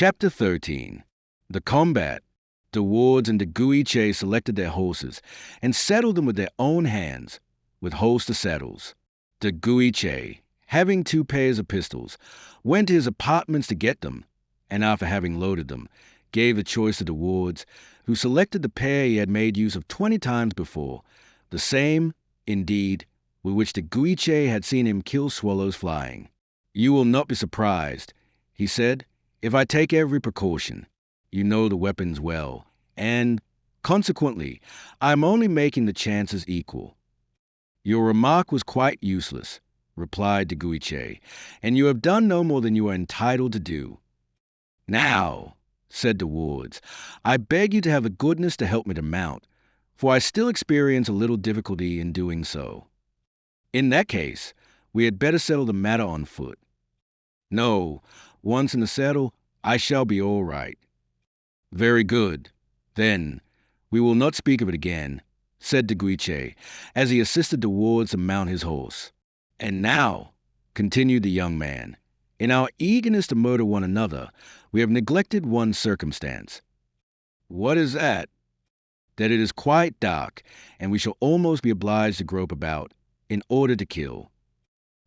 Chapter 13. The Combat. De Wardes and de Guiche selected their horses and saddled them with their own hands, with holster saddles. De Guiche, having 2 pairs of pistols, went to his apartments to get them, and after having loaded them, gave the choice to De Wardes, who selected the pair he had made use of 20 times before, the same, indeed, with which de Guiche had seen him kill swallows flying. "You will not be surprised," he said, "if I take every precaution. You know the weapons well, and, consequently, I am only making the chances equal." "Your remark was quite useless," replied de Guiche, "and you have done no more than you are entitled to do." "Now," said De Wardes, "I beg you to have the goodness to help me to mount, for I still experience a little difficulty in doing so." "In that case, we had better settle the matter on foot." "No, once in the saddle, I shall be all right." "Very good. Then, we will not speak of it again," said de Guiche, as he assisted De Wardes to mount his horse. "And now," continued the young man, "in our eagerness to murder one another, we have neglected one circumstance." "What is that?" "That it is quite dark, and we shall almost be obliged to grope about, in order to kill."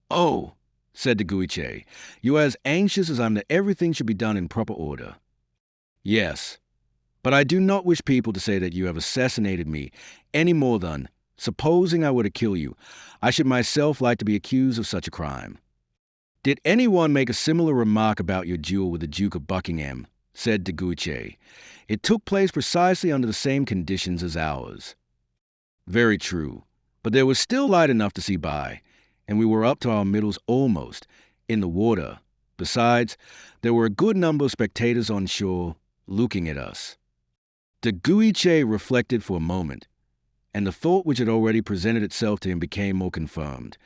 "Oh," said de Guiche, "you are as anxious as I am that everything should be done in proper order." "Yes, but I do not wish people to say that you have assassinated me any more than, supposing I were to kill you, I should myself like to be accused of such a crime." "Did anyone make a similar remark about your duel with the Duke of Buckingham?" said de Guiche. "It took place precisely under the same conditions as ours." "Very true, but there was still light enough to see by, and we were up to our middles almost, in the water. Besides, there were a good number of spectators on shore, looking at us." De Guiche reflected for a moment, and the thought which had already presented itself to him became more confirmed,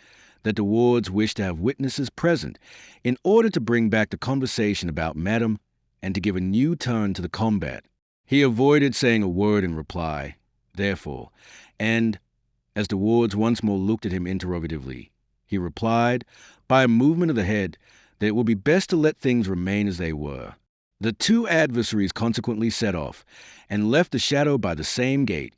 that De Wardes wished to have witnesses present in order to bring back the conversation about Madame and to give a new turn to the combat. He avoided saying a word in reply, therefore, and, as De Wardes once more looked at him interrogatively, he replied, by a movement of the head, that it would be best to let things remain as they were. The 2 adversaries consequently set off, and left the shadow by the same gate,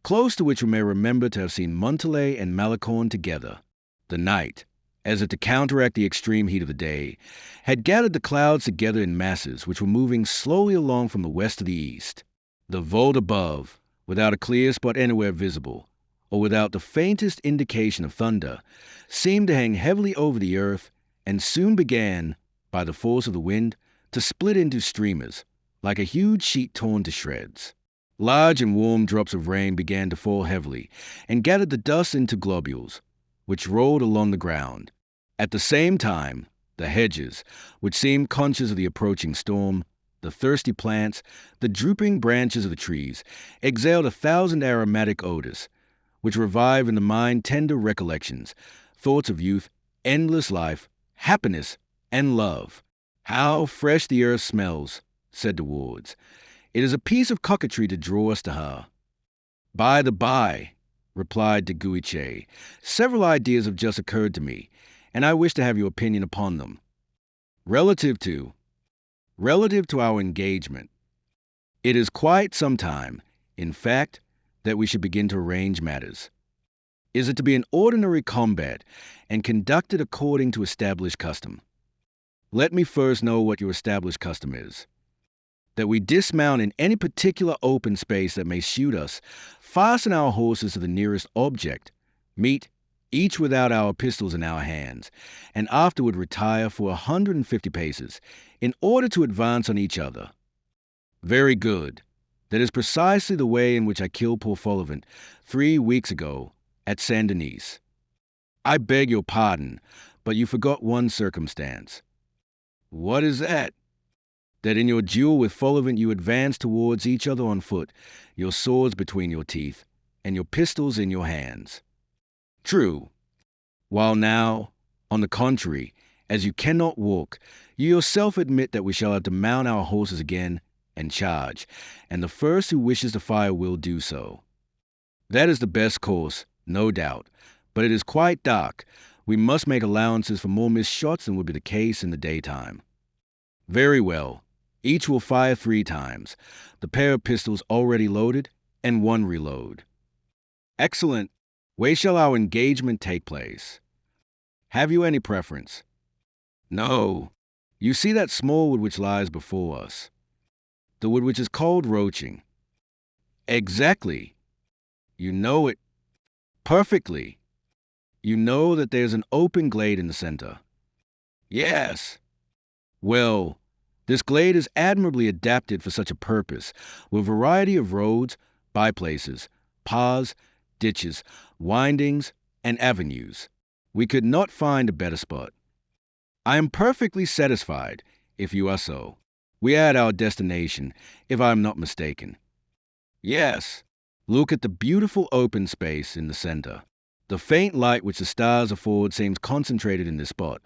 close to which we may remember to have seen Montalais and Malicorne together. The night, as if to counteract the extreme heat of the day, had gathered the clouds together in masses which were moving slowly along from the west to the east. The vault above, without a clear spot anywhere visible, or without the faintest indication of thunder, seemed to hang heavily over the earth, and soon began, by the force of the wind, to split into streamers, like a huge sheet torn to shreds. Large and warm drops of rain began to fall heavily, and gathered the dust into globules, which rolled along the ground. At the same time, the hedges, which seemed conscious of the approaching storm, the thirsty plants, the drooping branches of the trees, exhaled 1,000 aromatic odors, which revive in the mind tender recollections, thoughts of youth, endless life, happiness, and love. "How fresh the earth smells," said De Wardes. "It is a piece of coquetry to draw us to her." "By the by," replied de Guiche, "several ideas have just occurred to me, and I wish to have your opinion upon them." Relative to our engagement. It is quite some time, in fact, that we should begin to arrange matters. Is it to be an ordinary combat, and conducted according to established custom? Let me first know what your established custom is. That we dismount in any particular open space that may suit us, fasten our horses to the nearest object, meet, each without our pistols in our hands, and afterward retire for 150 paces, in order to advance on each other. Very good. That is precisely the way in which I killed poor Follivant 3 weeks ago at Saint Denis. I beg your pardon, but you forgot one circumstance. What is that? That in your duel with Follivant you advanced towards each other on foot, your swords between your teeth, and your pistols in your hands. True. While now, on the contrary, as you cannot walk, you yourself admit that we shall have to mount our horses again and charge, and the first who wishes to fire will do so. That is the best course, no doubt, but it is quite dark. We must make allowances for more missed shots than would be the case in the daytime. Very well. Each will fire 3 times, the pair of pistols already loaded, and 1 reload. Excellent. Where shall our engagement take place? Have you any preference? No. You see that small wood which lies before us? The wood which is called roaching. Exactly. You know it perfectly. You know that there's an open glade in the center. Yes. Well, this glade is admirably adapted for such a purpose, with a variety of roads, byplaces, paths, ditches, windings, and avenues. We could not find a better spot. I am perfectly satisfied, if you are so. We are at our destination, if I am not mistaken. Yes. Look at the beautiful open space in the center. The faint light which the stars afford seems concentrated in this spot.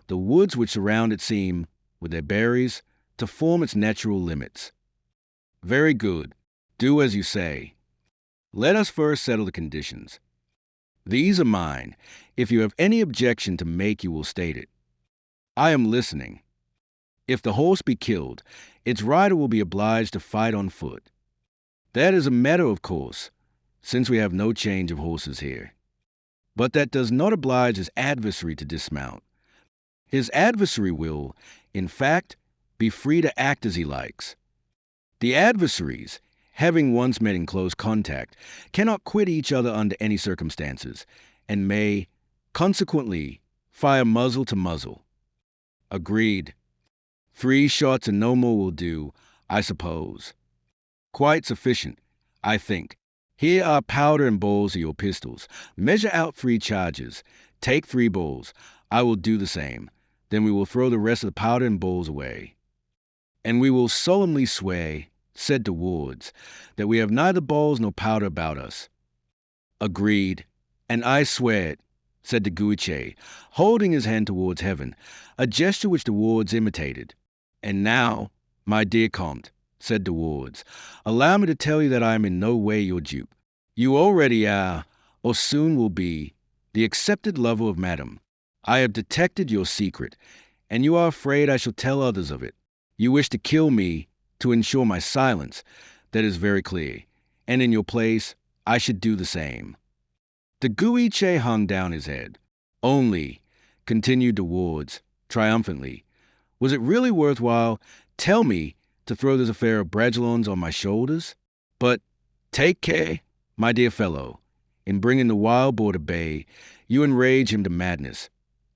The woods which surround it seem, with their berries, to form its natural limits. Very good. Do as you say. Let us first settle the conditions. These are mine. If you have any objection to make, you will state it. I am listening. If the horse be killed, its rider will be obliged to fight on foot. That is a matter of course, since we have no change of horses here. But that does not oblige his adversary to dismount. His adversary will, in fact, be free to act as he likes. The adversaries, having once met in close contact, cannot quit each other under any circumstances, and may, consequently, fire muzzle to muzzle. Agreed. 3 shots and no more will do, I suppose. Quite sufficient, I think. Here are powder and balls of your pistols. Measure out 3 charges. Take 3 balls. I will do the same. Then we will throw the rest of the powder and balls away. And we will solemnly swear, said De Wardes, that we have neither balls nor powder about us. Agreed. And I swear it, said de Guiche, holding his hand towards heaven, a gesture which De Wardes imitated. And now, my dear Comte, said De Wardes, allow me to tell you that I am in no way your dupe. You already are, or soon will be, the accepted lover of Madame. I have detected your secret, and you are afraid I shall tell others of it. You wish to kill me to ensure my silence. That is very clear, and in your place, I should do the same. De Guiche hung down his head. Only, continued De Wardes, triumphantly, was it really worthwhile, tell me, to throw this affair of Bragelonne's on my shoulders? But take care, my dear fellow. In bringing the wild boar to bay, you enrage him to madness.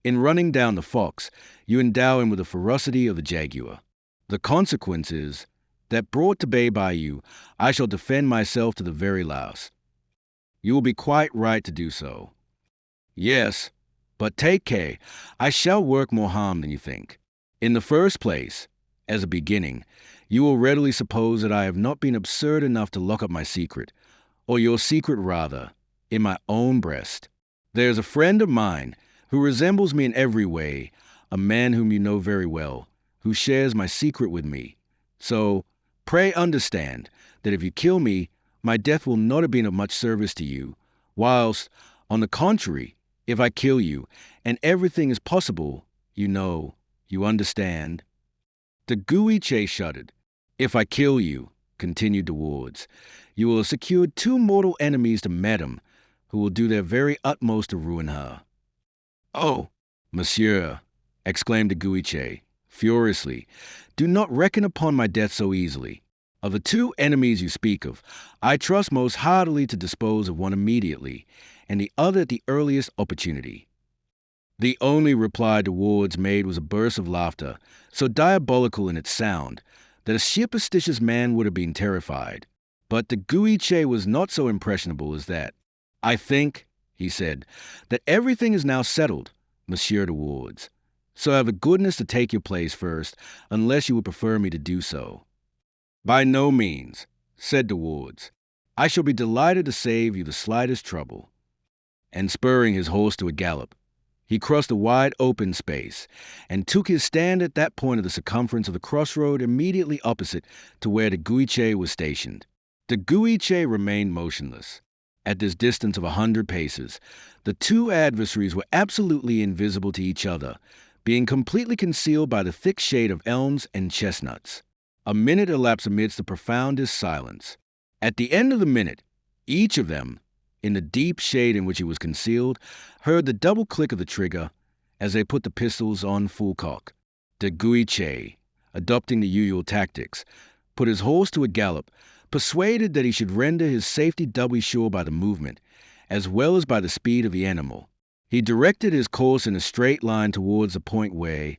In running down the fox, you endow him with the ferocity of the jaguar. The consequence is that, brought to bay by you, I shall defend myself to the very last. You will be quite right to do so. Yes, but take care. I shall work more harm than you think. In the first place, as a beginning, you will readily suppose that I have not been absurd enough to lock up my secret, or your secret rather, in my own breast. There is a friend of mine who resembles me in every way, a man whom you know very well, who shares my secret with me. So, pray understand that if you kill me, my death will not have been of much service to you, whilst, on the contrary, if I kill you, and everything is possible, you know, you understand. De Guiche shuddered. If I kill you, continued De Wardes, you will have secured 2 mortal enemies to Madame, who will do their very utmost to ruin her. Oh, monsieur, exclaimed de Guiche, furiously, do not reckon upon my death so easily. Of the 2 enemies you speak of, I trust most heartily to dispose of one immediately, and the other at the earliest opportunity. The only reply De Wardes made was a burst of laughter, so diabolical in its sound, that a superstitious man would have been terrified. But de Guiche was not so impressionable as that. I think, he said, that everything is now settled, Monsieur De Wardes. So have the goodness to take your place first, unless you would prefer me to do so. By no means, said De Wardes. I shall be delighted to save you the slightest trouble. And spurring his horse to a gallop, he crossed a wide open space and took his stand at that point of the circumference of the crossroad immediately opposite to where de Guiche was stationed. De Guiche remained motionless. At this distance of 100 paces, the 2 adversaries were absolutely invisible to each other, being completely concealed by the thick shade of elms and chestnuts. A minute elapsed amidst the profoundest silence. At the end of the minute, each of them, in the deep shade in which he was concealed, heard the double click of the trigger as they put the pistols on full cock. De Guiche, adopting the usual tactics, put his horse to a gallop, persuaded that he should render his safety doubly sure by the movement, as well as by the speed of the animal. He directed his course in a straight line towards the point where,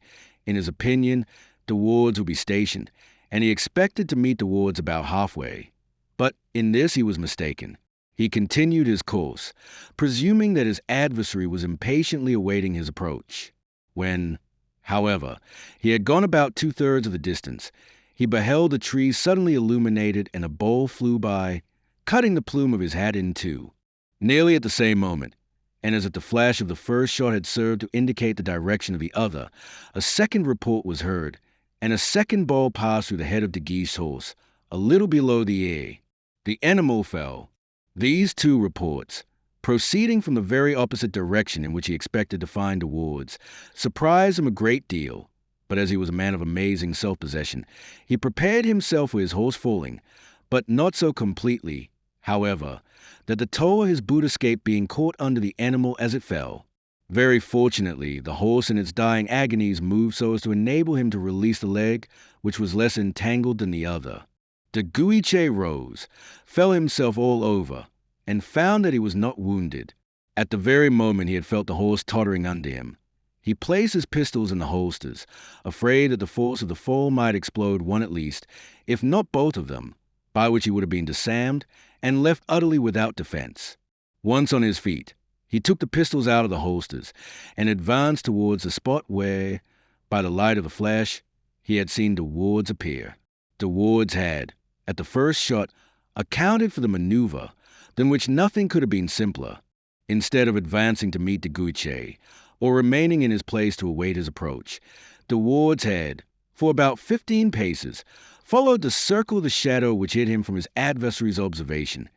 in his opinion, the wards would be stationed, and he expected to meet the wards about halfway. But in this he was mistaken. He continued his course, presuming that his adversary was impatiently awaiting his approach. When, however, he had gone about 2/3 of the distance, he beheld a tree suddenly illuminated and a bowl flew by, cutting the plume of his hat in two. Nearly at the same moment, and as if the flash of the first shot had served to indicate the direction of the other, a second report was heard, and a second ball passed through the head of De Guiche's horse, a little below the ear. The animal fell. These two reports, proceeding from the very opposite direction in which he expected to find the wards, surprised him a great deal, but as he was a man of amazing self-possession, he prepared himself for his horse falling, but not so completely, however, that the toe of his boot escaped being caught under the animal as it fell. Very fortunately, the horse in its dying agonies moved so as to enable him to release the leg, which was less entangled than the other. De Guiche rose, fell himself all over, and found that he was not wounded. At the very moment he had felt the horse tottering under him. He placed his pistols in the holsters, afraid that the force of the fall might explode one at least, if not both of them, by which he would have been disarmed and left utterly without defense. Once on his feet, he took the pistols out of the holsters and advanced towards the spot where, by the light of the flash, he had seen the wards appear. The wards had, at the first shot, accounted for the maneuver, than which nothing could have been simpler. Instead of advancing to meet De Guiche, or remaining in his place to await his approach, the wards had, for about 15 paces, followed the circle of the shadow which hid him from his adversary's observation,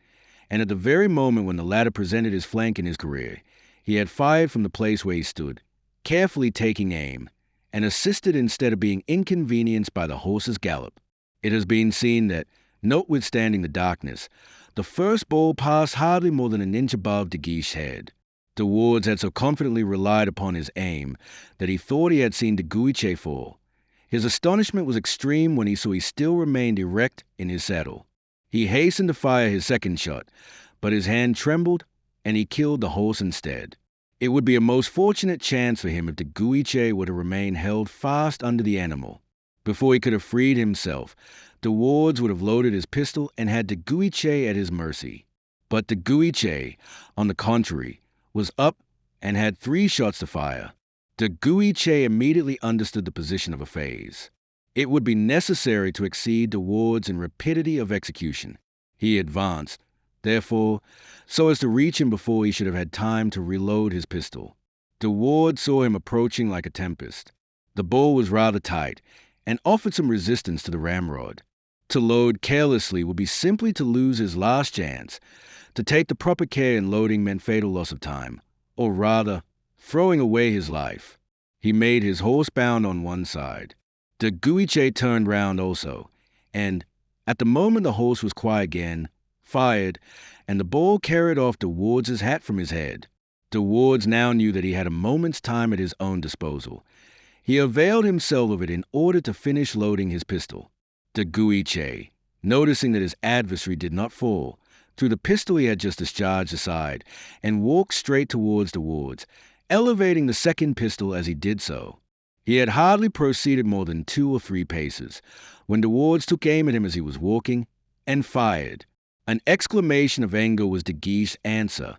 and at the very moment when the latter presented his flank in his career, he had fired from the place where he stood, carefully taking aim, and assisted instead of being inconvenienced by the horse's gallop. It has been seen that, notwithstanding the darkness, the first ball passed hardly more than an inch above De Guiche's head. De Wardes had so confidently relied upon his aim that he thought he had seen De Guiche fall. His astonishment was extreme when he saw he still remained erect in his saddle. He hastened to fire his second shot, but his hand trembled, and he killed the horse instead. It would be a most fortunate chance for him if De Guiche were to remain held fast under the animal. Before he could have freed himself, De Wardes would have loaded his pistol and had De Guiche at his mercy. But De Guiche, on the contrary, was up and had 3 shots to fire. De Guiche immediately understood the position of a phase. It would be necessary to exceed De Wardes in rapidity of execution. He advanced, therefore, so as to reach him before he should have had time to reload his pistol. De Wardes saw him approaching like a tempest. The bull was rather tight, and offered some resistance to the ramrod. To load carelessly would be simply to lose his last chance. To take the proper care in loading meant fatal loss of time, or rather, throwing away his life. He made his horse bound on one side. De Guiche turned round also, and, at the moment the horse was quiet again, fired, and the ball carried off De Wardes' hat from his head. De Wardes now knew that he had a moment's time at his own disposal. He availed himself of it in order to finish loading his pistol. De Guiche, noticing that his adversary did not fall, threw the pistol he had just discharged aside and walked straight towards De Wardes, elevating the second pistol as he did so. He had hardly proceeded more than 2 or 3 paces when De Wardes took aim at him as he was walking and fired. An exclamation of anger was De Guiche's answer.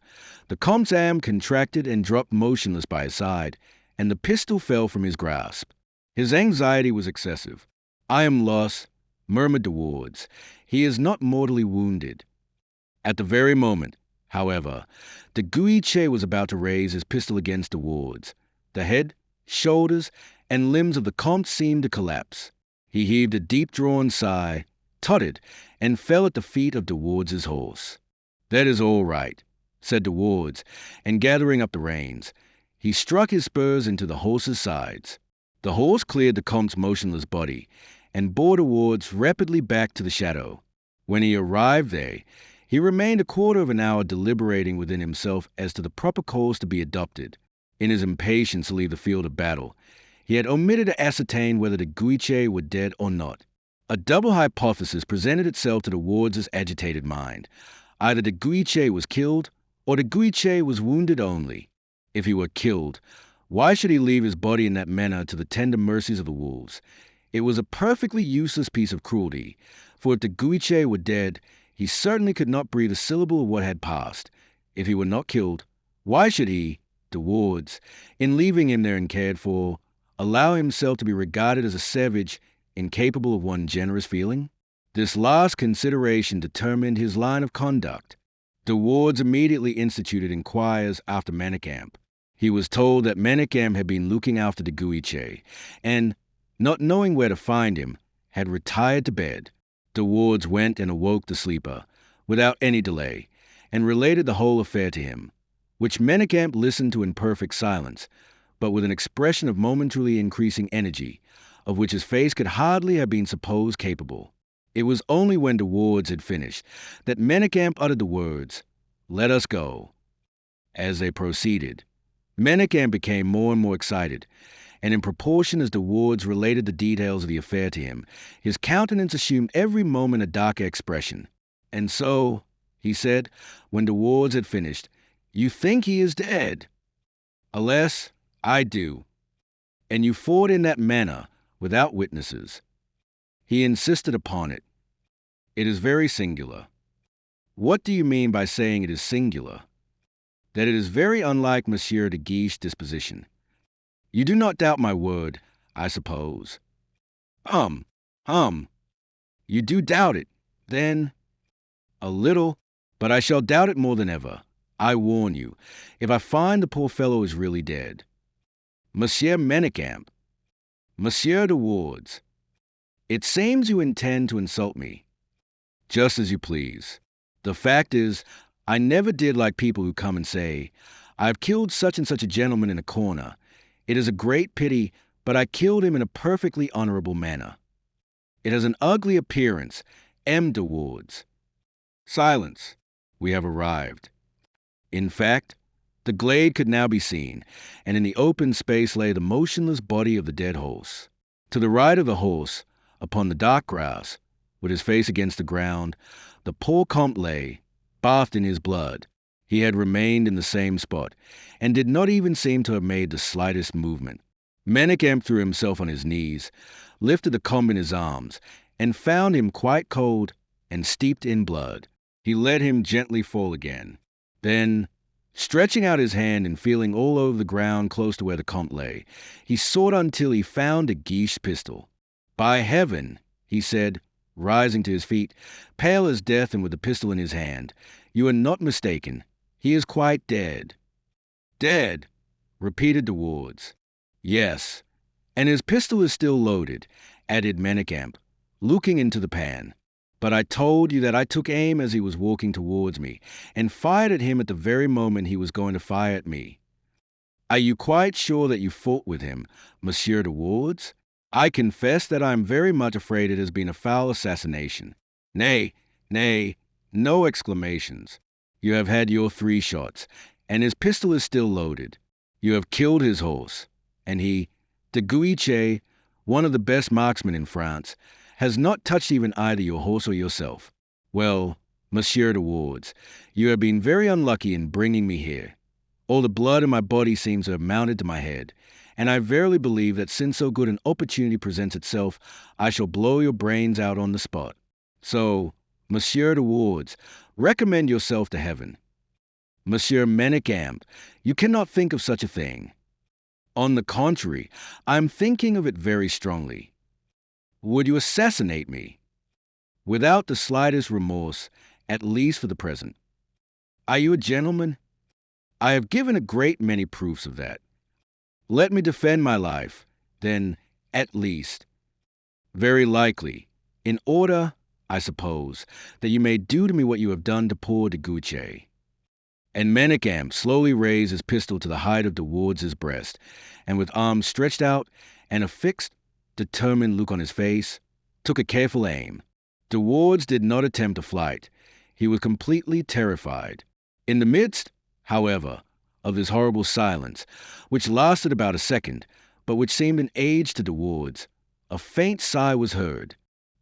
The Comte's arm contracted and dropped motionless by his side, and the pistol fell from his grasp. His anxiety was excessive. "I am lost," murmured De Wardes. "He is not mortally wounded." At the very moment, however, De Guiche was about to raise his pistol against De Wardes. The head, shoulders, and limbs of the Comte seemed to collapse. He heaved a deep-drawn sigh, tottered, and fell at the feet of De Wardes' horse. "That is all right," said De Wardes, and gathering up the reins, he struck his spurs into the horse's sides. The horse cleared the Comte's motionless body, and bore De Wardes rapidly back to the chateau. When he arrived there, he remained a quarter of an hour deliberating within himself as to the proper course to be adopted. In his impatience to leave the field of battle, he had omitted to ascertain whether the Guiche were dead or not. A double hypothesis presented itself to De Wardes' agitated mind. Either the Guiche was killed, or the Guiche was wounded only. If he were killed, why should he leave his body in that manner to the tender mercies of the wolves? It was a perfectly useless piece of cruelty, for if the Guiche were dead, he certainly could not breathe a syllable of what had passed. If he were not killed, why should he, De Wardes, in leaving him there and cared for, allow himself to be regarded as a savage incapable of one generous feeling? This last consideration determined his line of conduct. De Wardes immediately instituted inquiries after Manicamp. He was told that Manicamp had been looking after the Guiche, and, not knowing where to find him, had retired to bed. De Wardes went and awoke the sleeper, without any delay, and related the whole affair to him, which Manicamp listened to in perfect silence, but with an expression of momentarily increasing energy, of which his face could hardly have been supposed capable. It was only when De Wardes had finished that Manicamp uttered the words, "Let us go." As they proceeded, Manicamp became more and more excited, and in proportion as De Wardes related the details of the affair to him, his countenance assumed every moment a darker expression. "And so," he said, when De Wardes had finished, "you think he is dead?" "Alas, I do." "And you fought in that manner, without witnesses?" "He insisted upon it." "It is very singular." "What do you mean by saying it is singular?" "That it is very unlike Monsieur de Guiche's disposition." "You do not doubt my word, I suppose." Hum. You do doubt it, then?" "A little, but I shall doubt it more than ever. I warn you, if I find the poor fellow is really dead." "Monsieur Manicamp." "Monsieur de Wardes." "It seems you intend to insult me." "Just as you please. The fact is, I never did like people who come and say, 'I have killed such and such a gentleman in a corner. It is a great pity, but I killed him in a perfectly honorable manner.' It has an ugly appearance, M. de Wardes." "Silence. We have arrived." In fact, the glade could now be seen, and in the open space lay the motionless body of the dead horse. To the right of the horse, upon the dark grass, with his face against the ground, the poor comte lay, bathed in his blood. He had remained in the same spot, and did not even seem to have made the slightest movement. Manicamp threw himself on his knees, lifted the comte in his arms, and found him quite cold and steeped in blood. He let him gently fall again. Then, stretching out his hand and feeling all over the ground close to where the comte lay, he sought until he found De Guiche's pistol. "By heaven," he said, rising to his feet, pale as death and with the pistol in his hand, "you are not mistaken. He is quite dead." "Dead," repeated De Wardes. "Yes, and his pistol is still loaded," added Manicamp, looking into the pan. "But I told you that I took aim as he was walking towards me, and fired at him at the very moment he was going to fire at me." "Are you quite sure that you fought with him, Monsieur de Wardes?" "I confess that I am very much afraid it has been a foul assassination." Nay, no exclamations. You have had your 3 shots, and his pistol is still loaded. You have killed his horse, and he, de Guiche, one of the best marksmen in France, has not touched even either your horse or yourself. Well, Monsieur de Wardes, you have been very unlucky in bringing me here. All the blood in my body seems to have mounted to my head, and I verily believe that since so good an opportunity presents itself, I shall blow your brains out on the spot. So, Monsieur de Wardes, recommend yourself to heaven." "Monsieur Manicamp, you cannot think of such a thing." "On the contrary, I am thinking of it very strongly." "Would you assassinate me?" "Without the slightest remorse, at least for the present." "Are you a gentleman?" "I have given a great many proofs of that." "Let me defend my life, then, at least." "Very likely, in order, I suppose, that you may do to me what you have done to poor de Guiche." And Manicamp slowly raised his pistol to the height of De Wardes' breast, and with arms stretched out and a fixed, determined look on his face, took a careful aim. De Wardes did not attempt a flight. He was completely terrified. In the midst, however, of this horrible silence, which lasted about a second, but which seemed an age to De Wardes, a faint sigh was heard.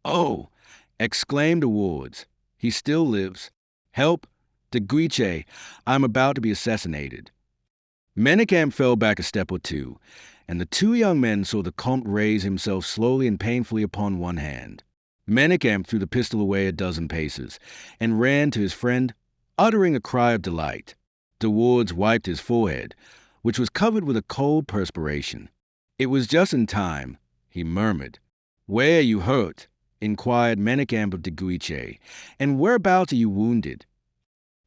"Oh!" exclaimed De Wardes. "He still lives. Help! De Guiche, I am about to be assassinated." Manicamp fell back a step or two, and the two young men saw the Comte raise himself slowly and painfully upon one hand. Manicamp threw the pistol away a dozen paces, and ran to his friend, uttering a cry of delight. De Wardes wiped his forehead, which was covered with a cold perspiration. "It was just in time," he murmured. "Where are you hurt?" inquired Manicamp of de Guiche, "and whereabouts are you wounded?"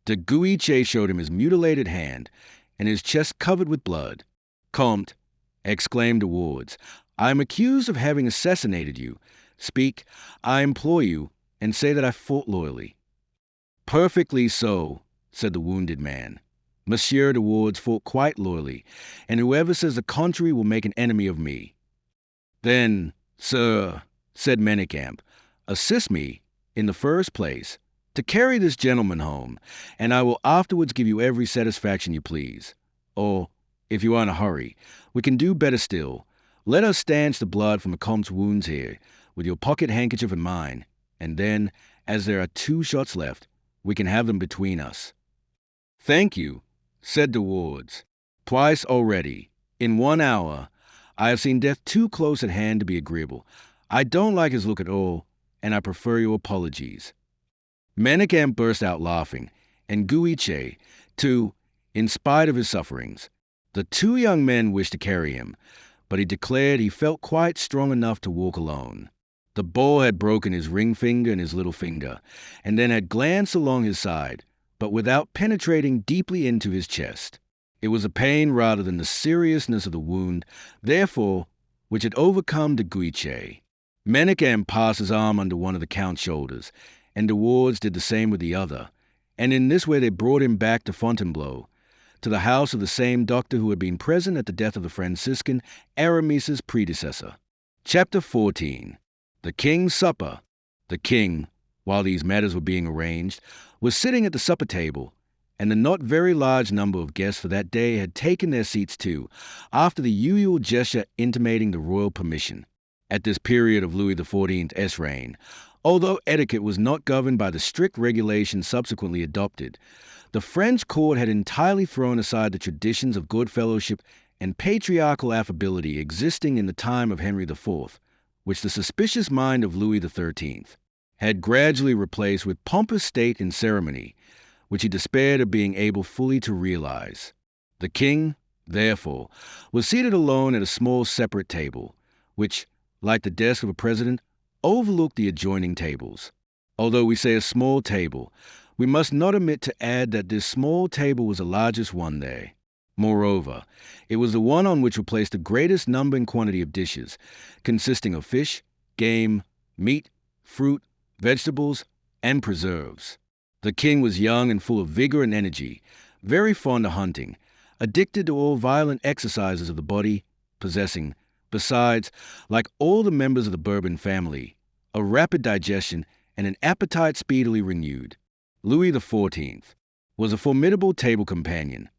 De Guiche showed him his mutilated hand, and his chest covered with blood. "Comte," exclaimed De Wardes, "I am accused of having assassinated you. Speak, I implore you, and say that I fought loyally." "Perfectly so," said the wounded man. "Monsieur De Wardes fought quite loyally, and whoever says the contrary will make an enemy of me." "Then, sir," said Manicamp, "assist me, in the first place, to carry this gentleman home, and I will afterwards give you every satisfaction you please. Or, if you are in a hurry, we can do better still. Let us stanch the blood from the Comte's wounds here, with your pocket handkerchief and mine, and then, as there are 2 shots left, we can have them between us." "Thank you," said De Wardes. "Twice already, in 1 hour, I have seen death too close at hand to be agreeable. I don't like his look at all, and I prefer your apologies." Manicamp burst out laughing, and Guiche, too, in spite of his sufferings. The 2 young men wished to carry him, but he declared he felt quite strong enough to walk alone. The ball had broken his ring finger and his little finger, and then had glanced along his side, but without penetrating deeply into his chest. It was a pain rather than the seriousness of the wound, therefore, which had overcome de Guiche. Manicamp passed his arm under one of the Count's shoulders, and De Wardes did the same with the other, and in this way they brought him back to Fontainebleau, to the house of the same doctor who had been present at the death of the Franciscan, Aramis's predecessor. Chapter 14. The King's Supper. The king, while these matters were being arranged, was sitting at the supper table, and the not very large number of guests for that day had taken their seats too, after the usual gesture intimating the royal permission. At this period of Louis XIV's reign, although etiquette was not governed by the strict regulations subsequently adopted, the French court had entirely thrown aside the traditions of good fellowship and patriarchal affability existing in the time of Henry IV, which the suspicious mind of Louis XIII had gradually replaced with pompous state and ceremony, which he despaired of being able fully to realize. The king, therefore, was seated alone at a small separate table, which, like the desk of a president, overlooked the adjoining tables. Although we say a small table, we must not omit to add that this small table was the largest one there. Moreover, it was the one on which were placed the greatest number and quantity of dishes, consisting of fish, game, meat, fruit, vegetables, and preserves. The king was young and full of vigor and energy, very fond of hunting, addicted to all violent exercises of the body, possessing, besides, like all the members of the Bourbon family, a rapid digestion and an appetite speedily renewed. Louis XIV was a formidable table companion.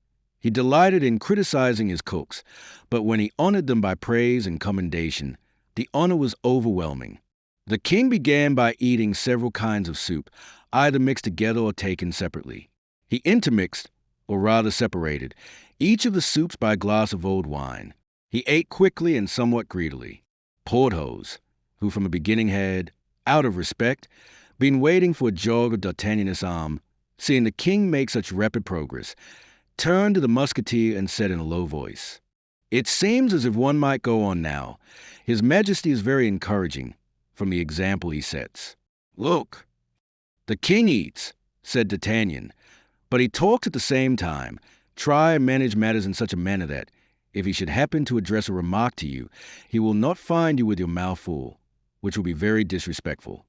He delighted in criticizing his cooks, but when he honored them by praise and commendation, the honor was overwhelming. The king began by eating several kinds of soup, either mixed together or taken separately. He intermixed, or rather separated, each of the soups by a glass of old wine. He ate quickly and somewhat greedily. Porthos, who from the beginning had, out of respect, been waiting for a jog of D'Artagnan's arm, seeing the king make such rapid progress, turned to the Musketeer and said in a low voice, "It seems as if one might go on now. His Majesty is very encouraging, from the example he sets. Look." "The king eats," said D'Artagnan, "but he talks at the same time. Try and manage matters in such a manner that, if he should happen to address a remark to you, he will not find you with your mouth full, which will be very disrespectful."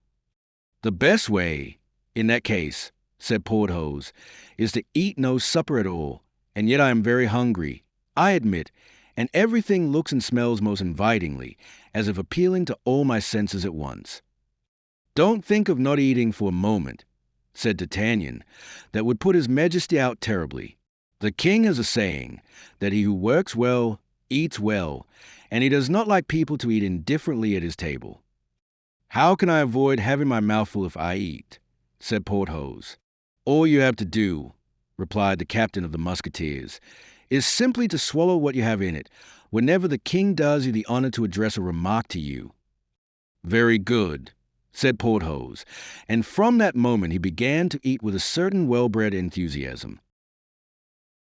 "The best way, in that case," said Porthos, "is to eat no supper at all, and yet I am very hungry, I admit, and everything looks and smells most invitingly, as if appealing to all my senses at once." Don't think of not eating for a moment, said D'Artagnan. That would put his majesty out terribly. The king has a saying that he who works well eats well, and he does not like people to eat indifferently at his table. How can I avoid having my mouth full if I eat? Said Porthos. All you have to do, replied the captain of the Musketeers, is simply to swallow what you have in it, whenever the king does you the honor to address a remark to you. Very good, said Porthos, and from that moment he began to eat with a certain well-bred enthusiasm.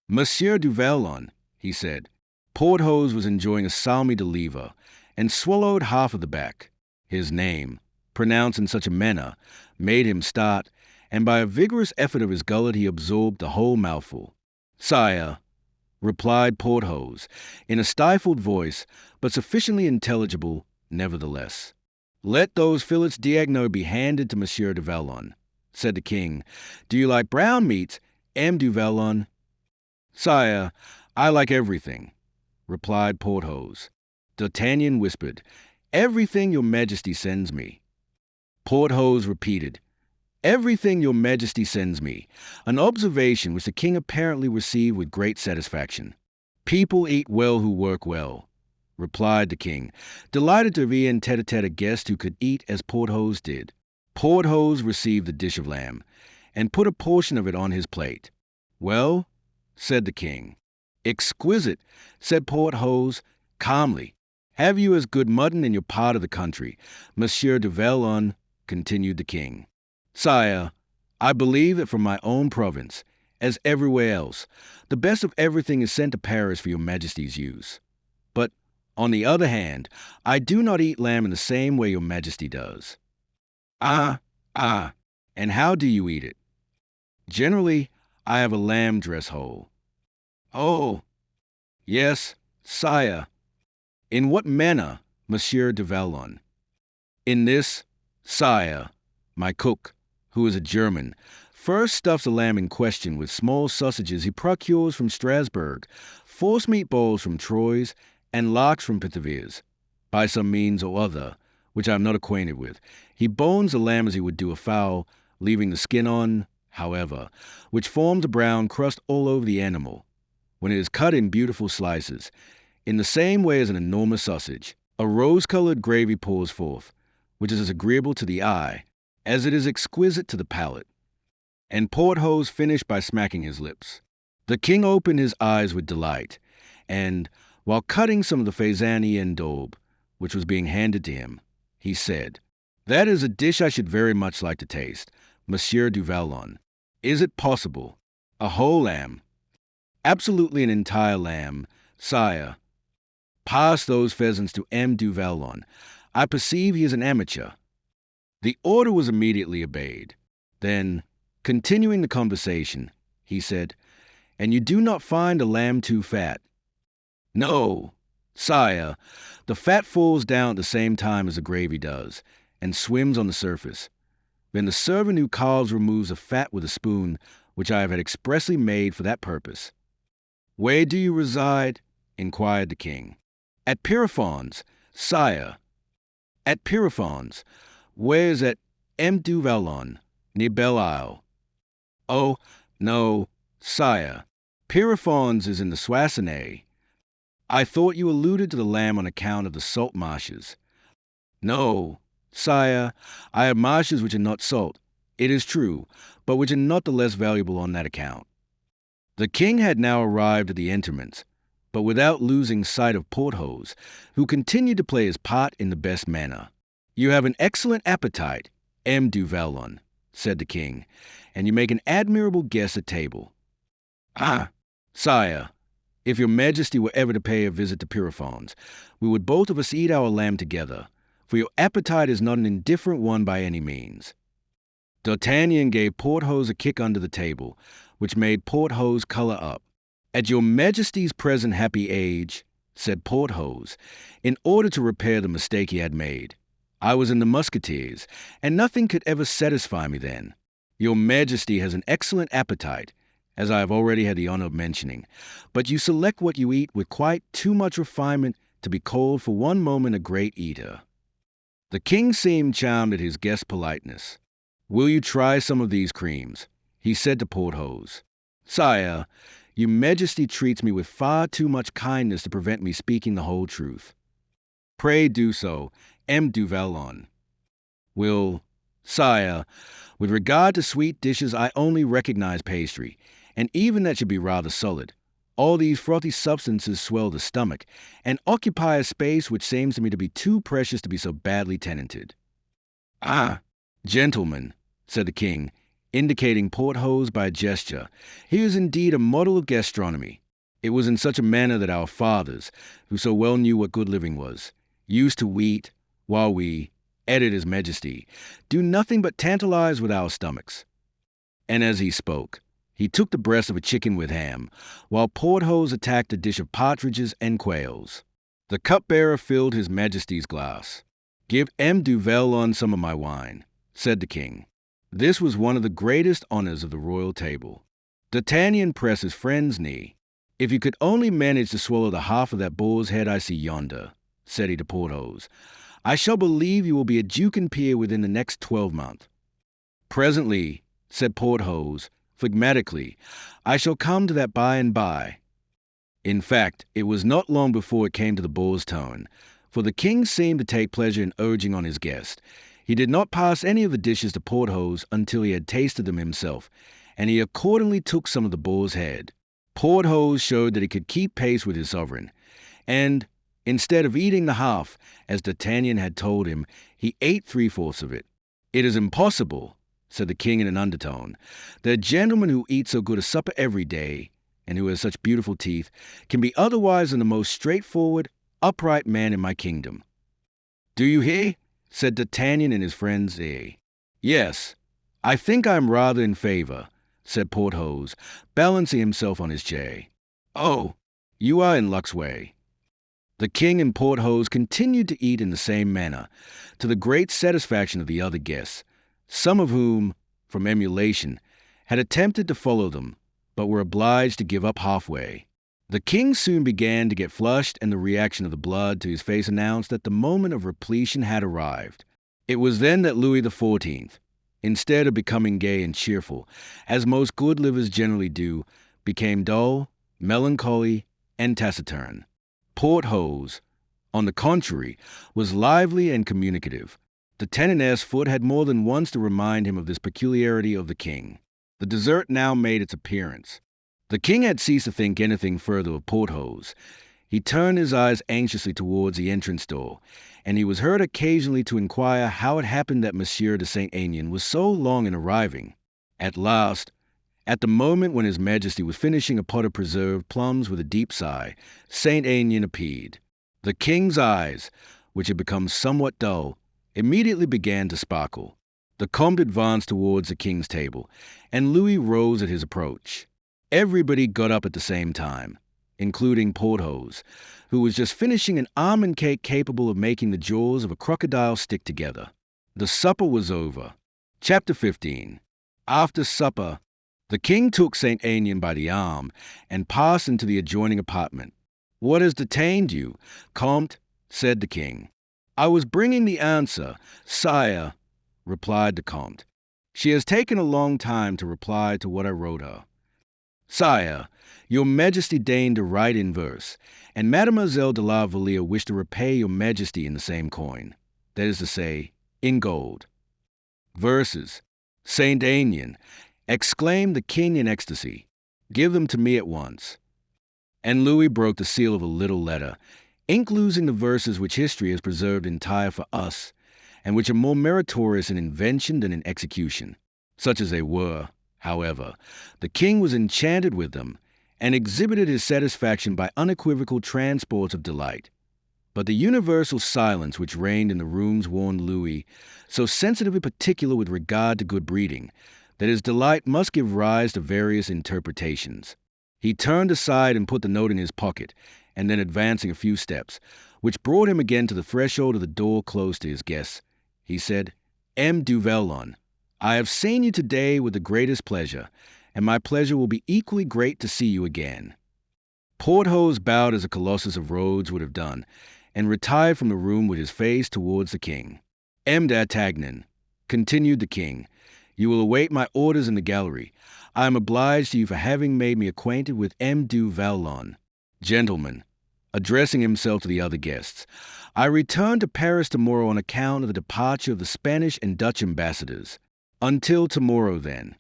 Monsieur du Vallon, he said. Porthos was enjoying a salmi de liver, and swallowed half of the back. His name, pronounced in such a manner, made him start, and by a vigorous effort of his gullet he absorbed the whole mouthful. Sire, replied Porthos, in a stifled voice, but sufficiently intelligible nevertheless. Let those fillets d'agneau be handed to Monsieur du Vallon, said the king. Do you like brown meats, M. du Vallon? Sire, I like everything, replied Porthos. D'Artagnan whispered, Everything your majesty sends me. Porthos repeated, Everything your majesty sends me, an observation which the king apparently received with great satisfaction. People eat well who work well, replied the king, delighted to be in tete-a-tete a guest who could eat as Porthos did. Porthos received the dish of lamb, and put a portion of it on his plate. Well, said the king. Exquisite, said Porthos, calmly. Have you as good mutton in your part of the country, Monsieur du Vallon? Continued the king. Sire, I believe that from my own province, as everywhere else, the best of everything is sent to Paris for your majesty's use. But, on the other hand, I do not eat lamb in the same way your majesty does. Ah, and how do you eat it? Generally, I have a lamb dress hole. Oh, yes, sire. In what manner, Monsieur du Vallon? In this, sire, my cook, who is a German, first stuffs the lamb in question with small sausages he procures from Strasbourg, forcemeat balls from Troyes, and larks from Pithiviers. By some means or other, which I am not acquainted with, he bones the lamb as he would do a fowl, leaving the skin on, however, which forms a brown crust all over the animal. When it is cut in beautiful slices, in the same way as an enormous sausage, a rose-colored gravy pours forth, which is as agreeable to the eye as it is exquisite to the palate. And Porthos finished by smacking his lips. The king opened his eyes with delight, and, while cutting some of the faisanie and daube, which was being handed to him, he said, That is a dish I should very much like to taste, Monsieur du Vallon. Is it possible? A whole lamb? Absolutely an entire lamb, sire. Pass those pheasants to M. du Vallon. I perceive he is an amateur. The order was immediately obeyed. Then, continuing the conversation, he said, And you do not find a lamb too fat? No, sire. The fat falls down at the same time as the gravy does, and swims on the surface. Then the servant who carves removes the fat with a spoon, which I have had expressly made for that purpose. Where do you reside? Inquired the king. At Pierrefonds, sire. At Pierrefonds. Where is at M. du Vallon, near Belle Isle? Oh, no, sire. Pierrefonds is in the Soissonnais. I thought you alluded to the lamb on account of the salt marshes. No, sire, I have marshes which are not salt, it is true, but which are not the less valuable on that account. The king had now arrived at the entertainments, but without losing sight of Porthos, who continued to play his part in the best manner. You have an excellent appetite, M. du Vallon, said the king, and you make an admirable guest at table. Ah, sire, if your majesty were ever to pay a visit to Pierrefonds, we would both of us eat our lamb together, for your appetite is not an indifferent one by any means. D'Artagnan gave Porthos a kick under the table, which made Porthos color up. At your majesty's present happy age, said Porthos, in order to repair the mistake he had made, I was in the Musketeers, and nothing could ever satisfy me then. Your majesty has an excellent appetite, as I have already had the honor of mentioning, but you select what you eat with quite too much refinement to be called for one moment a great eater. The king seemed charmed at his guest's politeness. "Will you try some of these creams?" he said to Porthos. "Sire, your majesty treats me with far too much kindness to prevent me speaking the whole truth." "Pray do so, M. du Vallon." "Will, sire, with regard to sweet dishes, I only recognize pastry, and even that should be rather solid. All these frothy substances swell the stomach, and occupy a space which seems to me to be too precious to be so badly tenanted." "Ah, gentlemen," said the king, indicating Porthos by a gesture, "he is indeed a model of gastronomy. It was in such a manner that our fathers, who so well knew what good living was, used to eat, while we, added His Majesty, do nothing but tantalize with our stomachs." And as he spoke, he took the breast of a chicken with ham, while Porthos attacked a dish of partridges and quails. The cupbearer filled His Majesty's glass. "Give M. du Vallon some of my wine," said the king. This was one of the greatest honors of the royal table. D'Artagnan pressed his friend's knee. "If you could only manage to swallow the half of that boar's head I see yonder," said he to Porthos, "I shall believe you will be a duke and peer within the next 12 months. "Presently," said Porthos, phlegmatically, "I shall come to that by and by." In fact, it was not long before it came to the boar's turn, for the king seemed to take pleasure in urging on his guest. He did not pass any of the dishes to Porthos until he had tasted them himself, and he accordingly took some of the boar's head. Porthos showed that he could keep pace with his sovereign, and, instead of eating the half, as D'Artagnan had told him, he ate 3/4 of it. "It is impossible," said the king in an undertone, "that a gentleman who eats so good a supper every day, and who has such beautiful teeth, can be otherwise than the most straightforward, upright man in my kingdom." "Do you hear?" said D'Artagnan in his friend's ear. "Yes, I think I am rather in favor," said Porthos, balancing himself on his chair. "Oh, you are in luck's way." The king and Porthos continued to eat in the same manner, to the great satisfaction of the other guests, some of whom, from emulation, had attempted to follow them, but were obliged to give up halfway. The king soon began to get flushed, and the reaction of the blood to his face announced that the moment of repletion had arrived. It was then that Louis XIV, instead of becoming gay and cheerful, as most good livers generally do, became dull, melancholy, and taciturn. Porthos, on the contrary, was lively and communicative. The Tannon's foot had more than once to remind him of this peculiarity of the king. The dessert now made its appearance. The king had ceased to think anything further of Porthos. He turned his eyes anxiously towards the entrance door, and he was heard occasionally to inquire how it happened that Monsieur de Saint Aignan was so long in arriving. At last, at the moment when His Majesty was finishing a pot of preserved plums with a deep sigh, Saint Aignan appeared. The king's eyes, which had become somewhat dull, immediately began to sparkle. The Comte advanced towards the king's table, and Louis rose at his approach. Everybody got up at the same time, including Porthos, who was just finishing an almond cake capable of making the jaws of a crocodile stick together. The supper was over. Chapter 15. After supper, the king took Saint Aignan by the arm and passed into the adjoining apartment. "What has detained you, Comte?" said the king. "I was bringing the answer, sire," replied the Comte. "She has taken a long time to reply to what I wrote her." "Sire, your Majesty deigned to write in verse, and Mademoiselle de la Vallière wished to repay your Majesty in the same coin, that is to say, in gold." "Verses, Saint Aignan!" exclaimed the king in ecstasy. "Give them to me at once." And Louis broke the seal of a little letter, including the verses which history has preserved entire for us, and which are more meritorious in invention than in execution. Such as they were, however, the king was enchanted with them, and exhibited his satisfaction by unequivocal transports of delight. But the universal silence which reigned in the rooms warned Louis, so sensitively particular with regard to good breeding, that his delight must give rise to various interpretations. He turned aside and put the note in his pocket, and then advancing a few steps, which brought him again to the threshold of the door close to his guests, he said, "M. du Vallon, I have seen you today with the greatest pleasure, and my pleasure will be equally great to see you again." Porthos bowed as a Colossus of Rhodes would have done, and retired from the room with his face towards the king. M. d'Artagnan, continued the king, you will await my orders in the gallery. I am obliged to you for having made me acquainted with M. du Vallon. Gentlemen, addressing himself to the other guests, I return to Paris tomorrow on account of the departure of the Spanish and Dutch ambassadors. Until tomorrow, then.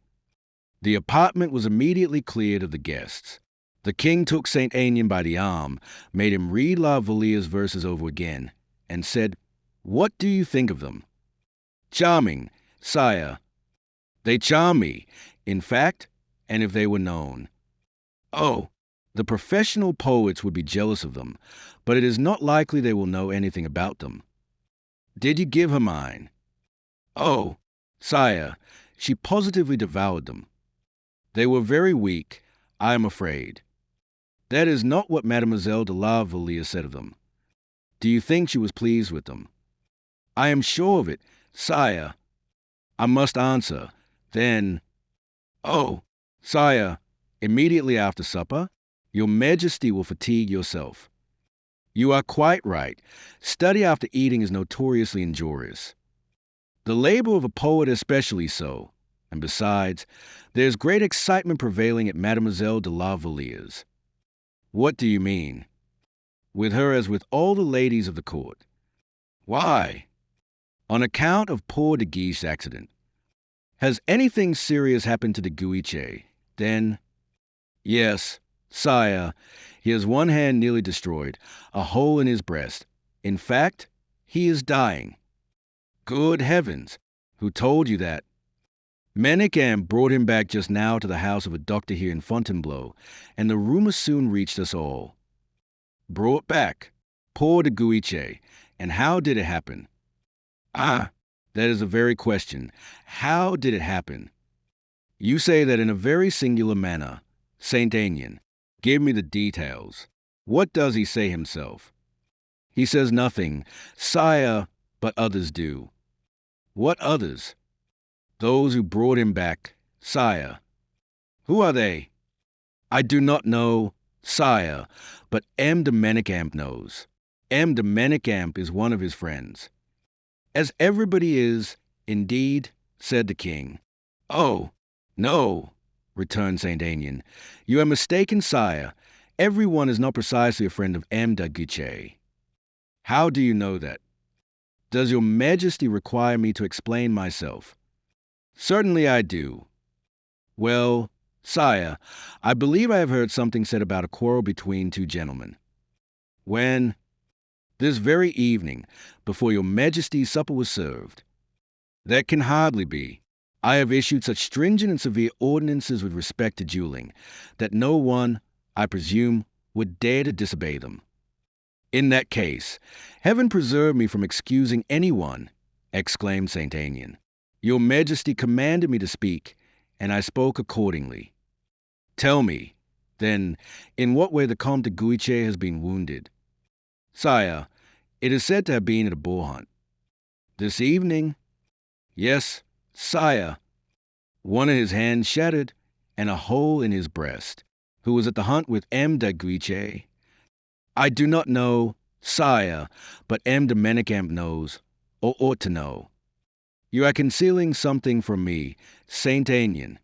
The apartment was immediately cleared of the guests. The king took Saint Aignan by the arm, made him read La Valliere's verses over again, and said, "What do you think of them?" "Charming, sire. They charm me, in fact, and if they were known. Oh, the professional poets would be jealous of them, but it is not likely they will know anything about them. Did you give her mine?" "Oh, sire, she positively devoured them. They were very weak, I am afraid. That is not what Mademoiselle de la Vallière said of them. Do you think she was pleased with them?" "I am sure of it, sire." "I must answer. Then, oh, sire, immediately after supper, your Majesty will fatigue yourself." "You are quite right. Study after eating is notoriously injurious. The labor of a poet especially so. And besides, there's great excitement prevailing at Mademoiselle de la Valliere's." "What do you mean?" "With her as with all the ladies of the court." "Why?" "On account of poor de Guiche's accident." "Has anything serious happened to de Guiche, then?" "Yes, sire. He has one hand nearly destroyed, a hole in his breast. In fact, he is dying." "Good heavens! Who told you that?" "Manicamp brought him back just now to the house of a doctor here in Fontainebleau, and the rumor soon reached us all." "Brought back? Poor de Guiche. And how did it happen?" "Ah, that is the very question. How did it happen?" "You say that in a very singular manner. Saint Aignan, give me the details. What does he say himself?" "He says nothing, sire, but others do." "What others?" "Those who brought him back, sire." "Who are they?" "I do not know, sire, but M. de Manicamp knows. M. de Manicamp is one of his friends." "As everybody is, indeed," said the king. "Oh, no," returned Saint Aignan. "You are mistaken, sire. Every one is not precisely a friend of M. de Guiche." "How do you know that?" "Does your Majesty require me to explain myself?" "Certainly I do." "Well, sire, I believe I have heard something said about a quarrel between two gentlemen." "When?" "This very evening, before your Majesty's supper was served." "That can hardly be. I have issued such stringent and severe ordinances with respect to dueling, that no one, I presume, would dare to disobey them." "In that case, heaven preserve me from excusing anyone," exclaimed Saint Aignan. "Your Majesty commanded me to speak, and I spoke accordingly." "Tell me, then, in what way the Comte de Guiche has been wounded." "Sire, it is said to have been at a boar hunt." "This evening?" "Yes, sire. One of his hands shattered, and a hole in his breast." "Who was at the hunt with M. de Guiche?" "I do not know, sire, but M. de Manicamp knows, or ought to know." "You are concealing something from me, Saint Aignan."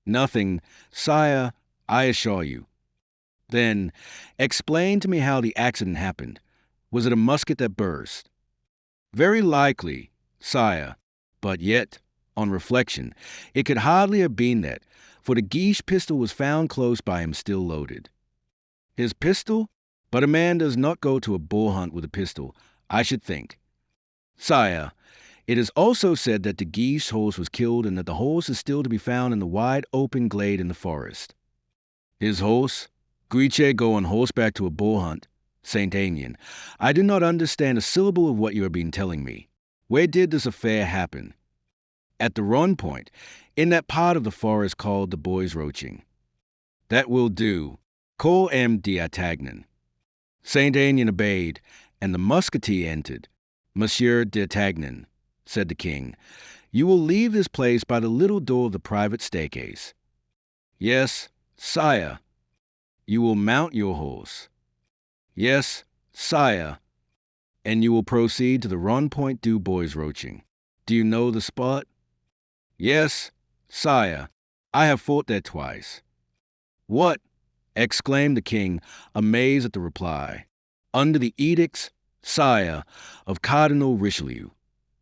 "Nothing, sire, I assure you." "Then, explain to me how the accident happened. Was it a musket that burst?" "Very likely, sire, but yet, on reflection, it could hardly have been that, for the Guiche pistol was found close by him still loaded." "His pistol? But a man does not go to a boar hunt with a pistol, I should think." "Sire, it is also said that de Guiche's horse was killed and that the horse is still to be found in the wide open glade in the forest." "His horse? Guiche go on horseback to a boar hunt? Saint Aignan, I do not understand a syllable of what you have been telling me. Where did this affair happen?" "At the Run Point, in that part of the forest called the Bois Roaching." "That will do. Call M. d'Artagnan." Saint Aignan obeyed, and the musketeer entered. "Monsieur d'Artagnan," said the king, "you will leave this place by the little door of the private staircase." "Yes, sire." "You will mount your horse." "Yes, sire." and you will proceed to the Rond Point du Bois Roaching. Do you know the spot? Yes, sire. I have fought there twice. What? Exclaimed the king, amazed at the reply. Under the edicts, sire, of Cardinal Richelieu,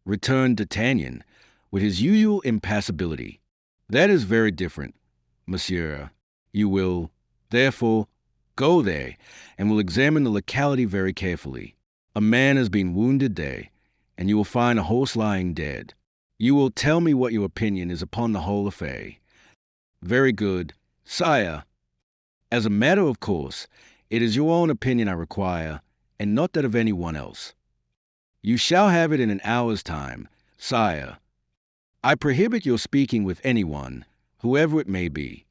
returned D'Artagnan, with his usual impassibility. That is very different, monsieur. You will, therefore, go there, and will examine the locality very carefully. A man has been wounded there, and you will find a horse lying dead. You will tell me what your opinion is upon the whole affair. Very good, sire. As a matter of course, it is your own opinion I require, and not that of anyone else. You shall have it in an hour's time, sire. I prohibit your speaking with anyone, whoever it may be.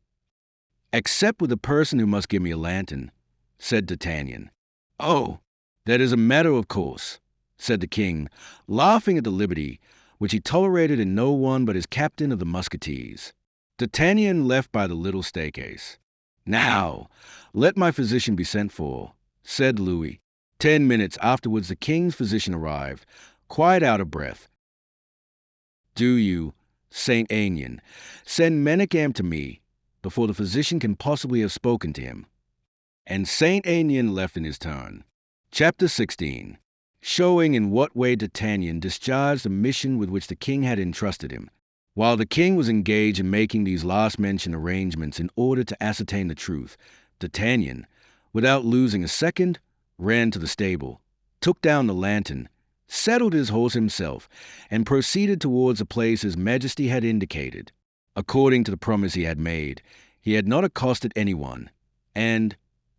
Except with the person who must give me a lantern, said D'Artagnan. Oh, that is a matter of course, said the king, laughing at the liberty which he tolerated in no one but his captain of the Musketeers. D'Artagnan left by the little staircase. Now, let my physician be sent for, said Louis. 10 minutes afterwards the king's physician arrived, quite out of breath. Do you, Saint Aignan, send Menachem to me, before the physician can possibly have spoken to him. And Saint Aignan left in his turn. Chapter 16. Showing in what way D'Artagnan discharged the mission with which the king had entrusted him. While the king was engaged in making these last-mentioned arrangements in order to ascertain the truth, D'Artagnan, without losing a second, ran to the stable, took down the lantern, settled his horse himself, and proceeded towards the place His Majesty had indicated. According to the promise he had made, he had not accosted anyone, and,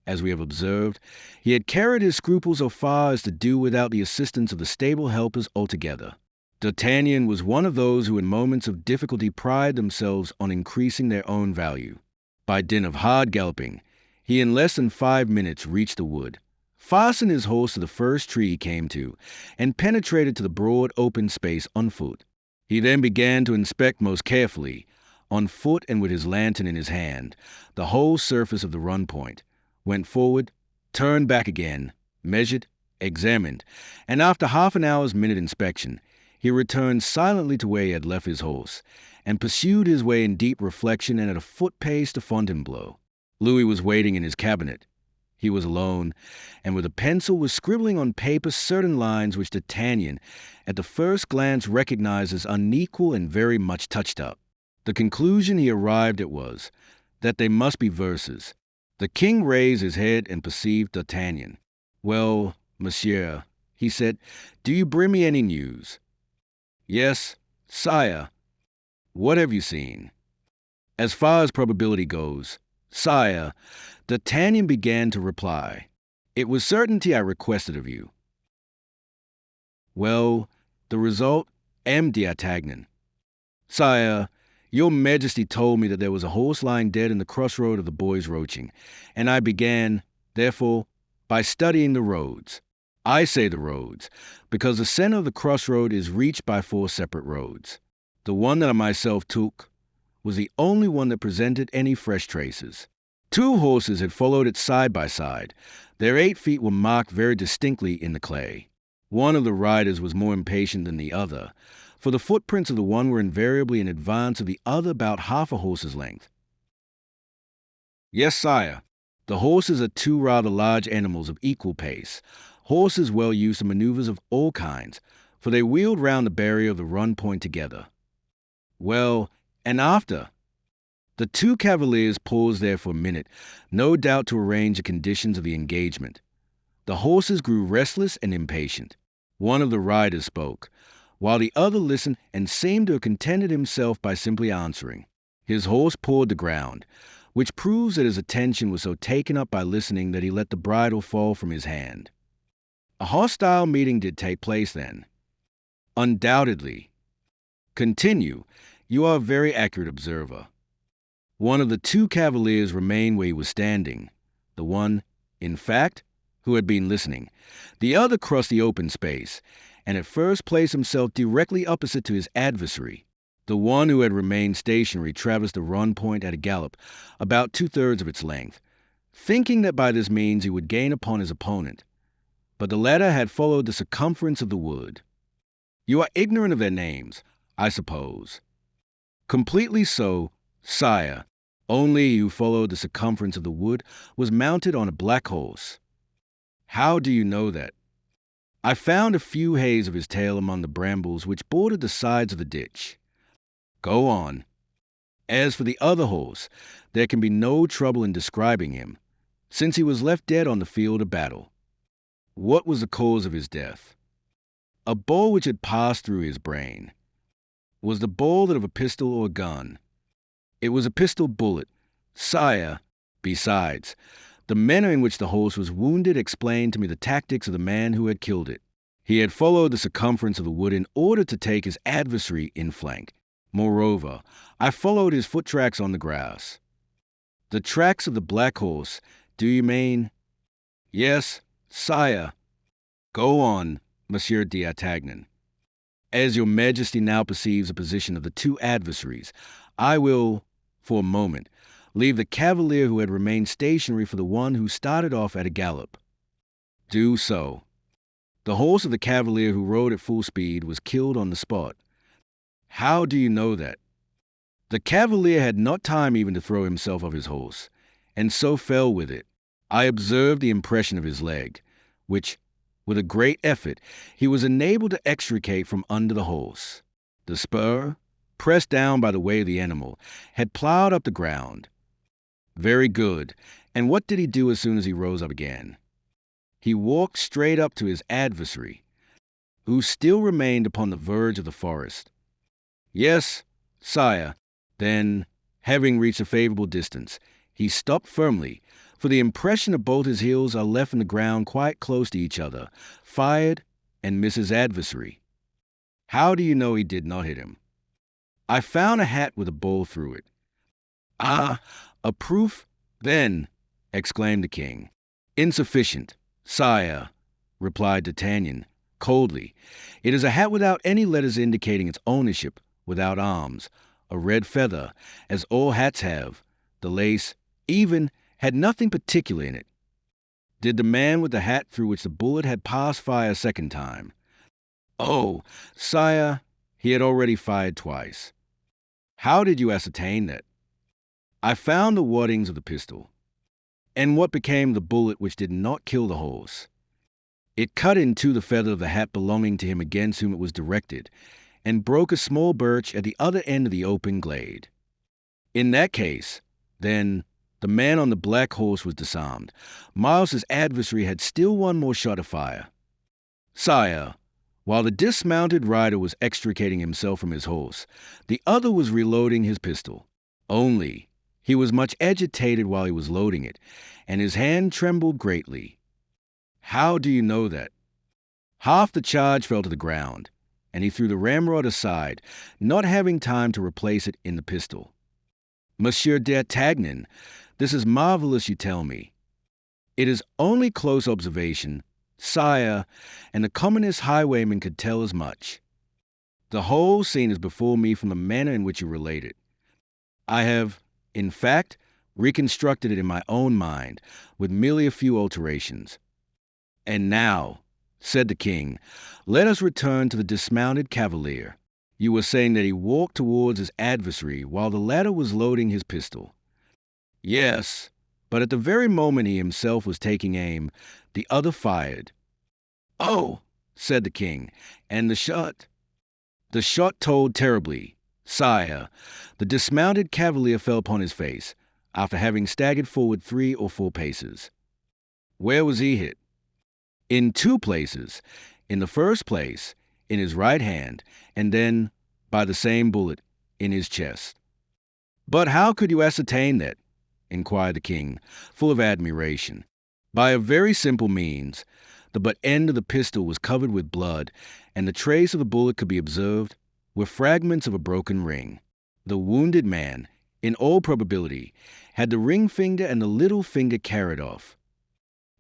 as we have observed, he had carried his scruples so far as to do without the assistance of the stable helpers altogether. D'Artagnan was one of those who in moments of difficulty pride themselves on increasing their own value. By dint of hard galloping, he in less than 5 minutes reached the wood, fastened his horse to the first tree he came to, and penetrated to the broad open space on foot. He then began to inspect most carefully, on foot and with his lantern in his hand, the whole surface of the run point, went forward, turned back again, measured, examined, and after half an hour's minute inspection, he returned silently to where he had left his horse, and pursued his way in deep reflection and at a foot pace to Fontainebleau. Louis was waiting in his cabinet. He was alone, and with a pencil was scribbling on paper certain lines which D'Artagnan, at the first glance, recognized as unequal and very much touched up. The conclusion he arrived at was that they must be verses. The king raised his head and perceived D'Artagnan. "Well, monsieur," he said, "do you bring me any news?" "Yes, sire." "What have you seen?" "As far as probability goes, sire," D'Artagnan began to reply, "it was certainty I requested of you." "Well, the result, M. D'Artagnan." "Sire, your Majesty told me that there was a horse lying dead in the crossroad of the Bois Roaching, and I began, therefore, by studying the roads. I say the roads, because the center of the crossroad is reached by 4 separate roads. The one that I myself took was the only one that presented any fresh traces. 2 horses had followed it side by side. Their 8 feet were marked very distinctly in the clay. One of the riders was more impatient than the other, for the footprints of the one were invariably in advance of the other about half a horse's length. "Yes, sire. The horses are 2 rather large animals of equal pace, horses well used to maneuvers of all kinds, for they wheeled round the barrier of the run point together." "Well, and after?" "The 2 cavaliers paused there for a minute, no doubt to arrange the conditions of the engagement. The horses grew restless and impatient. One of the riders spoke, while the other listened and seemed to have contented himself by simply answering. His horse pawed the ground, which proves that his attention was so taken up by listening that he let the bridle fall from his hand." "A hostile meeting did take place then?" "Undoubtedly." "Continue. You are a very accurate observer." "One of the 2 cavaliers remained where he was standing, the one, in fact, who had been listening. The other crossed the open space, and at first placed himself directly opposite to his adversary. The one who had remained stationary traversed the run point at a gallop, about 2/3 of its length, thinking that by this means he would gain upon his opponent. but the latter had followed the circumference of the wood. You are ignorant of their names, I suppose. Completely so, sire. Only he who followed the circumference of the wood was mounted on a black horse. How do you know that? I found a few hairs of his tail among the brambles which bordered the sides of the ditch. Go on. As for the other horse, there can be no trouble in describing him, since he was left dead on the field of battle. What was the cause of his death? A ball which had passed through his brain. Was the ball that of a pistol or a gun? It was a pistol bullet, sire. Besides, the manner in which the horse was wounded explained to me the tactics of the man who had killed it. He had followed the circumference of the wood in order to take his adversary in flank. Moreover, I followed his foot tracks on the grass. The tracks of the black horse, do you mean? Yes, sire. Go on, Monsieur d'Artagnan. As your Majesty now perceives the position of the two adversaries, I will, for a moment, leave the cavalier who had remained stationary for the one who started off at a gallop. Do so. The horse of the cavalier who rode at full speed was killed on the spot. How do you know that? The cavalier had not time even to throw himself off his horse, and so fell with it. I observed the impression of his leg, which, with a great effort, he was enabled to extricate from under the horse. The spur, pressed down by the weight of the animal, had plowed up the ground. Very good. And what did he do as soon as he rose up again? He walked straight up to his adversary, who still remained upon the verge of the forest. Yes, sire. Then, having reached a favorable distance, he stopped firmly, for the impression of both his heels are left in the ground quite close to each other, fired, and missed his adversary. How do you know he did not hit him? I found a hat with a ball through it. Ah, a proof, then, exclaimed the king. Insufficient, sire, replied D'Artagnan, coldly. It is a hat without any letters indicating its ownership, without arms, a red feather, as all hats have. The lace, even, had nothing particular in it. Did the man with the hat through which the bullet had passed fire a second time? Oh, sire, he had already fired twice. How did you ascertain that? I found the waddings of the pistol. And what became the bullet which did not kill the horse? It cut in two the feather of the hat belonging to him against whom it was directed, and broke a small birch at the other end of the open glade. In that case, then, the man on the black horse was disarmed. Myles's adversary had still one more shot to fire. Sire, while the dismounted rider was extricating himself from his horse, the other was reloading his pistol. Only, he was much agitated while he was loading it, and his hand trembled greatly. How do you know that? Half the charge fell to the ground, and he threw the ramrod aside, not having time to replace it in the pistol. Monsieur d'Artagnan, this is marvelous you tell me. It is only close observation, sire, and the commonest highwayman could tell as much. The whole scene is before me from the manner in which you relate it. I have, in fact, reconstructed it in my own mind, with merely a few alterations. And now, said the king, let us return to the dismounted cavalier. You were saying that he walked towards his adversary while the latter was loading his pistol. Yes, but at the very moment he himself was taking aim, the other fired. Oh, said the king, and the shot? The shot told terribly. Sire, the dismounted cavalier fell upon his face, after having staggered forward 3 or 4 paces. Where was he hit? In 2 places. In the first place, in his right hand, and then, by the same bullet, in his chest. But how could you ascertain that? Inquired the king, full of admiration. By a very simple means. The butt end of the pistol was covered with blood, and the trace of the bullet could be observed, with fragments of a broken ring. The wounded man, in all probability, had the ring finger and the little finger carried off.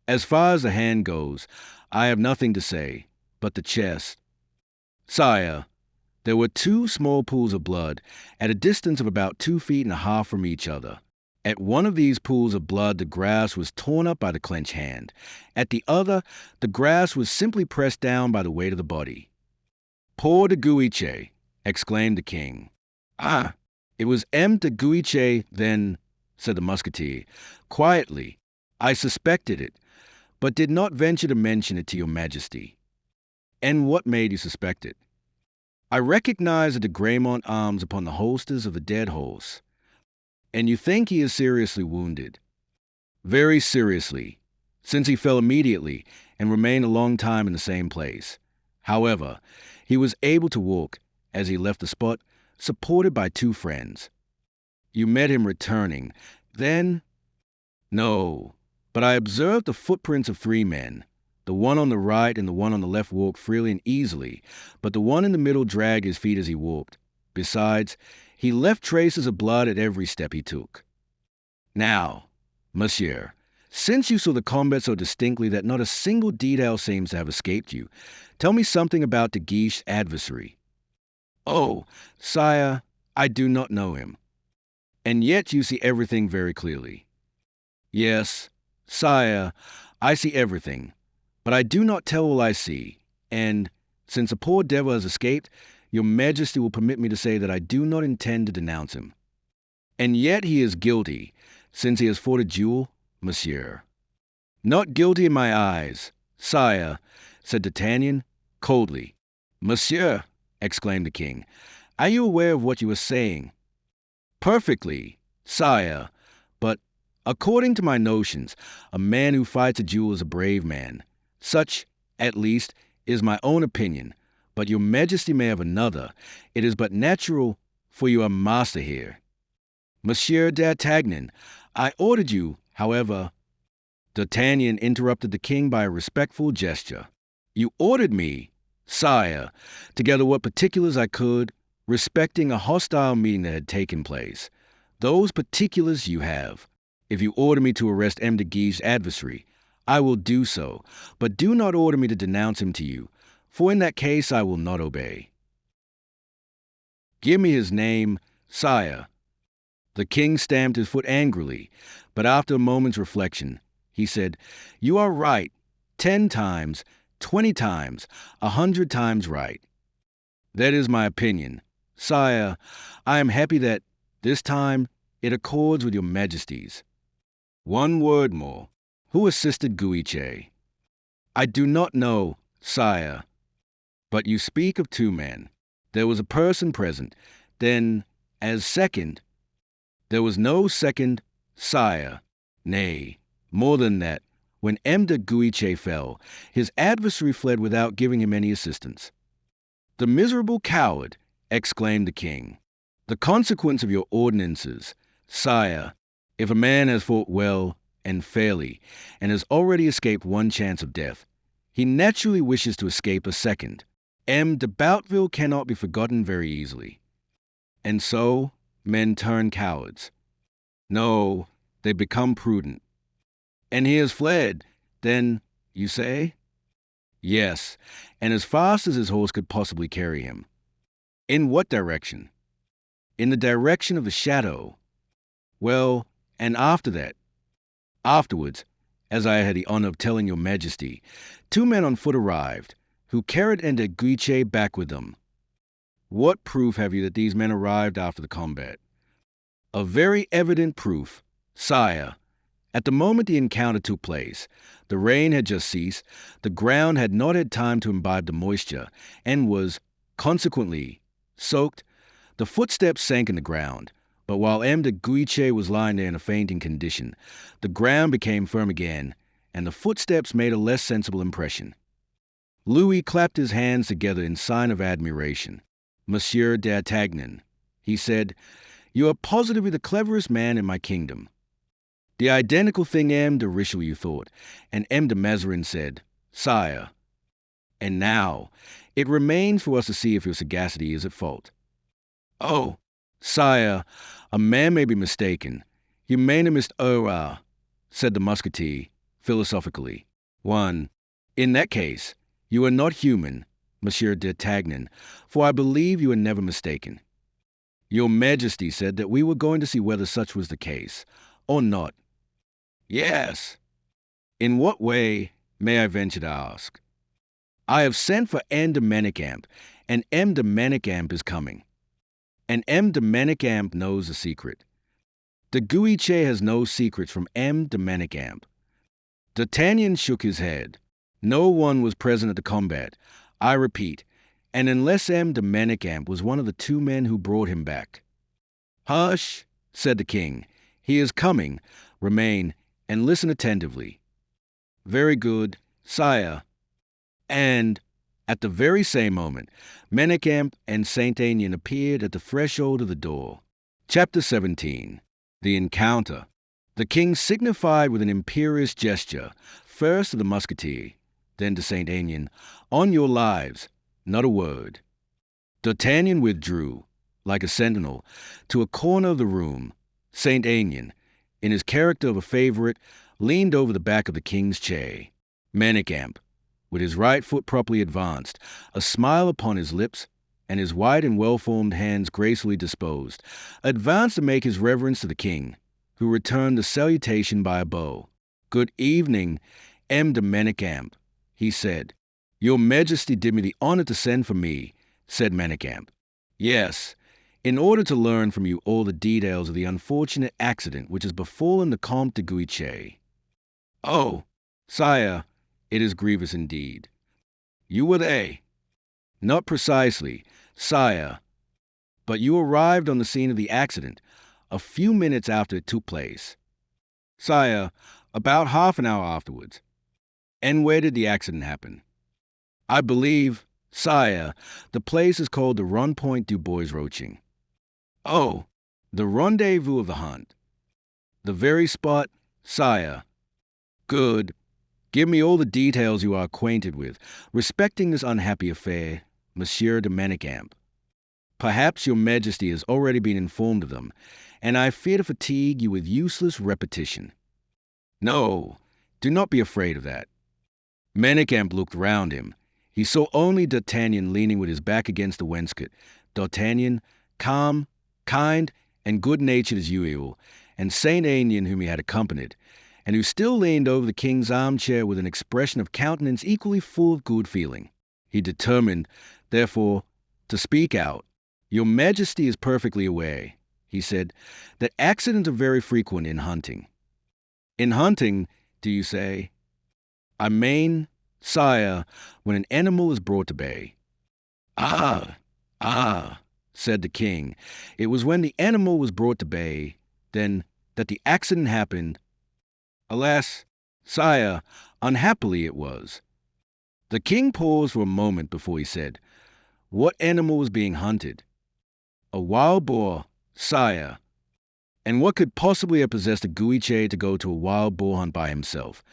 As far as the hand goes, I have nothing to say, but the chest. Sire, there were 2 small pools of blood, at a distance of about 2.5 feet from each other. At one of these pools of blood, the grass was torn up by the clenched hand. At the other, the grass was simply pressed down by the weight of the body. "Poor de Guiche!" exclaimed the king. "Ah, it was M. de Guiche, then," said the musketeer. "Quietly, I suspected it, but did not venture to mention it to your majesty." "And what made you suspect it?" "I recognized the Graymont arms upon the holsters of the dead horse." "And you think he is seriously wounded?" "Very seriously, since he fell immediately and remained a long time in the same place. However, he was able to walk as he left the spot, supported by 2 friends." "You met him returning, then?" "No, but I observed the footprints of 3 men. The one on the right and the one on the left walked freely and easily, but the one in the middle dragged his feet as he walked. Besides, he left traces of blood at every step he took." "Now, monsieur, since you saw the combat so distinctly that not a single detail seems to have escaped you, tell me something about De Guiche's adversary." "Oh, sire, I do not know him." "And yet you see everything very clearly." "Yes, sire, I see everything, but I do not tell all I see, and, since a poor devil has escaped, your majesty will permit me to say that I do not intend to denounce him." "And yet he is guilty, since he has fought a duel, monsieur." "Not guilty in my eyes, sire," said D'Artagnan, coldly. "Monsieur," exclaimed the king, "are you aware of what you are saying?" "Perfectly, sire, but, according to my notions, a man who fights a duel is a brave man. Such, at least, is my own opinion, but your majesty may have another. It is but natural, for you are master here." "Monsieur d'Artagnan, I ordered you, however—" D'Artagnan interrupted the king by a respectful gesture. "You ordered me, sire, to gather what particulars I could respecting a hostile meeting that had taken place. Those particulars you have. If you order me to arrest M. de Guiche's adversary, I will do so, but do not order me to denounce him to you, for in that case I will not obey." "Give me his name, sire." The king stamped his foot angrily, but after a moment's reflection, he said, "You are right, 10 times, 20 times, 100 times right." "That is my opinion. Sire, I am happy that, this time, it accords with your majesty's." "One word more. Who assisted Guiche?" "I do not know, sire." "But you speak of 2 men. There was a person present. Then, as second—" "There was no second, sire. Nay, more than that. When M. de Guiche fell, his adversary fled without giving him any assistance." "The miserable coward!" exclaimed the king. "The consequence of your ordinances, sire. If a man has fought well and fairly, and has already escaped 1 chance of death, he naturally wishes to escape a second. M. de Bouteville cannot be forgotten very easily. And so, men turn cowards. No, they become prudent. And he has fled, then, you say?" "Yes, and as fast as his horse could possibly carry him." "In what direction?" "In the direction of the chateau." "Well, and after that?" "Afterwards, as I had the honor of telling your majesty, 2 men on foot arrived, who carried M. de Guiche back with them." "What proof have you that these men arrived after the combat?" "A very evident proof, sire. At the moment the encounter took place, the rain had just ceased, the ground had not had time to imbibe the moisture, and was, consequently, soaked. The footsteps sank in the ground, but while M. de Guiche was lying there in a fainting condition, the ground became firm again, and the footsteps made a less sensible impression." Louis clapped his hands together in sign of admiration. "Monsieur d'Artagnan," he said, "you are positively the cleverest man in my kingdom." The identical thing M. de Richelieu thought, and M. de Mazarin said, "Sire." "And now, it remains for us to see if your sagacity is at fault." "Oh, sire, a man may be mistaken. Humanimist error," said the musketeer, philosophically. "1. In that case, you are not human, Monsieur d'Artagnan, for I believe you are never mistaken." "Your majesty said that we were going to see whether such was the case. or not? Yes. In what way, may I venture to ask? I have sent for M. de Manicamp, and M. de Manicamp is coming. And M. de Manicamp knows the secret. De Guiche has no secrets from M. de Manicamp. D'Artagnan shook his head. No one was present at the combat, I repeat, and unless M. de Manicamp was one of the two men who brought him back. Hush, said the king. He is coming. Remain, and listen attentively. Very good, sire. And, at the very same moment, Manicamp and Saint Aignan appeared at the threshold of the door. Chapter 17. The Encounter. The king signified with an imperious gesture, first to the Musketeer, then to Saint Aignan, "On your lives, not a word." D'Artagnan withdrew, like a sentinel, to a corner of the room. Saint Aignan, in his character of a favorite, leaned over the back of the king's chair. Manicamp, with his right foot properly advanced, a smile upon his lips, and his white and well-formed hands gracefully disposed, advanced to make his reverence to the king, who returned the salutation by a bow. "Good evening, M. de Manicamp," he said. "Your Majesty did me the honor to send for me," said Manicamp. "Yes, in order to learn from you all the details of the unfortunate accident which has befallen the Comte de Guiche." "Oh, sire, it is grievous indeed." "You were there." "Not precisely, sire, but you arrived on the scene of the accident a few minutes after it took place." "Sire, about half an hour afterwards." "And where did the accident happen?" "I believe, sire, the place is called the Rond-Point du Bois Roaching." "Oh, the rendezvous of the hunt." "The very spot, sire." "Good. Give me all the details you are acquainted with respecting this unhappy affair, Monsieur de Manicamp. Perhaps your Majesty has already been informed of them, and I fear to fatigue you with useless repetition." "No, do not be afraid of that." Manicamp looked round him. He saw only D'Artagnan leaning with his back against the wainscot. D'Artagnan, calm, kind, and good-natured as usual, and Saint Aignan, whom he had accompanied, and who still leaned over the king's armchair with an expression of countenance equally full of good feeling. He determined, therefore, to speak out. "Your Majesty is perfectly aware," he said, "that accidents are very frequent in hunting." "In hunting, do you say?" "I mean, sire, when an animal is brought to bay." Ah, said the king. "It was when the animal was brought to bay, then, that the accident happened." "Alas, sire, unhappily it was." The king paused for a moment before he said, "What animal was being hunted?" "A wild boar, sire." "And what could possibly have possessed a Guiche to go to a wild boar hunt by himself?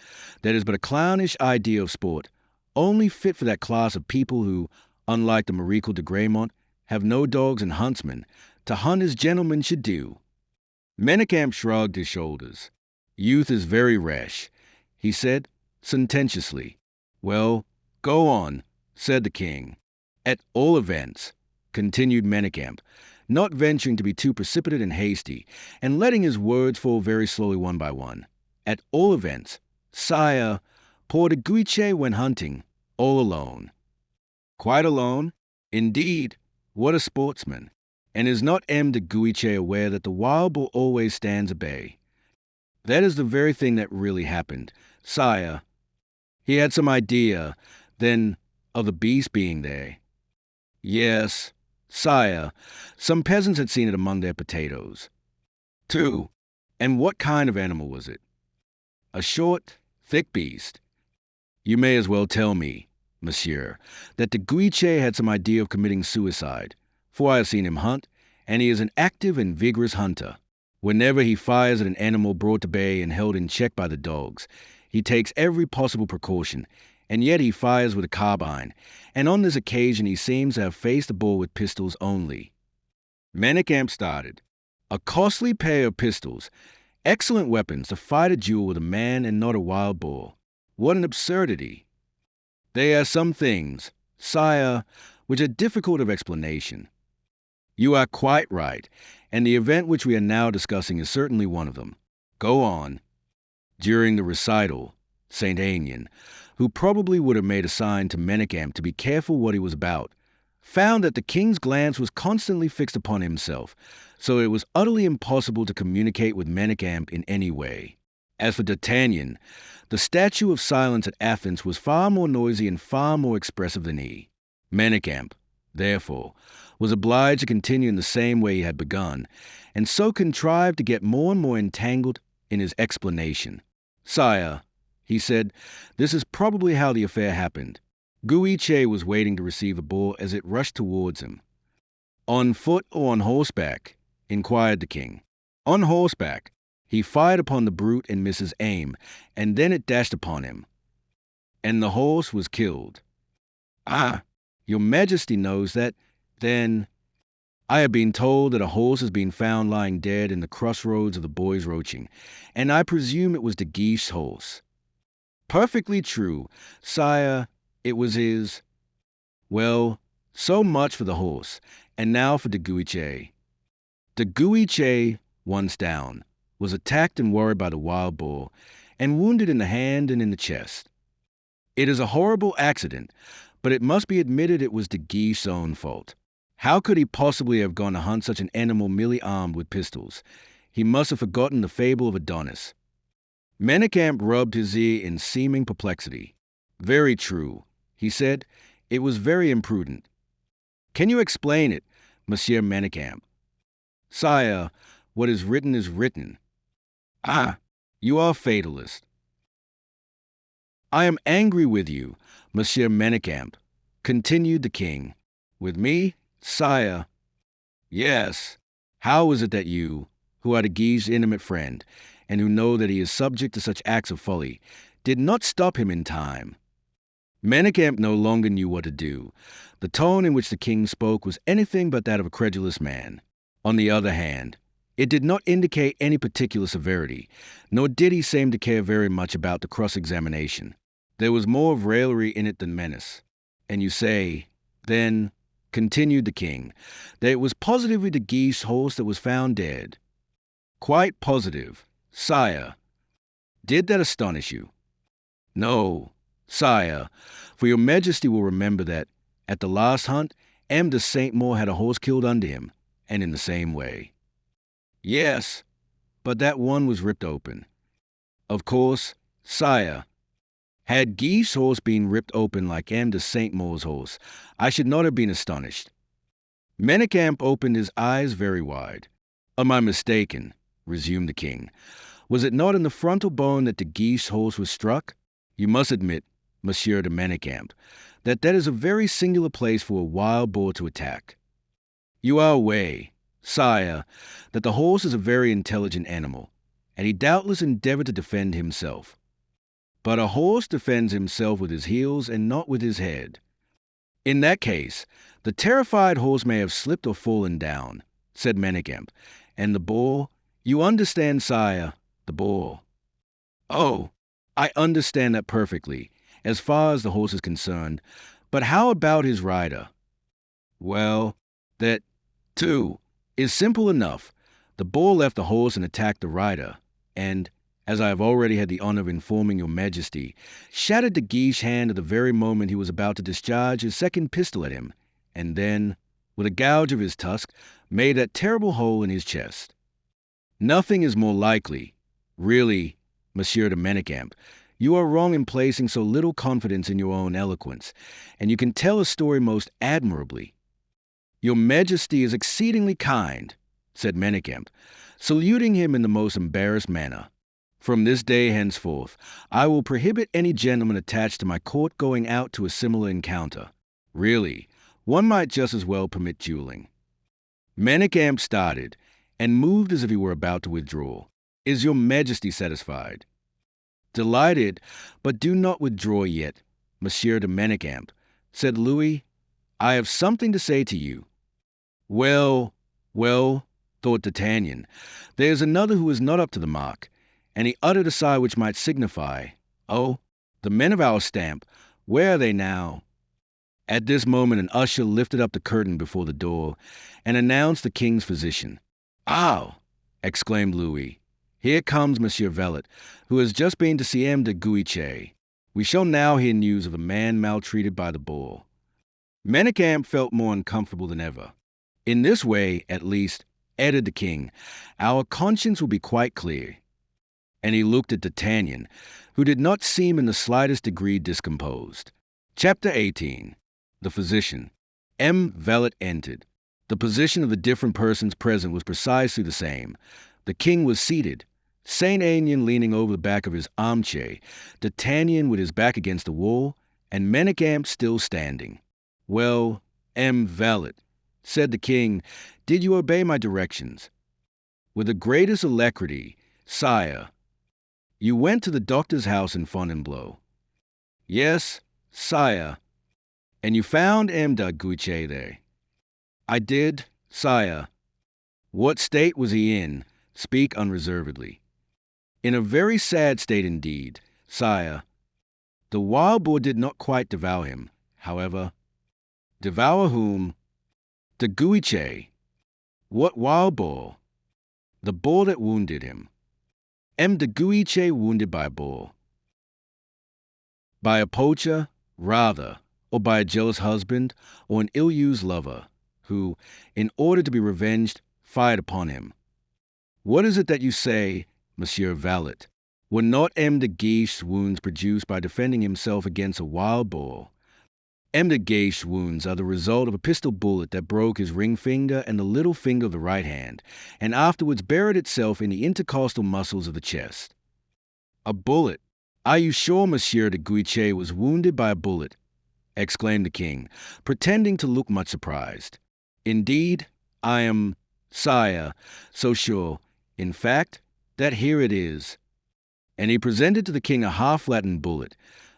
That is but a clownish idea of sport, only fit for that class of people who, unlike the Maréchal de Gramont, have no dogs and huntsmen, to hunt as gentlemen should do." Manicamp shrugged his shoulders. "Youth is very rash," he said, sententiously. "Well, go on," said the king. "At all events," continued Manicamp, not venturing to be too precipitate and hasty, and letting his words fall very slowly one by one. "At all events, sire, poor de Guiche went hunting, all alone." "Quite alone? Indeed, what a sportsman! And is not M. de Guiche aware that the wild boar always stands at bay?" "That is the very thing that really happened, sire. He had some idea, then, of the beast being there." "Yes, sire, some peasants had seen it among their potatoes." "Two. And what kind of animal was it?" "A short, thick beast." "You may as well tell me, monsieur, that de Guiche had some idea of committing suicide, for I have seen him hunt, and he is an active and vigorous hunter. Whenever he fires at an animal brought to bay and held in check by the dogs, he takes every possible precaution, and yet he fires with a carbine, and on this occasion he seems to have faced the boar with pistols only." Manicamp started. "A costly pair of pistols, excellent weapons to fight a duel with a man and not a wild boar. What an absurdity!" "There are some things, sire, which are difficult of explanation." "You are quite right, and the event which we are now discussing is certainly one of them. Go on. During the recital, St. Aignan, who probably would have made a sign to Menachem to be careful what he was about, found that the king's glance was constantly fixed upon himself, so it was utterly impossible to communicate with Menachem in any way. As for D'Artagnan, the statue of silence at Athens was far more noisy and far more expressive than he. Menachem, therefore, was obliged to continue in the same way he had begun, and so contrived to get more and more entangled in his explanation. "Sire," he said, "this is probably how the affair happened. Guiche was waiting to receive a ball as it rushed towards him." "On foot or on horseback?" inquired the king. "On horseback. He fired upon the brute and missed his aim, and then it dashed upon him. And the horse was killed." "Ah, your Majesty knows that. Then I have been told that a horse has been found lying dead in the crossroads of the Bois Roaching, and I presume it was De Guiche's horse." "Perfectly true, sire. It was his." "Well, so much for the horse, and now for de Guiche." De Guiche, once down, was attacked and worried by the wild boar, and wounded in the hand and in the chest. It is a horrible accident, but it must be admitted it was de Guiche's own fault. How could he possibly have gone to hunt such an animal merely armed with pistols? He must have forgotten the fable of Adonis. Menachem rubbed his ear in seeming perplexity. "Very true," he said. "It was very imprudent." "Can you explain it, Monsieur Menachem?" "Sire, what is written is written." "Ah, you are a fatalist." "I am angry with you, Monsieur Menachem," continued the king. "With me, sire?" "Yes. How is it that you, who are de Guiche's intimate friend, and who know that he is subject to such acts of folly, did not stop him in time?" Menachem no longer knew what to do. The tone in which the king spoke was anything but that of a credulous man. On the other hand, it did not indicate any particular severity, nor did he seem to care very much about the cross-examination. There was more of raillery in it than menace. "And you say, then," continued the king, "that it was positively de Guiche's horse that was found dead?" "Quite positive, sire." "Did that astonish you?" "No, sire, for your Majesty will remember that, at the last hunt, M. de Saint-Maur had a horse killed under him, and in the same way." "Yes, but that one was ripped open." "Of course, sire. Had Guiche's horse been ripped open like M. de Saint-Maur's horse, I should not have been astonished." Menachem opened his eyes very wide. "Am I mistaken?" resumed the king. "Was it not in the frontal bone that de Guiche's horse was struck? You must admit, Monsieur de Menachem, that that is a very singular place for a wild boar to attack. You are aware, sire, that the horse is a very intelligent animal, and he doubtless endeavored to defend himself. But a horse defends himself with his heels and not with his head. In that case, the terrified horse may have slipped or fallen down," said Menachem. "And the boar? You understand, sire, the boar." "Oh, I understand that perfectly, as far as the horse is concerned. But how about his rider?" "Well, that, too, is simple enough. The boar left the horse and attacked the rider, and, as I have already had the honor of informing your Majesty, shattered de Guiche's hand at the very moment he was about to discharge his second pistol at him, and then, with a gouge of his tusk, made that terrible hole in his chest. Nothing is more likely. Really, Monsieur de Menachem, you are wrong in placing so little confidence in your own eloquence, and you can tell a story most admirably." "Your Majesty is exceedingly kind," said Menachem, saluting him in the most embarrassed manner. "From this day henceforth, I will prohibit any gentleman attached to my court going out to a similar encounter. Really, one might just as well permit dueling." Menachem started, and moved as if he were about to withdraw. "Is your Majesty satisfied?" "Delighted, but do not withdraw yet, Monsieur de Menachem," said Louis. "I have something to say to you." Well, thought D'Artagnan, "there's another who is not up to the mark," and he uttered a sigh which might signify, "Oh, the men of our stamp, where are they now?" At this moment an usher lifted up the curtain before the door, and announced the king's physician. "Ah!" exclaimed Louis. Here comes Monsieur Vellet, who has just been to see M. de Guiche. We shall now hear news of a man maltreated by the bull. Manicamp felt more uncomfortable than ever. In this way, at least, added the king, our conscience will be quite clear. And he looked at D'Artagnan, who did not seem in the slightest degree discomposed. Chapter 18. The Physician. M. Vellet entered. The position of the different persons present was precisely the same. The king was seated, Saint Aignan leaning over the back of his armchair, D'Artagnan with his back against the wall, and Manicamp still standing. "Well, M. Vellet," said the king, "did you obey my directions?" "With the greatest alacrity, sire." "You went to the doctor's house in Fontainebleau?" "Yes, sire." "And you found M. de Guiche there?" "I did, sire." "What state was he in? Speak unreservedly." "In a very sad state indeed, sire. The wild boar did not quite devour him, however." "Devour whom?" "De Guiche." "What wild boar?" "The boar that wounded him." "M. de Guiche wounded by a boar?" "By a poacher, rather, or by a jealous husband, or an ill-used lover, who, in order to be revenged, fired upon him." "What is it that you say, Monsieur Vellet? Were not M. de Guiche's wounds produced by defending himself against a wild boar?" "M. de Guiche's wounds are the result of a pistol bullet that broke his ring finger and the little finger of the right hand, and afterwards buried itself in the intercostal muscles of the chest." "A bullet? Are you sure Monsieur de Guiche was wounded by a bullet?" exclaimed the king, pretending to look much surprised. "Indeed, I am, sire, so sure, in fact, that here it is." And he presented to the king a half-flattened bullet,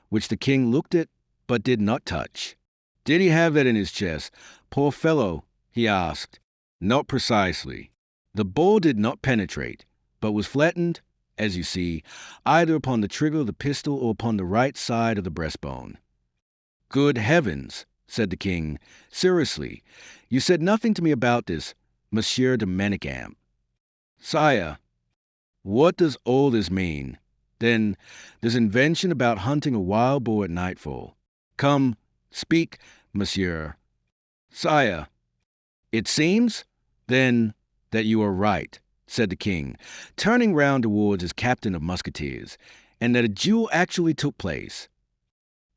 which the king looked at but did not touch. "Did he have that in his chest, poor fellow?" he asked. "Not precisely. The ball did not penetrate, but was flattened, as you see, either upon the trigger of the pistol or upon the right side of the breastbone." "Good heavens," said the king. "Seriously, you said nothing to me about this, Monsieur de Manicamp." "Sire, what does all this mean? Then, this invention about hunting a wild boar at nightfall. Come, speak, monsieur." "Sire, it seems, then, that you are right," said the king, turning round towards his captain of Musketeers, "and that a duel actually took place."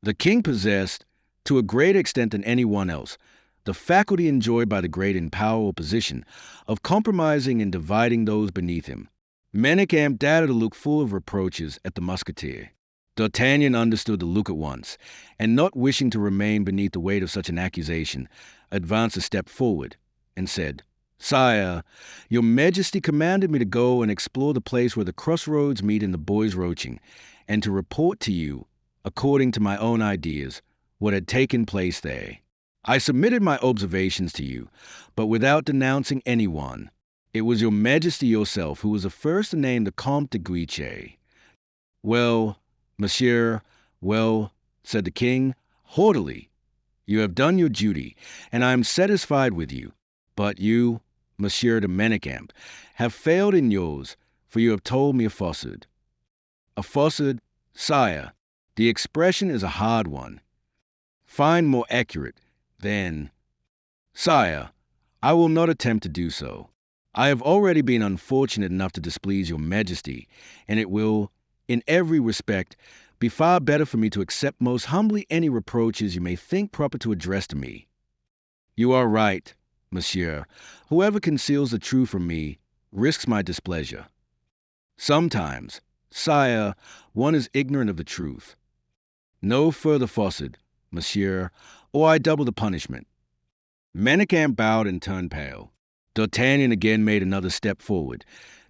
The king possessed, to a greater extent than anyone else, the faculty enjoyed by the great in power or position of compromising and dividing those beneath him. Manicamp darted a look full of reproaches at the musketeer. D'Artagnan understood the look at once, and not wishing to remain beneath the weight of such an accusation, advanced a step forward, and said, "Sire, your Majesty commanded me to go and explore the place where the crossroads meet in the Bois Roaching, and to report to you, according to my own ideas, what had taken place there. I submitted my observations to you, but without denouncing anyone. It was your Majesty yourself who was the first to name the Comte de Guiche." "Well, monsieur, well," said the king, haughtily, "you have done your duty, and I am satisfied with you. But you, Monsieur de Manicamp, have failed in yours, for you have told me a falsehood." "A falsehood, sire, the expression is a hard one. Find more accurate, than—" "Sire, I will not attempt to do so. I have already been unfortunate enough to displease your Majesty, and it will, in every respect, be far better for me to accept most humbly any reproaches you may think proper to address to me." "You are right, monsieur. Whoever conceals the truth from me risks my displeasure." "Sometimes, sire, one is ignorant of the truth. No further falsehood, monsieur, or I double the punishment." Manicamp bowed and turned pale. D'Artagnan again made another step forward,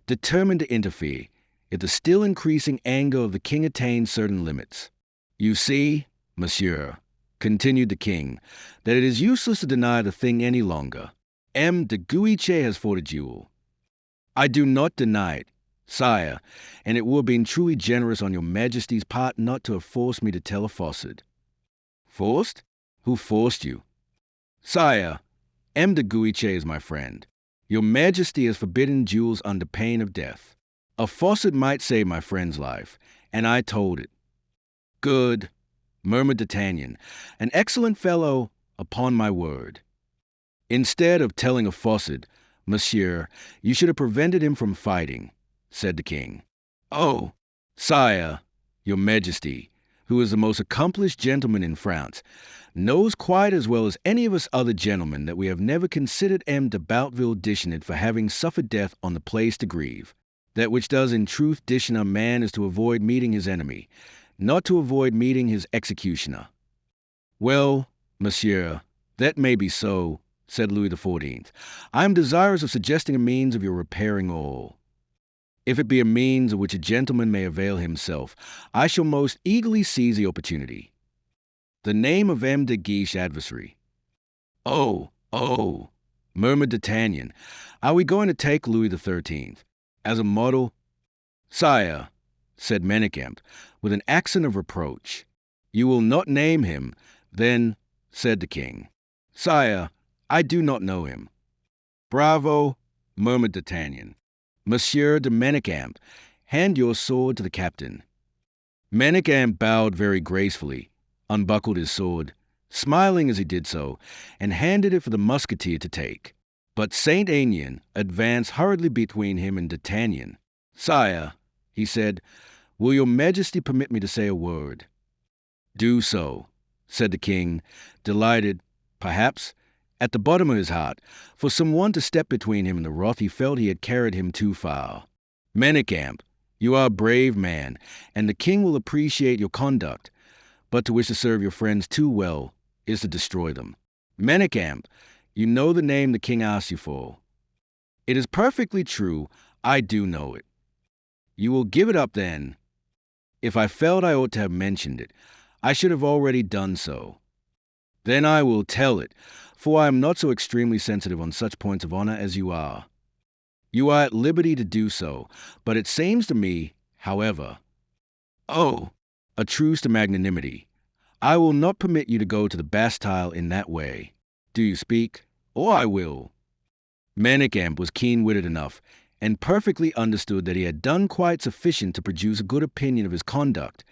determined to interfere, if the still increasing anger of the king attained certain limits. "You see, monsieur," continued the king, "that it is useless to deny the thing any longer. M. de Guiche has fought a duel." "I do not deny it, sire, and it would have been truly generous on your Majesty's part not to have forced me to tell a falsehood." "Forced? Who forced you?" "Sire, M. de Guiche is my friend. Your Majesty has forbidden duels under pain of death." A faucet might save my friend's life, and I told it. Good, murmured D'Artagnan. An excellent fellow, upon my word. Instead of telling a faucet, monsieur, you should have prevented him from fighting, said the king. Oh, sire, your majesty, who is the most accomplished gentleman in France, knows quite as well as any of us other gentlemen that we have never considered M. de Bouteville dishonoured for having suffered death on the place to grieve. That which does in truth dishonour man is to avoid meeting his enemy, not to avoid meeting his executioner. Well, monsieur, that may be so, said Louis XIV. I am desirous of suggesting a means of your repairing all. If it be a means of which a gentleman may avail himself, I shall most eagerly seize the opportunity. The name of M. de Guiche's adversary. Oh, murmured D'Artagnan. Are we going to take Louis XIII as a model? Sire, said Manicamp, with an accent of reproach. You will not name him, then, said the king. Sire, I do not know him. Bravo, murmured D'Artagnan. Monsieur de Manicamp, hand your sword to the captain. Manicamp bowed very gracefully, unbuckled his sword, smiling as he did so, and handed it for the musketeer to take. But Saint Aignan advanced hurriedly between him and D'Artagnan. Sire, he said, will your majesty permit me to say a word? Do so, said the king, delighted, perhaps, at the bottom of his heart, for someone to step between him and the wrath he felt he had carried him too far. Manicamp, you are a brave man, and the king will appreciate your conduct, but to wish to serve your friends too well is to destroy them. Manicamp, you know the name the king asks you for. It is perfectly true, I do know it. You will give it up then. If I felt I ought to have mentioned it, I should have already done so. Then I will tell it, for I am not so extremely sensitive on such points of honor as you are. You are at liberty to do so, but it seems to me, however... Oh, a truce to magnanimity. I will not permit you to go to the Bastille in that way. Do you speak, or I will? Manicamp was keen-witted enough, and perfectly understood that he had done quite sufficient to produce a good opinion of his conduct.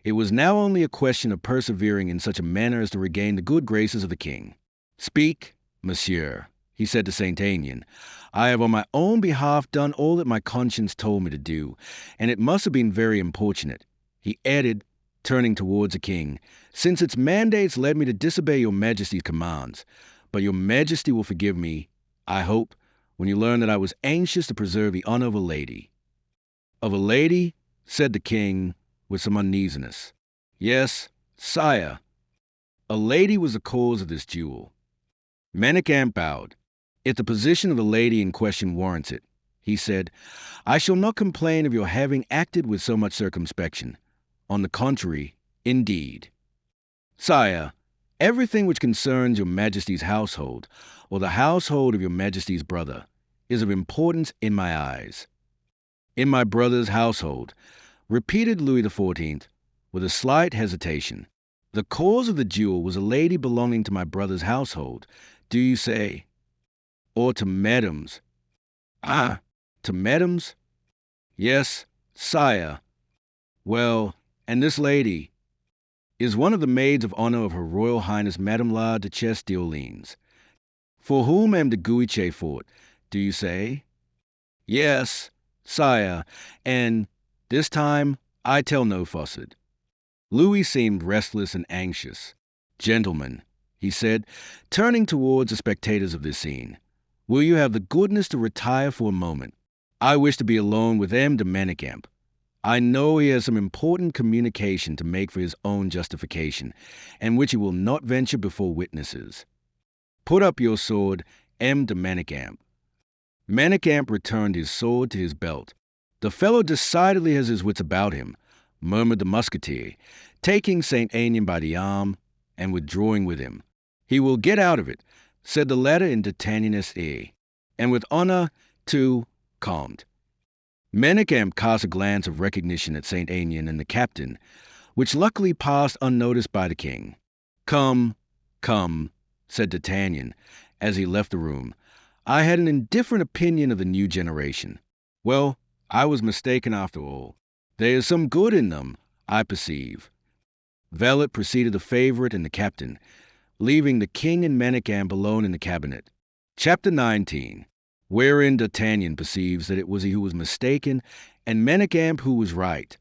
It was now only a question of persevering in such a manner as to regain the good graces of the king. Speak, monsieur, he said to Saint Aignan. I have on my own behalf done all that my conscience told me to do, and it must have been very importunate. He added, turning towards the king, since its mandates led me to disobey your majesty's commands, but your majesty will forgive me, I hope, when you learn that I was anxious to preserve the honor of a lady. Of a lady? Said the king, with some uneasiness. Yes, sire. A lady was the cause of this duel. Manicamp bowed. If the position of the lady in question warrants it, he said, I shall not complain of your having acted with so much circumspection. On the contrary, indeed. Sire, everything which concerns your majesty's household, or the household of your majesty's brother, is of importance in my eyes. In my brother's household, repeated Louis XIV, with a slight hesitation. The cause of the duel was a lady belonging to my brother's household, do you say? Or to Madame's? Ah, to Madame's? Yes, sire. Well, and this lady is one of the maids of honor of Her Royal Highness Madame la Duchesse d'Orléans, for whom M. de Guiche fought, do you say? Yes, sire, and this time I tell no falsehood. Louis seemed restless and anxious. Gentlemen, he said, turning towards the spectators of this scene, will you have the goodness to retire for a moment? I wish to be alone with M. de Manicamp. I know he has some important communication to make for his own justification, and which he will not venture before witnesses. Put up your sword, M. de Manicamp. Manicamp returned his sword to his belt. The fellow decidedly has his wits about him, murmured the musketeer, taking Saint Aignan by the arm and withdrawing with him. He will get out of it, said the latter in D'Artagnan's ear, and with honor, too, calmed. Manicamp cast a glance of recognition at Saint Aignan and the captain, which luckily passed unnoticed by the king. Come, said D'Artagnan, as he left the room. I had an indifferent opinion of the new generation. Well, I was mistaken after all. There is some good in them, I perceive. Valet preceded the favorite and the captain, leaving the king and Manicamp alone in the cabinet. Chapter 19, wherein D'Artagnan perceives that it was he who was mistaken, and Manicamp who was right.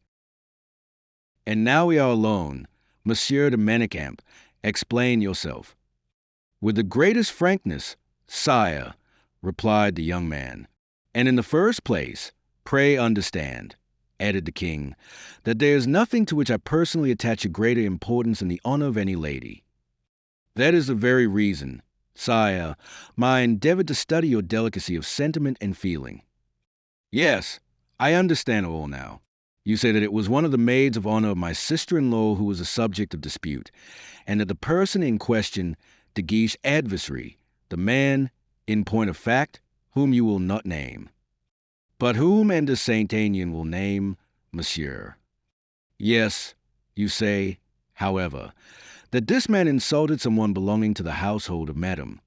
And now we are alone. Monsieur de Manicamp, explain yourself. With the greatest frankness, sire, replied the young man. And in the first place, pray understand, added the king, that there is nothing to which I personally attach a greater importance than the honor of any lady. That is the very reason, sire, my endeavor to study your delicacy of sentiment and feeling. Yes, I understand all now. You say that it was one of the maids of honor of my sister-in-law who was the subject of dispute, and that the person in question, De Guiche's adversary, the man, in point of fact, whom you will not name. But whom and de Saint-Aignan will name, monsieur. Yes, you say, however, that this man insulted someone belonging to the household of Madame.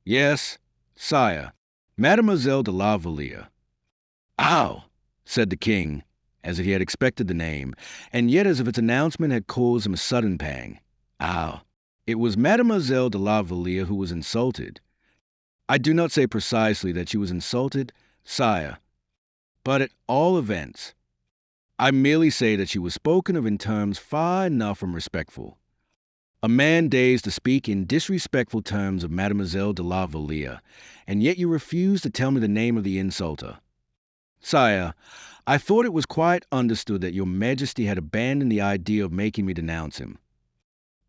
Yes, sire, Mademoiselle de la Vallière. Ow, said the king, as if he had expected the name, and yet as if its announcement had caused him a sudden pang. Ow, it was Mademoiselle de la Vallière who was insulted. I do not say precisely that she was insulted, sire, but at all events, I merely say that she was spoken of in terms far enough from respectful. A man dazed to speak in disrespectful terms of Mademoiselle de la Vallière, and yet you refuse to tell me the name of the insulter. Sire, I thought it was quite understood that your Majesty had abandoned the idea of making me denounce him.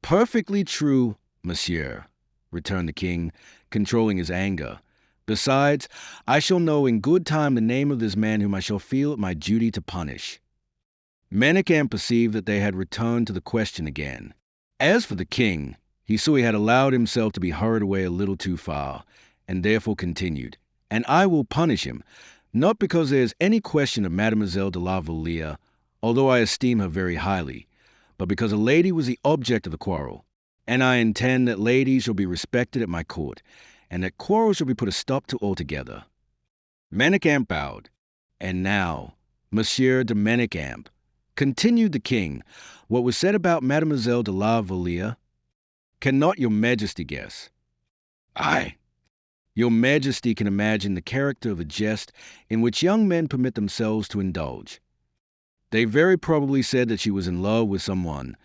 Perfectly true, monsieur, returned the king, controlling his anger. Besides, I shall know in good time the name of this man whom I shall feel it my duty to punish. Manicamp perceived that they had returned to the question again. As for the king, he saw he had allowed himself to be hurried away a little too far, and therefore continued, and I will punish him, not because there is any question of Mademoiselle de la Vallière, although I esteem her very highly, but because a lady was the object of the quarrel, and I intend that ladies shall be respected at my court, and that quarrels shall be put a stop to altogether. Manicamp bowed. And now, Monsieur de Manicamp, continued the king, what was said about Mademoiselle de la Vallière? Cannot your Majesty guess? Aye. Your Majesty can imagine the character of a jest in which young men permit themselves to indulge. They very probably said that she was in love with someone.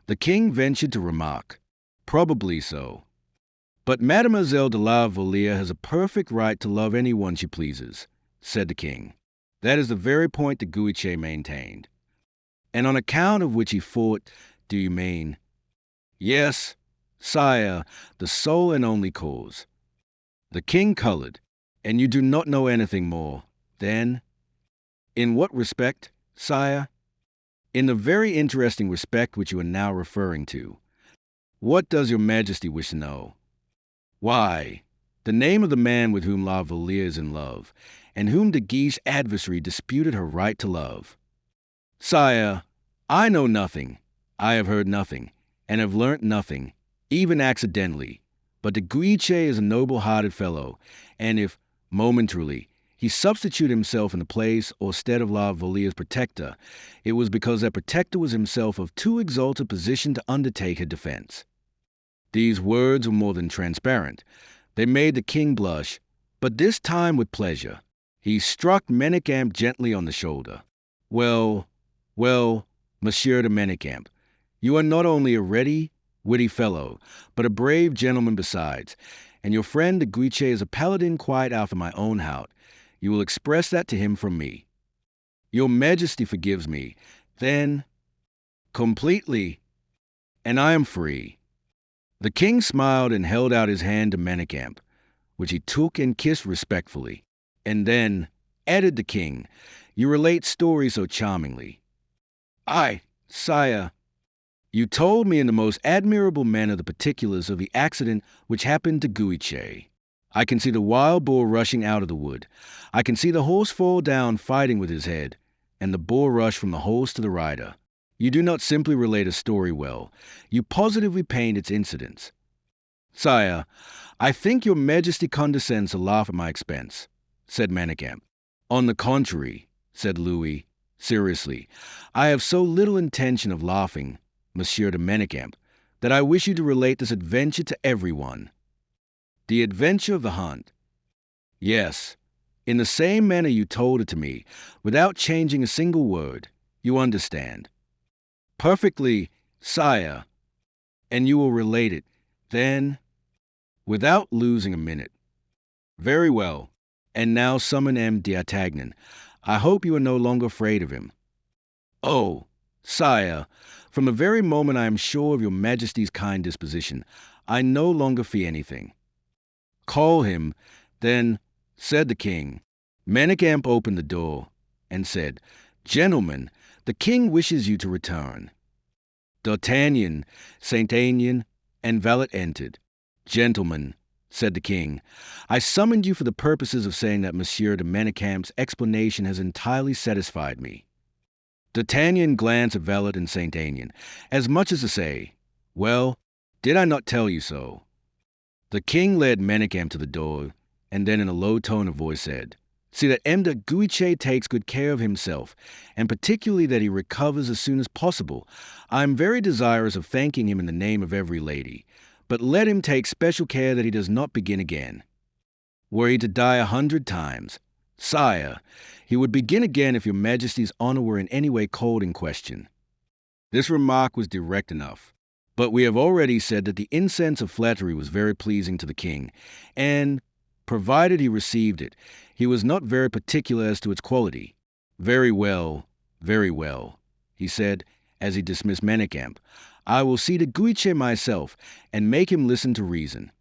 The king ventured to remark, probably so. But Mademoiselle de la Vallière has a perfect right to love anyone she pleases, said the king. That is the very point that Guiche maintained. And on account of which he fought, do you mean? Yes, sire, the sole and only cause. The king colored, and you do not know anything more. Then, in what respect, sire? In the very interesting respect which you are now referring to. What does your Majesty wish to know? Why, the name of the man with whom La Vallière is in love, and whom De Guiche's adversary disputed her right to love. Sire, I know nothing, I have heard nothing, and have learnt nothing, even accidentally, but De Guiche is a noble-hearted fellow, and if, momentarily, he substituted himself in the place or stead of La Vallière's protector, it was because that protector was himself of too exalted position to undertake her defense. These words were more than transparent. They made the king blush, but this time with pleasure. He struck Manicamp gently on the shoulder. Well, Monsieur de Manicamp, you are not only a ready, witty fellow, but a brave gentleman besides, and your friend de Guiche is a paladin quite after my own heart. You will express that to him from me. Your Majesty forgives me, then, completely, and I am free. The king smiled and held out his hand to Manicamp, which he took and kissed respectfully. And then, added the king, you relate stories so charmingly. Aye, sire, you told me in the most admirable manner the particulars of the accident which happened to Guiche. I can see the wild boar rushing out of the wood. I can see the horse fall down fighting with his head, and the boar rush from the horse to the rider. You do not simply relate a story well. You positively paint its incidents. Sire, I think your Majesty condescends to laugh at my expense, said Manicamp. On the contrary, said Louis, seriously. "I have so little intention of laughing, Monsieur de Manicamp, that I wish you to relate this adventure to everyone." "The adventure of the hunt?" "Yes, in the same manner you told it to me, without changing a single word. You understand." "Perfectly, sire." "And you will relate it, then, without losing a minute." "Very well. And now summon M. d'Artagnan. I hope you are no longer afraid of him." "Oh, sire, from the very moment I am sure of your Majesty's kind disposition, I no longer fear anything." "Call him, then," said the king. Manicamp opened the door and said, "Gentlemen, the king wishes you to return." D'Artagnan, Saint Aignan, and Valet entered. "Gentlemen," said the king, "I summoned you for the purposes of saying that Monsieur de Manicamp's explanation has entirely satisfied me." D'Artagnan glanced at Valet and Saint Aignan, as much as to say, "Well, did I not tell you so?" The king led Manicamp to the door, and then in a low tone of voice said, "See that M. de Guiche takes good care of himself, and particularly that he recovers as soon as possible. I am very desirous of thanking him in the name of every lady, but let him take special care that he does not begin again. Were he to die 100 times, sire, he would begin again if your Majesty's honor were in any way called in question." This remark was direct enough, but we have already said that the incense of flattery was very pleasing to the king, and, provided he received it, he was not very particular as to its quality. Very well," he said, as he dismissed Manicamp. "I will see to Guiche myself, and make him listen to reason."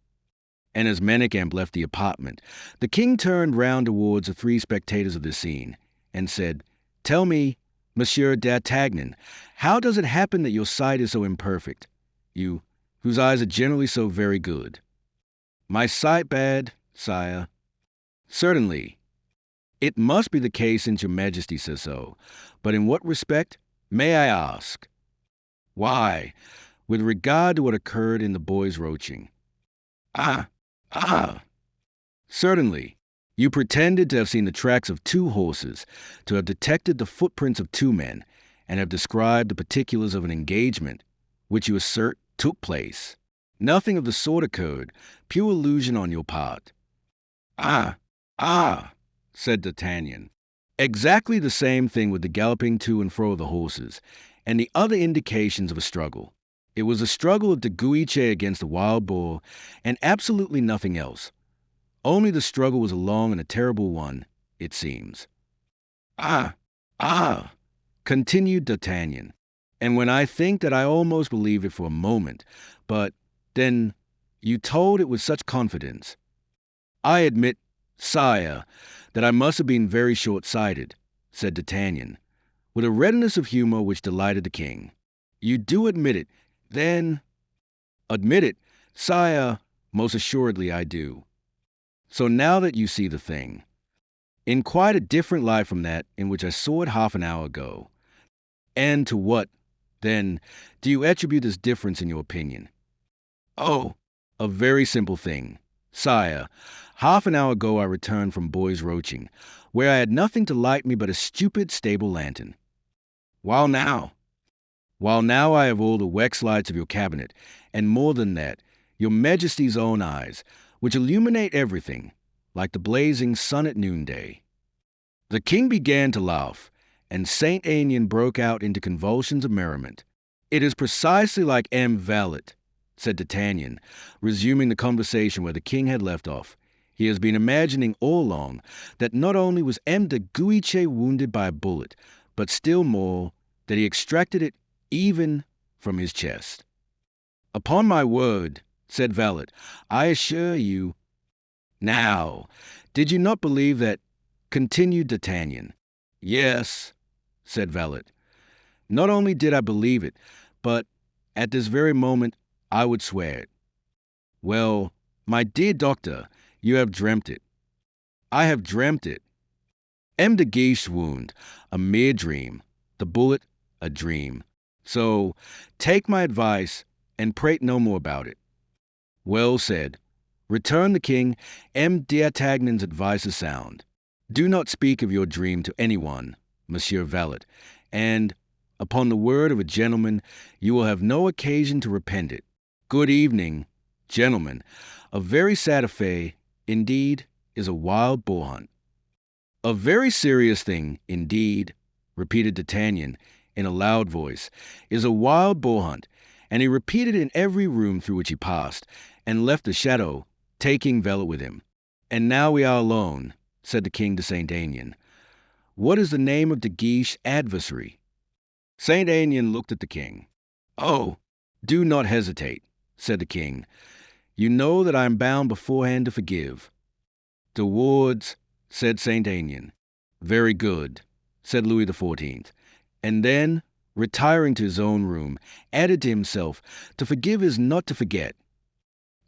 And as Manicamp left the apartment, the king turned round towards the 3 spectators of the scene, and said, "Tell me, Monsieur d'Artagnan, how does it happen that your sight is so imperfect? You, whose eyes are generally so very good." "My sight bad, sire?" "Certainly. It must be the case since your Majesty says so. But in what respect, may I ask?" "Why, with regard to what occurred in the boy's roaching." "Ah! Certainly. You pretended to have seen the tracks of 2 horses, to have detected the footprints of 2 men, and have described the particulars of an engagement, which you assert took place. Nothing of the sort occurred, pure illusion on your part." Ah, said D'Artagnan. "Exactly the same thing with the galloping to and fro of the horses, and the other indications of a struggle. It was a struggle of de Guiche against the wild boar, and absolutely nothing else. Only the struggle was a long and a terrible one, it seems." Ah, continued D'Artagnan. "And when I think that I almost believed it for a moment, but then you told it with such confidence. I admit, sire, that I must have been very short-sighted," said D'Artagnan, with a readiness of humor which delighted the king. "You do admit it, then?" "Admit it, sire, most assuredly I do." "So now that you see the thing, in quite a different light from that in which I saw it half an hour ago, and to what, then, do you attribute this difference in your opinion?" "Oh, a very simple thing. Sire, half an hour ago I returned from Boy's Roaching, where I had nothing to light me but a stupid stable lantern. While now I have all the wax lights of your cabinet, and more than that, your Majesty's own eyes, which illuminate everything, like the blazing sun at noonday." The king began to laugh, and Saint Aignan broke out into convulsions of merriment. "It is precisely like M. Valet," said D'Artagnan, resuming the conversation where the king had left off. "He has been imagining all along that not only was M. de Guiche wounded by a bullet, but still more, that he extracted it even from his chest." "Upon my word," said Valet, "I assure you—" "Now, did you not believe that—" continued D'Artagnan. "Yes," said Valet. "Not only did I believe it, but at this very moment I would swear it." "Well, my dear doctor, you have dreamt it." "I have dreamt it. M. de Guiche's wound, a mere dream. The bullet, a dream. So, take my advice and prate no more about it." "Well said," returned the king. "M. d'Artagnan's advice is sound. Do not speak of your dream to anyone, Monsieur Valet, and, upon the word of a gentleman, you will have no occasion to repent it. Good evening, gentlemen. A very sad affair, indeed, is a wild boar hunt. A very serious thing, indeed, repeated D'Artagnan in a loud voice, is a wild boar hunt, and he repeated in every room through which he passed, and left the chateau, taking Valet with him. And now we are alone, said the king to Saint Aignan. What is the name of De Guiche's adversary? Saint Aignan looked at the king. Oh, do not hesitate, said the king. You know that I am bound beforehand to forgive. De Wardes, said Saint Aignan. Very good, said Louis XIV, and then, retiring to his own room, added to himself, to forgive is not to forget.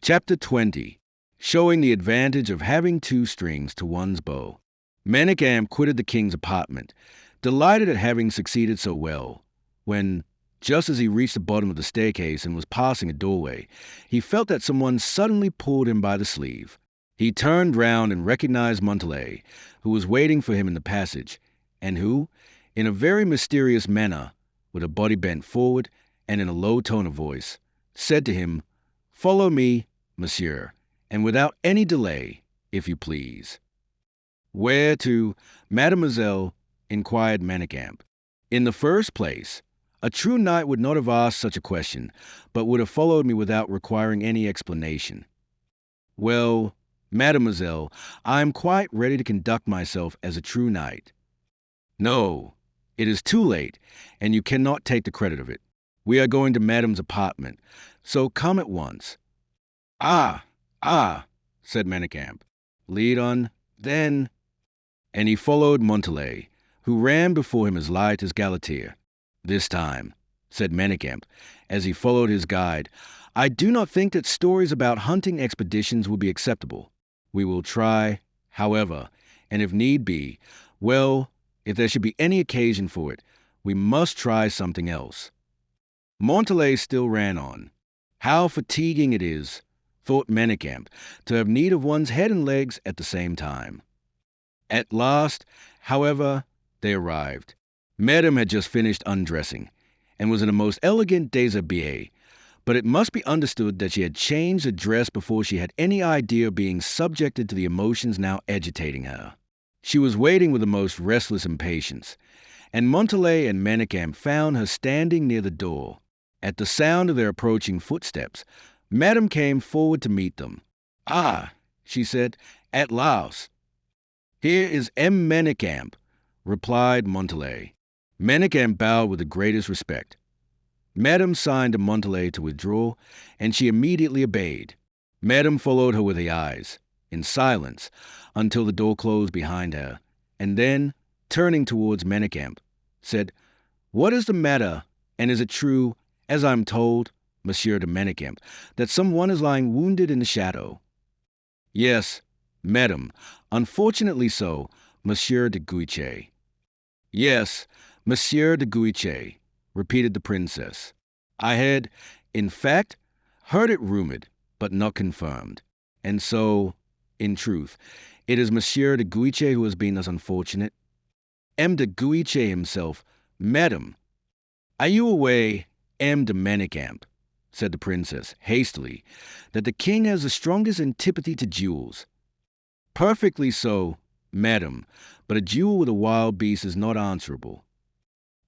Chapter 20. Showing the advantage of having two strings to one's bow. Manicamp quitted the king's apartment, delighted at having succeeded so well, when, just as he reached the bottom of the staircase and was passing a doorway, he felt that someone suddenly pulled him by the sleeve. He turned round and recognized Montalais, who was waiting for him in the passage, and who, in a very mysterious manner, with a body bent forward and in a low tone of voice, said to him, "Follow me, monsieur, and without any delay, if you please." "Where to, mademoiselle?" inquired Manicamp. "In the first place, a true knight would not have asked such a question, but would have followed me without requiring any explanation." "Well, mademoiselle, I am quite ready to conduct myself as a true knight." "No, it is too late, and you cannot take the credit of it. We are going to madame's apartment, so come at once." Ah, said Manicamp. "Lead on, then." And he followed Montalais, who ran before him as light as Galatea. "This time," said Manicamp, as he followed his guide, "I do not think that stories about hunting expeditions will be acceptable. We will try, however, and if need be, well, if there should be any occasion for it, we must try something else." Montalais still ran on. How fatiguing it is, thought Manicamp, to have need of one's head and legs at the same time. At last, however, they arrived. Madame had just finished undressing, and was in a most elegant déshabillé, but it must be understood that she had changed her dress before she had any idea of being subjected to the emotions now agitating her. She was waiting with the most restless impatience, and Montalais and Manicamp found her standing near the door. At the sound of their approaching footsteps, Madame came forward to meet them. "Ah," she said, "at last." "Here is M. Manicamp," replied Montalais. Manicamp bowed with the greatest respect. Madame signed to Montalais to withdraw, and she immediately obeyed. Madame followed her with the eyes, in silence, until the door closed behind her, and then, turning towards Manicamp, said, "What is the matter, and is it true, as I am told, Monsieur de Manicamp, that some one is lying wounded in the chateau?" "Yes, madame, unfortunately so, Monsieur de Guiche." "Yes, Monsieur de Guiche," repeated the princess. "I had, in fact, heard it rumored, but not confirmed. And so, in truth, it is Monsieur de Guiche who has been thus unfortunate?" "M. de Guiche himself, madame." "Are you aware, M. de Manicamp," said the princess, hastily, "that the king has the strongest antipathy to duels?" "Perfectly so, madam, but a duel with a wild beast is not answerable."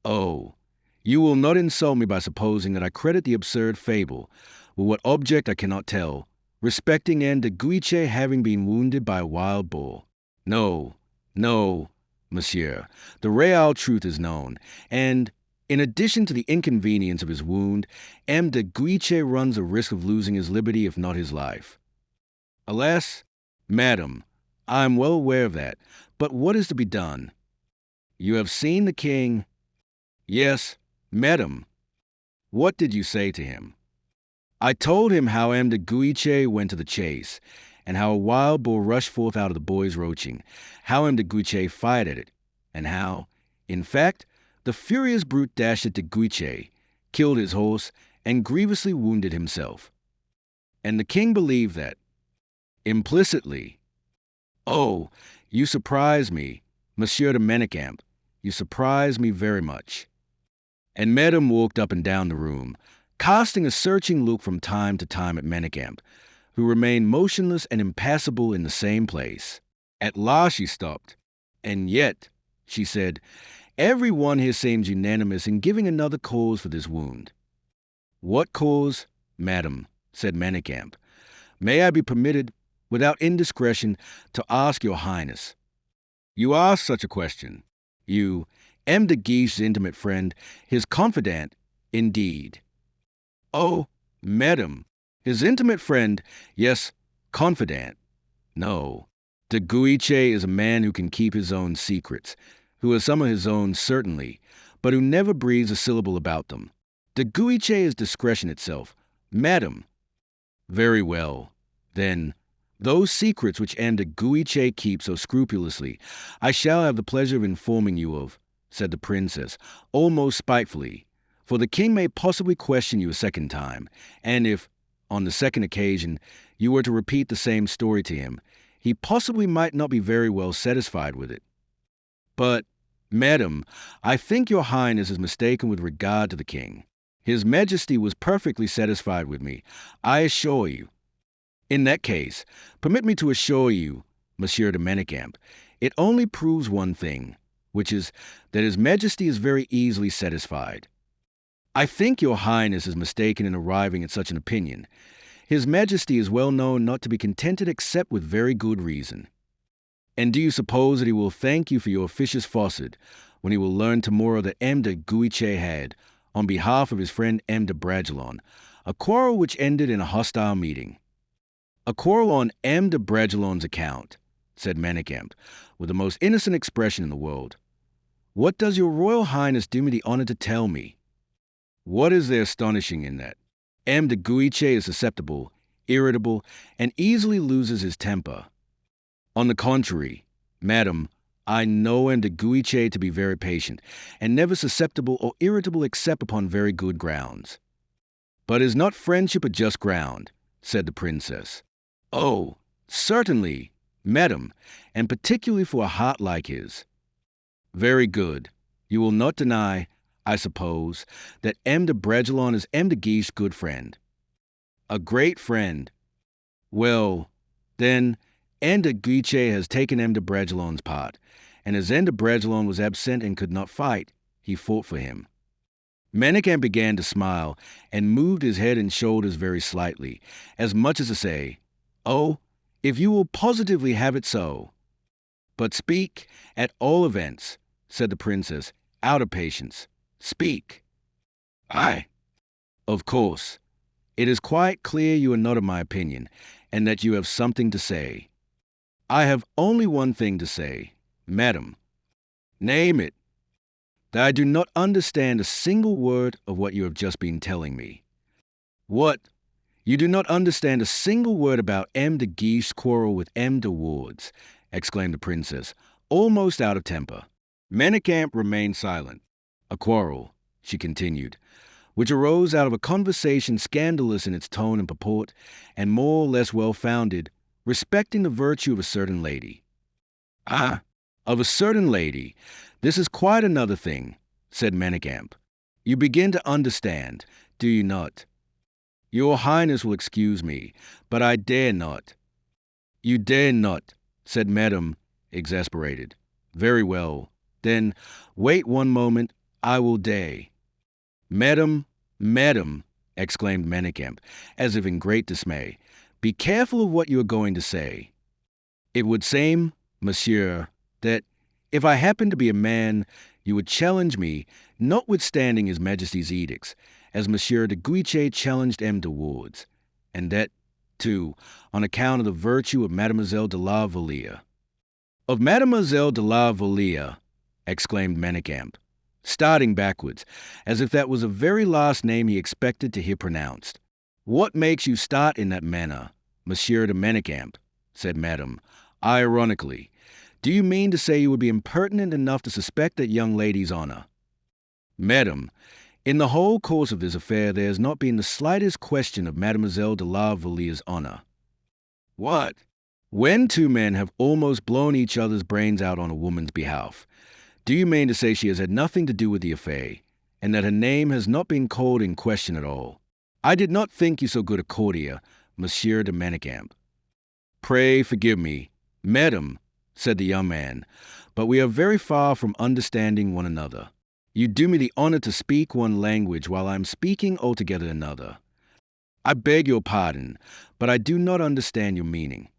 "Oh, you will not insult me by supposing that I credit the absurd fable, with what object I cannot tell, respecting M. de Guiche having been wounded by a wild boar. No, monsieur, the real truth is known, and, in addition to the inconvenience of his wound, M. de Guiche runs the risk of losing his liberty if not his life." "Alas, madam, I am well aware of that, but what is to be done?" "You have seen the king?" "Yes, madam." "What did you say to him?" "I told him how M. de Guiche went to the chase, and how a wild boar rushed forth out of the boy's roaching, how M. de Guiche fired at it, and how, in fact, the furious brute dashed at de Guiche, killed his horse, and grievously wounded himself." "And the king believed that?" "Implicitly." "Oh, you surprise me, Monsieur de Manicamp. You surprise me very much." And Madame walked up and down the room, casting a searching look from time to time at Manicamp, who remained motionless and impassible in the same place. At last she stopped. "And yet," she said, "every one here seems unanimous in giving another cause for this wound." "What cause, madam?" said Manicamp. "May I be permitted, without indiscretion, to ask your highness?" "You ask such a question. You, M. de Guiche's intimate friend, his confidant, indeed." "Oh, madam, his intimate friend, yes, confidant. No, de Guiche is a man who can keep his own secrets, who has some of his own certainly, but who never breathes a syllable about them. De Guiche is discretion itself, madam." "Very well. Then, those secrets which M. de Guiche keeps so scrupulously, I shall have the pleasure of informing you of," said the princess, almost spitefully, "for the king may possibly question you a second time, and if, on the second occasion, you were to repeat the same story to him, he possibly might not be very well satisfied with it. But, madam, I think your highness is mistaken with regard to the king. His majesty was perfectly satisfied with me, I assure you. In that case, permit me to assure you, Monsieur de Manicamp, it only proves one thing, which is that his majesty is very easily satisfied. I think your highness is mistaken in arriving at such an opinion. His majesty is well known not to be contented except with very good reason. And do you suppose that he will thank you for your officious falsehood when he will learn tomorrow that M. de Guiche had, on behalf of his friend M. de Bragelonne, a quarrel which ended in a hostile meeting?" "A quarrel on M. de Bragelonne's account," said Manicamp, with the most innocent expression in the world. "What does your royal highness do me the honor to tell me? What is there astonishing in that? M. de Guiche is susceptible, irritable, and easily loses his temper. On the contrary, madam, I know M. de Guiche to be very patient, and never susceptible or irritable except upon very good grounds." "But is not friendship a just ground?" said the princess. "Oh, certainly, madam, and particularly for a heart like his." "Very good. You will not deny, I suppose, that M. de Bragelonne is M. de Guiche's good friend." "A great friend." "Well, then, M. de Guiche has taken M. de Bragelonne's part, and as M. de Bragelonne was absent and could not fight, he fought for him." Manicamp began to smile, and moved his head and shoulders very slightly, as much as to say, "Oh, if you will positively have it so." "But speak, at all events," said the princess, out of patience. "Speak." "Aye, of course. It is quite clear you are not of my opinion, and that you have something to say." "I have only one thing to say, madam." "Name it." "That I do not understand a single word of what you have just been telling me." "What? You do not understand a single word about M. de Guiche's quarrel with M. de Wardes," exclaimed the princess, almost out of temper. Manicamp remained silent. "A quarrel," she continued, "which arose out of a conversation scandalous in its tone and purport, and more or less well-founded, respecting the virtue of a certain lady." "Ah, of a certain lady. This is quite another thing," said Manicamp. "You begin to understand, do you not?" "Your highness will excuse me, but I dare not." "You dare not," said Madame, exasperated. "Very well. Then, wait one moment, I will dare." "Madam, madam," exclaimed Manicamp, as if in great dismay, "be careful of what you are going to say. It would seem, monsieur, that, if I happened to be a man, you would challenge me, notwithstanding His Majesty's edicts, as Monsieur de Guiche challenged M. de Wardes, and that, too, on account of the virtue of Mademoiselle de la Vallière." "Of Mademoiselle de la Vallière," exclaimed Manicamp, starting backwards, as if that was the very last name he expected to hear pronounced. "What makes you start in that manner, Monsieur de Manicamp?" said Madame, ironically. "Do you mean to say you would be impertinent enough to suspect that young lady's honor?" "Madame, in the whole course of this affair there has not been the slightest question of Mademoiselle de la Valliere's honor." "What? When two men have almost blown each other's brains out on a woman's behalf, Do you mean to say she has had nothing to do with the affair, and that her name has not been called in question at all? I did not think you so good a courtier, Monsieur de Manicamp. Pray forgive me, madam, said the young man, but we are very far from understanding one another. You do me the honor to speak one language while I am speaking altogether another. I beg your pardon, but I do not understand your meaning.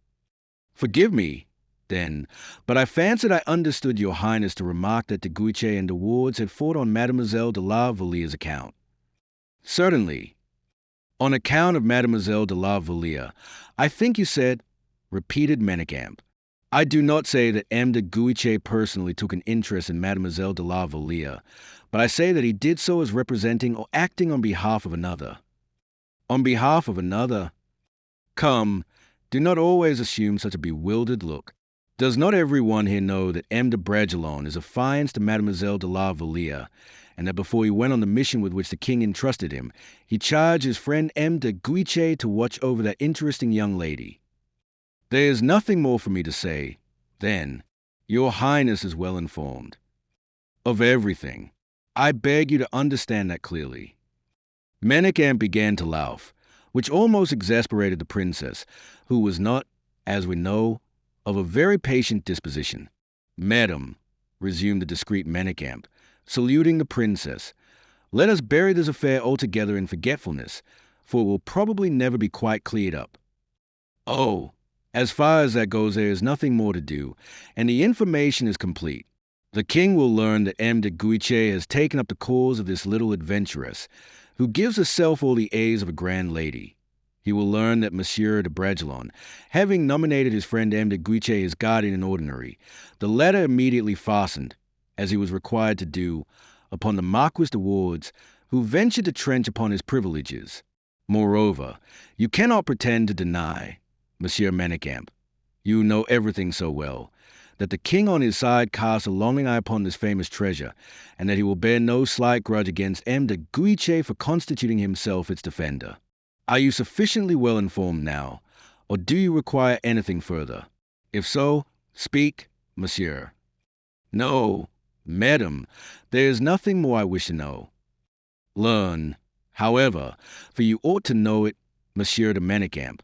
Forgive me, then, but I fancied I understood your highness to remark that de Guiche and de Wardes had fought on Mademoiselle de la Valliere's account. Certainly. On account of Mademoiselle de la Vallière, I think you said, repeated Manicamp. I do not say that M. de Guiche personally took an interest in Mademoiselle de la Vallière, but I say that he did so as representing or acting on behalf of another. On behalf of another? Come, do not always assume such a bewildered look. Does not everyone here know that M. de Bragelonne is affianced to Mademoiselle de la Vallière, and that before he went on the mission with which the king entrusted him, he charged his friend M. de Guiche to watch over that interesting young lady? There is nothing more for me to say, then. Your highness is well informed. Of everything. I beg you to understand that clearly. Manicamp began to laugh, which almost exasperated the princess, who was not, as we know, of a very patient disposition. Madam, resumed the discreet Manicamp, saluting the princess, let us bury this affair altogether in forgetfulness, for it will probably never be quite cleared up. Oh, as far as that goes, there is nothing more to do, and the information is complete. The king will learn that M. de Guiche has taken up the cause of this little adventuress, who gives herself all the airs of a grand lady. He will learn that Monsieur de Bragelonne, having nominated his friend M. de Guiche his guardian in ordinary, the latter immediately fastened, as he was required to do, upon the Marquis de Wardes, who ventured to trench upon his privileges. Moreover, you cannot pretend to deny, Monsieur Manicamp, you know everything so well, that the king on his side casts a longing eye upon this famous treasure, and that he will bear no slight grudge against M. de Guiche for constituting himself its defender. Are you sufficiently well informed now, or do you require anything further? If so, speak, monsieur. No, madam, there is nothing more I wish to know. Learn, however, for you ought to know it, Monsieur de Manicamp,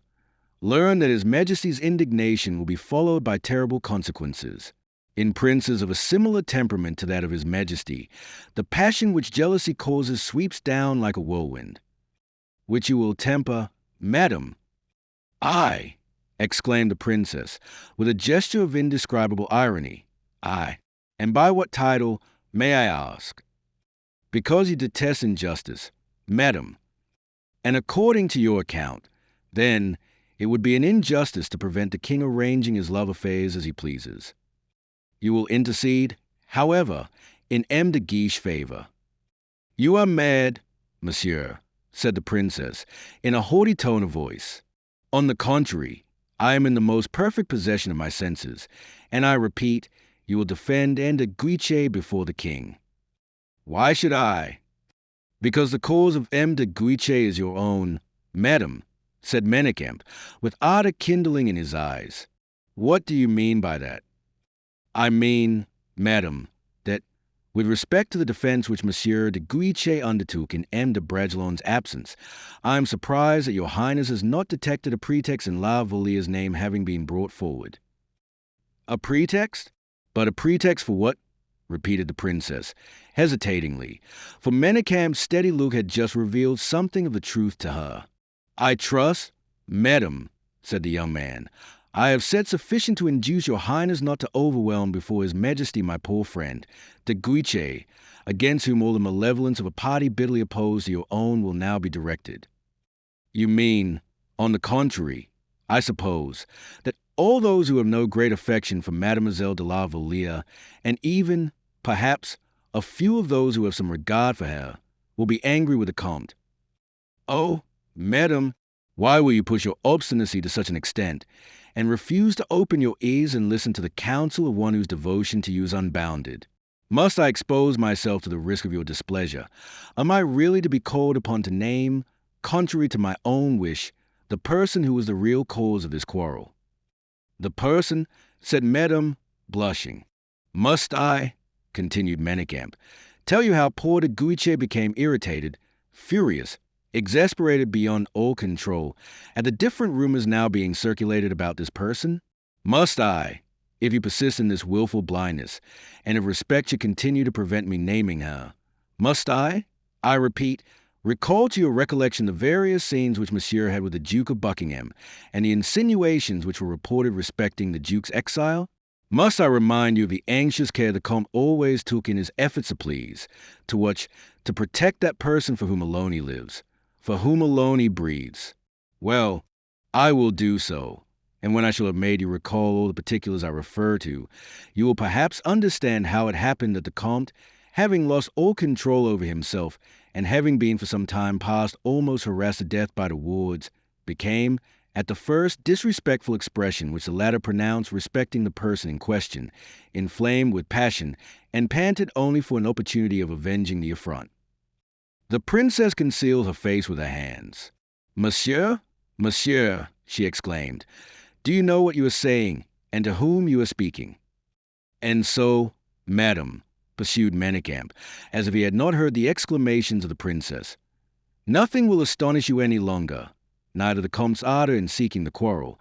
learn that His Majesty's indignation will be followed by terrible consequences. In princes of a similar temperament to that of His Majesty, the passion which jealousy causes sweeps down like a whirlwind, which you will temper, madam. I, exclaimed the princess, with a gesture of indescribable irony. I, and by what title, may I ask? Because you detest injustice, madam. And according to your account, then, it would be an injustice to prevent the king arranging his love affairs as he pleases. You will intercede, however, in M. de Guiche's favor. You are mad, monsieur, said the princess, in a haughty tone of voice. On the contrary, I am in the most perfect possession of my senses, and I repeat, you will defend M. de Guiche before the king. Why should I? Because the cause of M. de Guiche is your own, madam, said Manicamp, with ardor kindling in his eyes. What do you mean by that? I mean, madam, that, with respect to the defense which Monsieur de Guiche undertook in M. de Bragelonne's absence, I am surprised that your highness has not detected a pretext in La Valliere's name having been brought forward. A pretext? But a pretext for what? Repeated the princess, hesitatingly, for Manicamp's steady look had just revealed something of the truth to her. I trust, madam, said the young man, I have said sufficient to induce your highness not to overwhelm before his majesty my poor friend, de Guiche, against whom all the malevolence of a party bitterly opposed to your own will now be directed. You mean, on the contrary, I suppose, that all those who have no great affection for Mademoiselle de la Vallière, and even, perhaps, a few of those who have some regard for her, will be angry with the Comte. Oh, madam, why will you push your obstinacy to such an extent, and refuse to open your ears and listen to the counsel of one whose devotion to you is unbounded? Must I expose myself to the risk of your displeasure? Am I really to be called upon to name, contrary to my own wish, the person who is the real cause of this quarrel? The person, said madam, blushing. Must I? continued Manicamp, tell you how poor de Guiche became irritated, furious, exasperated beyond all control at the different rumors now being circulated about this person? Must I, if you persist in this willful blindness, and if respect should continue to prevent me naming her, must I repeat, recall to your recollection the various scenes which Monsieur had with the Duke of Buckingham, and the insinuations which were reported respecting the Duke's exile? Must I remind you of the anxious care the Comte always took in his efforts to please, to protect that person for whom alone he lives, for whom alone he breathes? Well, I will do so, and when I shall have made you recall all the particulars I refer to, you will perhaps understand how it happened that the Comte, having lost all control over himself, and having been for some time past almost harassed to death by the wards, became, at the first disrespectful expression which the latter pronounced respecting the person in question, inflamed with passion, and panted only for an opportunity of avenging the affront. The princess concealed her face with her hands. "Monsieur, monsieur," she exclaimed, "do you know what you are saying, and to whom you are speaking?" "And so, madam," pursued Manicamp, as if he had not heard the exclamations of the princess, "nothing will astonish you any longer, neither the Comte's ardor in seeking the quarrel,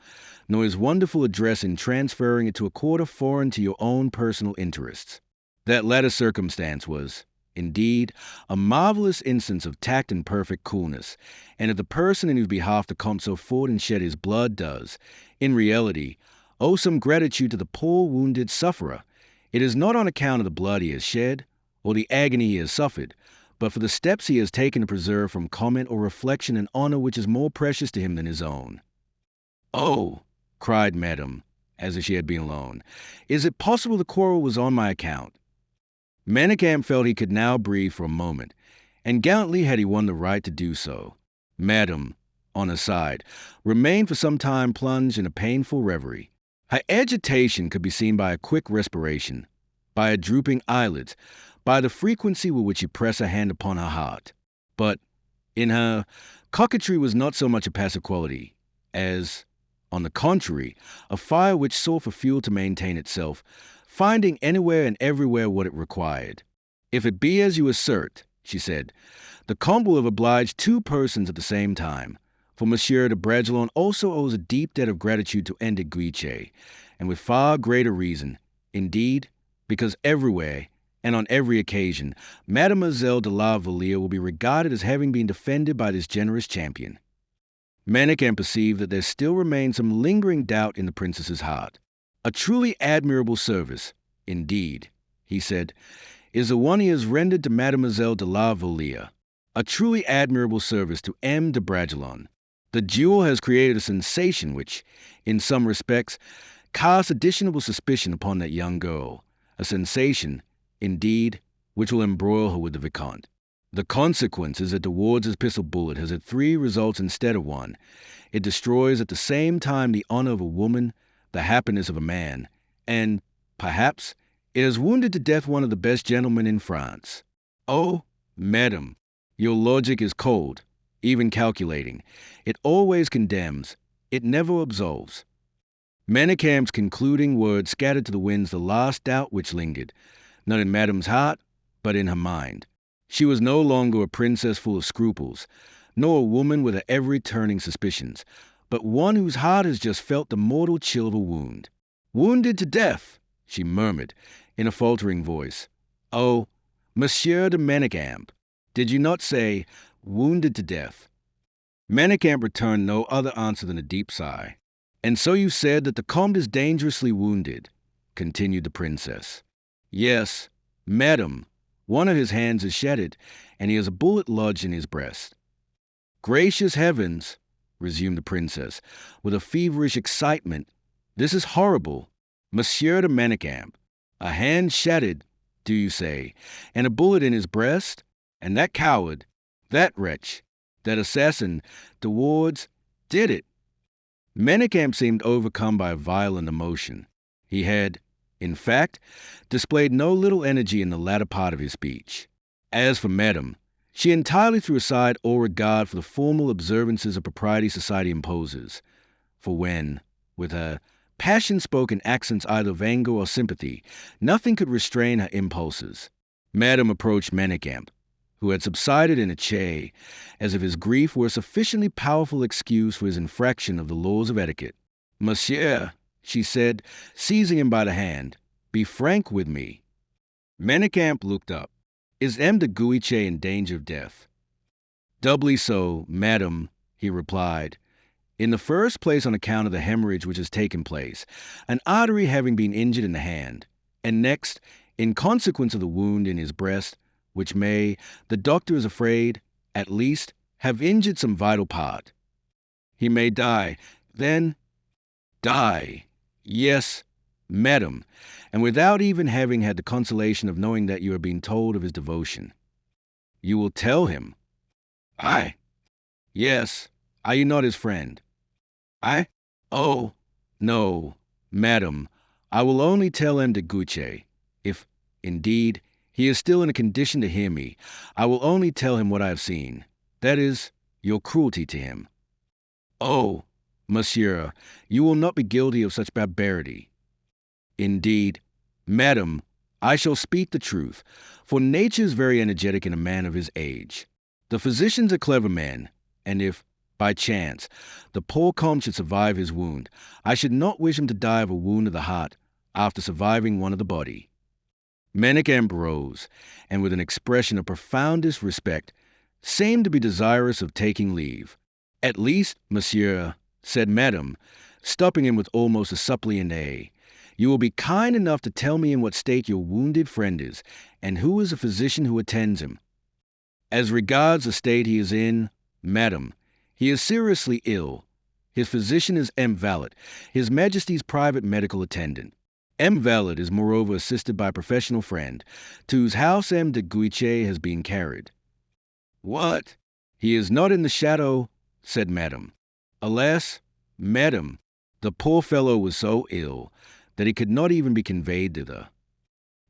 nor his wonderful address in transferring it to a quarter foreign to your own personal interests. That latter circumstance was, indeed, a marvelous instance of tact and perfect coolness, and if the person in whose behalf the Comte so fought and shed his blood does, in reality, owe some gratitude to the poor wounded sufferer, it is not on account of the blood he has shed, or the agony he has suffered, but for the steps he has taken to preserve from comment or reflection an honor which is more precious to him than his own." "Oh," cried Madame, as if she had been alone, "is it possible the quarrel was on my account?" Manicamp felt he could now breathe for a moment, and gallantly had he won the right to do so. Madame, on her side, remained for some time plunged in a painful reverie. Her agitation could be seen by a quick respiration, by her drooping eyelids, by the frequency with which she pressed her hand upon her heart. But in her, coquetry was not so much a passive quality as, on the contrary, a fire which sought for fuel to maintain itself, finding anywhere and everywhere what it required. "If it be as you assert," she said, "the Comte will have obliged two persons at the same time, for Monsieur de Bragelonne also owes a deep debt of gratitude to de Guiche, and with far greater reason, indeed, because everywhere, and on every occasion, Mademoiselle de la Vallière will be regarded as having been defended by this generous champion." Manicamp perceived that there still remained some lingering doubt in the princess's heart. "A truly admirable service, indeed," he said, "is the one he has rendered to Mademoiselle de la Vallière. A truly admirable service to M. de Bragelonne. The duel has created a sensation which, in some respects, casts additional suspicion upon that young girl, a sensation, indeed, which will embroil her with the Vicomte. The consequence is that de Wardes' pistol bullet has had three results instead of one. It destroys at the same time the honor of a woman, the happiness of a man, and, perhaps, it has wounded to death one of the best gentlemen in France. Oh, madam, your logic is cold, even calculating. It always condemns. It never absolves." Manicamp's concluding words scattered to the winds the last doubt which lingered, not in Madame's heart, but in her mind. She was no longer a princess full of scruples, nor a woman with her every turning suspicions, but one whose heart has just felt the mortal chill of a wound. "Wounded to death," she murmured, in a faltering voice. "Oh, Monsieur de Manicamp, did you not say, wounded to death?" Manicamp returned no other answer than a deep sigh. "And so you said that the Comte is dangerously wounded," continued the princess. "Yes, madam, one of his hands is shattered, and he has a bullet lodged in his breast." "Gracious heavens," resumed the princess, with a feverish excitement, "this is horrible. Monsieur de Manicamp, a hand shattered, do you say, and a bullet in his breast? And that coward, that wretch, that assassin, de Wardes, did it." Manicamp seemed overcome by a violent emotion. He had, in fact, displayed no little energy in the latter part of his speech. As for Madame, she entirely threw aside all regard for the formal observances of propriety society imposes. For when, with her Passion spoke in accents either of anger or sympathy. Nothing could restrain her impulses. Madame approached Manicamp, who had subsided in a chair, as if his grief were a sufficiently powerful excuse for his infraction of the laws of etiquette. "Monsieur," she said, seizing him by the hand, "be frank with me." Manicamp looked up. "Is M. de Guiche in danger of death?" "Doubly so, madam," he replied. "In the first place on account of the hemorrhage which has taken place, an artery having been injured in the hand, and next, in consequence of the wound in his breast, which may, the doctor is afraid, at least, have injured some vital part. He may die. Then, die. Yes, madam, and without even having had the consolation of knowing that you are being told of his devotion. You will tell him." "I?" "Yes. Are you not his friend?" "I? Oh, no, madam. I will only tell M. de Guiche, if, indeed, he is still in a condition to hear me. I will only tell him what I have seen. That is, your cruelty to him." "Oh, monsieur, you will not be guilty of such barbarity." "Indeed, madam, I shall speak the truth, for nature is very energetic in a man of his age. The physicians are clever men, and if, by chance, the poor comte should survive his wound, I should not wish him to die of a wound of the heart after surviving one of the body." Manicamp rose, and with an expression of profoundest respect, seemed to be desirous of taking leave. "At least, monsieur," said madame, stopping him with almost a suppliant air, "you will be kind enough to tell me in what state your wounded friend is, and who is the physician who attends him." "As regards the state he is in, madam, he is seriously ill. His physician is M. Vallet, His Majesty's private medical attendant. M. Vallet is moreover assisted by a professional friend, to whose house M. de Guiche has been carried." "What? He is not in the chateau?" said madame. "Alas, madam, the poor fellow was so ill that he could not even be conveyed thither."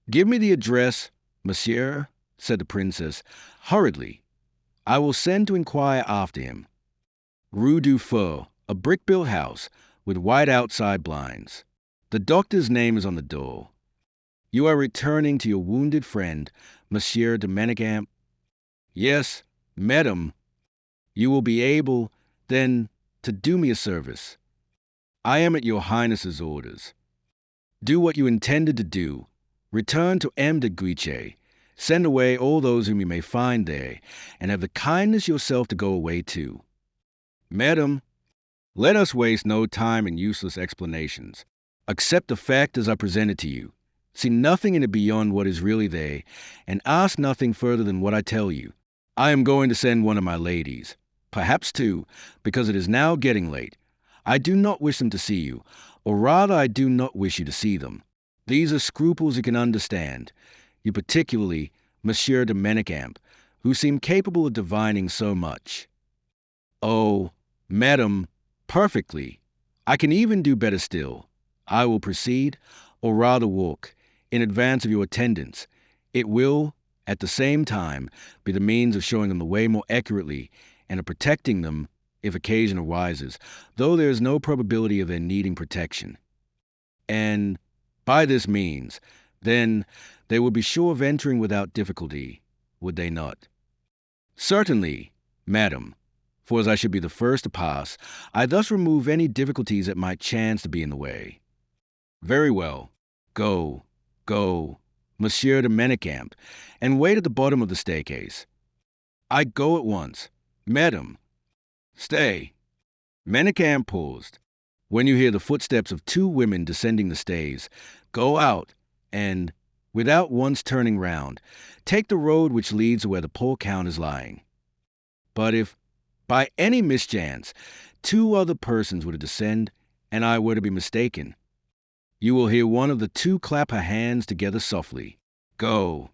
"Give me the address, monsieur," said the princess, hurriedly. "I will send to inquire after him. Rue du Feu, a brick-built house, with white outside blinds. The doctor's name is on the door. You are returning to your wounded friend, Monsieur de Manicamp?" "Yes, madam." "You will be able, then, to do me a service. I am at your highness's orders. Do what you intended to do. Return to M. de Guiche. Send away all those whom you may find there, and have the kindness yourself to go away too." "Madam, let us waste no time in useless explanations. Accept the fact as I present it to you. See nothing in it beyond what is really there, and ask nothing further than what I tell you. I am going to send one of my ladies, perhaps two, because it is now getting late. I do not wish them to see you, or rather I do not wish you to see them. These are scruples you can understand. You particularly, Monsieur de Manicamp, who seem capable of divining so much." "Oh, madam, perfectly. I can even do better still. I will proceed, or rather walk, in advance of your attendants. It will, at the same time, be the means of showing them the way more accurately, and of protecting them, if occasion arises, though there is no probability of their needing protection. And, by this means, then, they would be sure of entering without difficulty, would they not?" "Certainly, madam, for as I should be the first to pass, I thus remove any difficulties that might chance to be in the way." "Very well. Go, Monsieur de Manicamp, and wait at the bottom of the staircase." "I go at once." "Madam." "Stay." Manicamp paused. "When you hear the footsteps of two women descending the stairs, go out, and, without once turning round, take the road which leads to where the poor count is lying. But if, by any mischance, two other persons were to descend, and I were to be mistaken, you will hear one of the two clap her hands together softly. Go."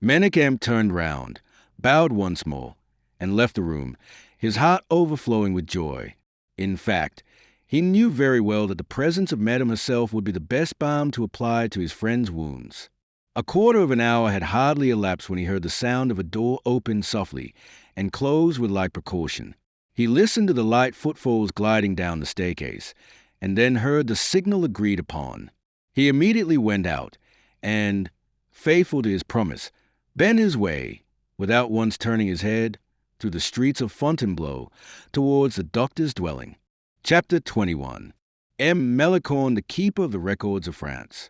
Manicamp turned round, bowed once more, and left the room, his heart overflowing with joy. In fact, he knew very well that the presence of Madame herself would be the best balm to apply to his friend's wounds. A quarter of an hour had hardly elapsed when he heard the sound of a door open softly and close with like precaution. He listened to the light footfalls gliding down the staircase, and then heard the signal agreed upon. He immediately went out, and, faithful to his promise, bent his way, without once turning his head, through the streets of Fontainebleau towards the doctor's dwelling. Chapter 21. M. Melicorne, the keeper of the records of France.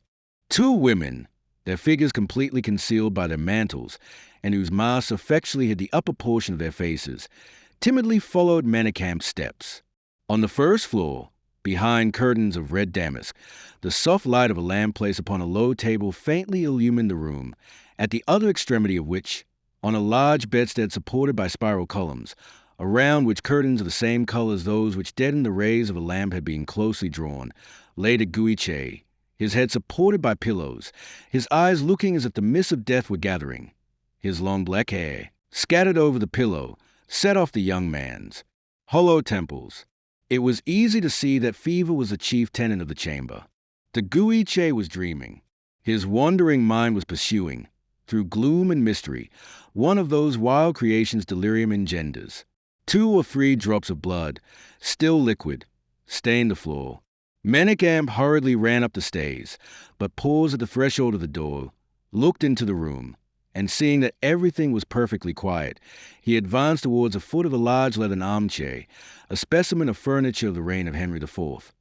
Two women, their figures completely concealed by their mantles, and whose masks effectually hid the upper portion of their faces, timidly followed Manicamp's steps. On the first floor, behind curtains of red damask, the soft light of a lamp placed upon a low table faintly illumined the room, at the other extremity of which, on a large bedstead supported by spiral columns, around which curtains of the same color as those which deadened the rays of a lamp had been closely drawn, lay de Guiche, his head supported by pillows, his eyes looking as if the mists of death were gathering. His long black hair, scattered over the pillow, set off the young man's hollow temples. It was easy to see that fever was the chief tenant of the chamber. De Guiche was dreaming. His wandering mind was pursuing, through gloom and mystery, one of those wild creations delirium engenders. 2 or 3 drops of blood, still liquid, stained the floor. Manicamp hurriedly ran up the stairs, but paused at the threshold of the door, looked into the room, and seeing that everything was perfectly quiet, he advanced towards the foot of a large leathern armchair, a specimen of furniture of the reign of Henry IV,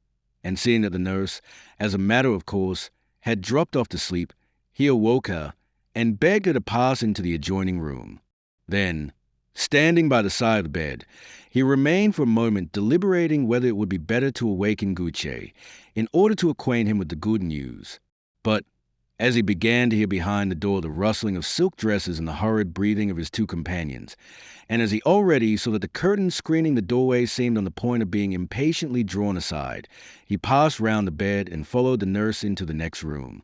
and seeing that the nurse, as a matter of course, had dropped off to sleep, he awoke her and begged her to pass into the adjoining room. Then, standing by the side of the bed, he remained for a moment deliberating whether it would be better to awaken Guiche in order to acquaint him with the good news. But, as he began to hear behind the door the rustling of silk dresses and the hurried breathing of his 2 companions, and as he already saw that the curtains screening the doorway seemed on the point of being impatiently drawn aside, he passed round the bed and followed the nurse into the next room.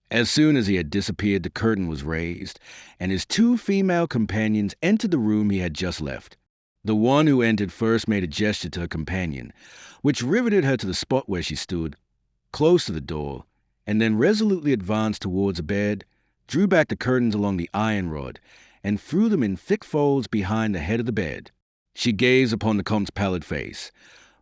As soon as he had disappeared, the curtain was raised, and his 2 female companions entered the room he had just left. The one who entered first made a gesture to her companion, which riveted her to the spot where she stood, close to the door, and then resolutely advanced towards the bed, drew back the curtains along the iron rod, and threw them in thick folds behind the head of the bed. She gazed upon the Comte's pallid face,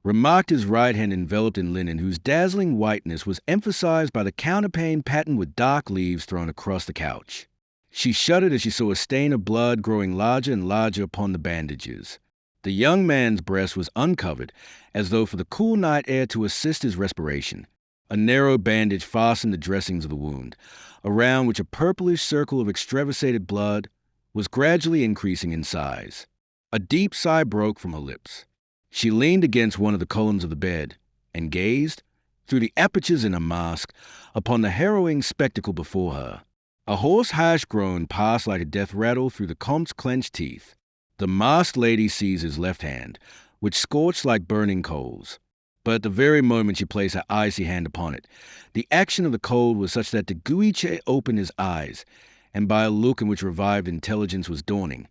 remarked his right hand enveloped in linen whose dazzling whiteness was emphasized by the counterpane patterned with dark leaves thrown across the couch. She shuddered as she saw a stain of blood growing larger and larger upon the bandages. The young man's breast was uncovered, as though for the cool night air to assist his respiration. A narrow bandage fastened the dressings of the wound, around which a purplish circle of extravasated blood was gradually increasing in size. A deep sigh broke from her lips. She leaned against one of the columns of the bed and gazed, through the apertures in her mask, upon the harrowing spectacle before her. A hoarse harsh groan passed like a death rattle through the Comte's clenched teeth. The masked lady seized his left hand, which scorched like burning coals. But at the very moment she placed her icy hand upon it, the action of the cold was such that de Guiche opened his eyes, and by a look in which revived intelligence was dawning,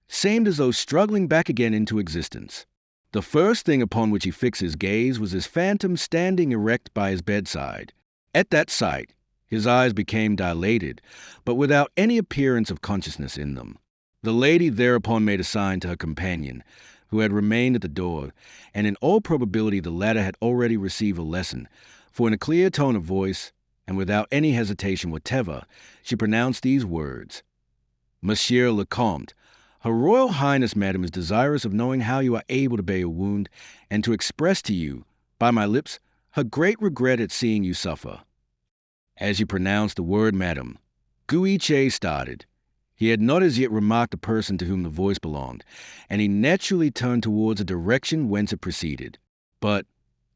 seemed as though struggling back again into existence. The first thing upon which he fixed his gaze was his phantom standing erect by his bedside. At that sight, his eyes became dilated, but without any appearance of consciousness in them. The lady thereupon made a sign to her companion, who had remained at the door, and in all probability the latter had already received a lesson, for in a clear tone of voice, and without any hesitation whatever, she pronounced these words: "Monsieur le Comte, Her Royal Highness, Madam, is desirous of knowing how you are able to bear your wound, and to express to you, by my lips, her great regret at seeing you suffer." As she pronounced the word Madam, Guiche started. He had not as yet remarked the person to whom the voice belonged, and he naturally turned towards the direction whence it proceeded. But,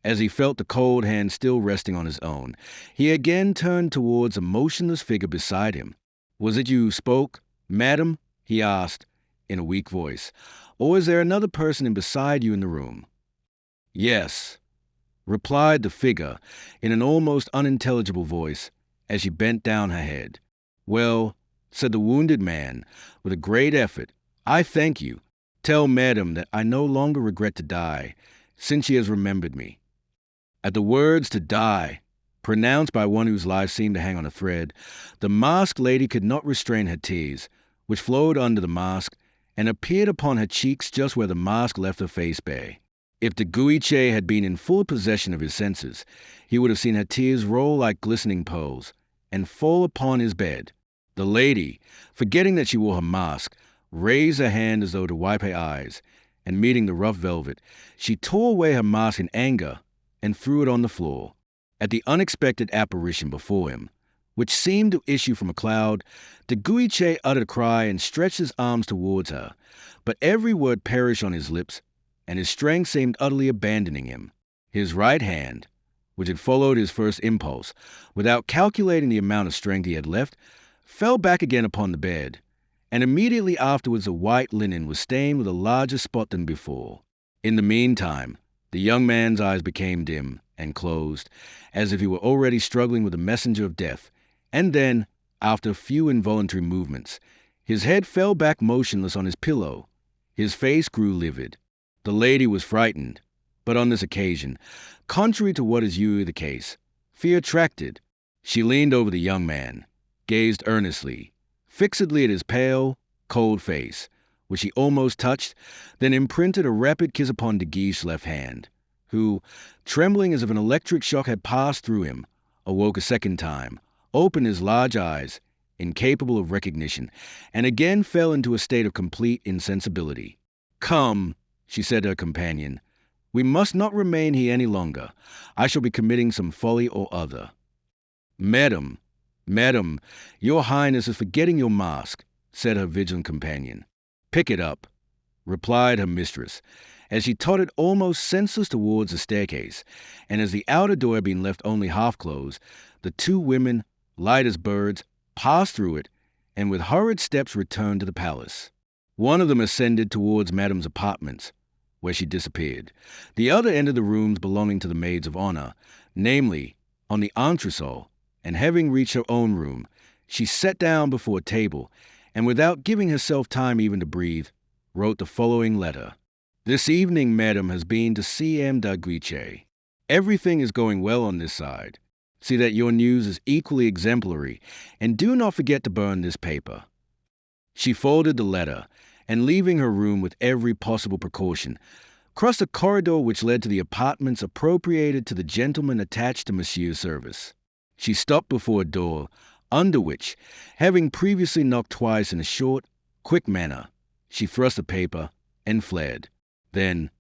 as he felt the cold hand still resting on his own, he again turned towards a motionless figure beside him. "Was it you who spoke, Madam?" he asked, in a weak voice. "Or is there another person beside you in the room?" "Yes," replied the figure, in an almost unintelligible voice, as she bent down her head. "Well," said the wounded man, with a great effort, "I thank you. Tell Madam that I no longer regret to die, since she has remembered me." At the words "to die," pronounced by one whose life seemed to hang on a thread, the masked lady could not restrain her tears, which flowed under the mask, and appeared upon her cheeks just where the mask left her face bare. If the Guiche had been in full possession of his senses, he would have seen her tears roll like glistening pearls and fall upon his bed. The lady, forgetting that she wore her mask, raised her hand as though to wipe her eyes, and meeting the rough velvet, she tore away her mask in anger and threw it on the floor. At the unexpected apparition before him, which seemed to issue from a cloud, the Guiche uttered a cry and stretched his arms towards her, but every word perished on his lips, and his strength seemed utterly abandoning him. His right hand, which had followed his first impulse, without calculating the amount of strength he had left, fell back again upon the bed, and immediately afterwards the white linen was stained with a larger spot than before. In the meantime, the young man's eyes became dim and closed, as if he were already struggling with the messenger of death, and then, after a few involuntary movements, his head fell back motionless on his pillow. His face grew livid. The lady was frightened, but on this occasion, contrary to what is usually the case, fear attracted. She leaned over the young man, gazed earnestly, fixedly at his pale, cold face, which he almost touched, then imprinted a rapid kiss upon De Guiche's left hand, who, trembling as if an electric shock had passed through him, awoke a second time, opened his large eyes, incapable of recognition, and again fell into a state of complete insensibility. "Come," she said to her companion, "we must not remain here any longer. I shall be committing some folly or other." Madam, your highness is forgetting your mask," said her vigilant companion. "Pick it up," replied her mistress, as she tottered almost senseless towards the staircase, and as the outer door had been left only half closed, the two women, light as birds, passed through it, and with hurried steps returned to the palace. One of them ascended towards Madame's apartments, where she disappeared. The other entered the rooms belonging to the maids of honor, namely, on the entresol, and having reached her own room, she sat down before a table, and without giving herself time even to breathe, wrote the following letter. "This evening, Madame has been to see M. de Guiche. Everything is going well on this side. See that your news is equally exemplary, and do not forget to burn this paper." She folded the letter, and leaving her room with every possible precaution, crossed a corridor which led to the apartments appropriated to the gentleman attached to Monsieur's service. She stopped before a door, under which, having previously knocked twice in a short, quick manner, she thrust the paper and fled. Then,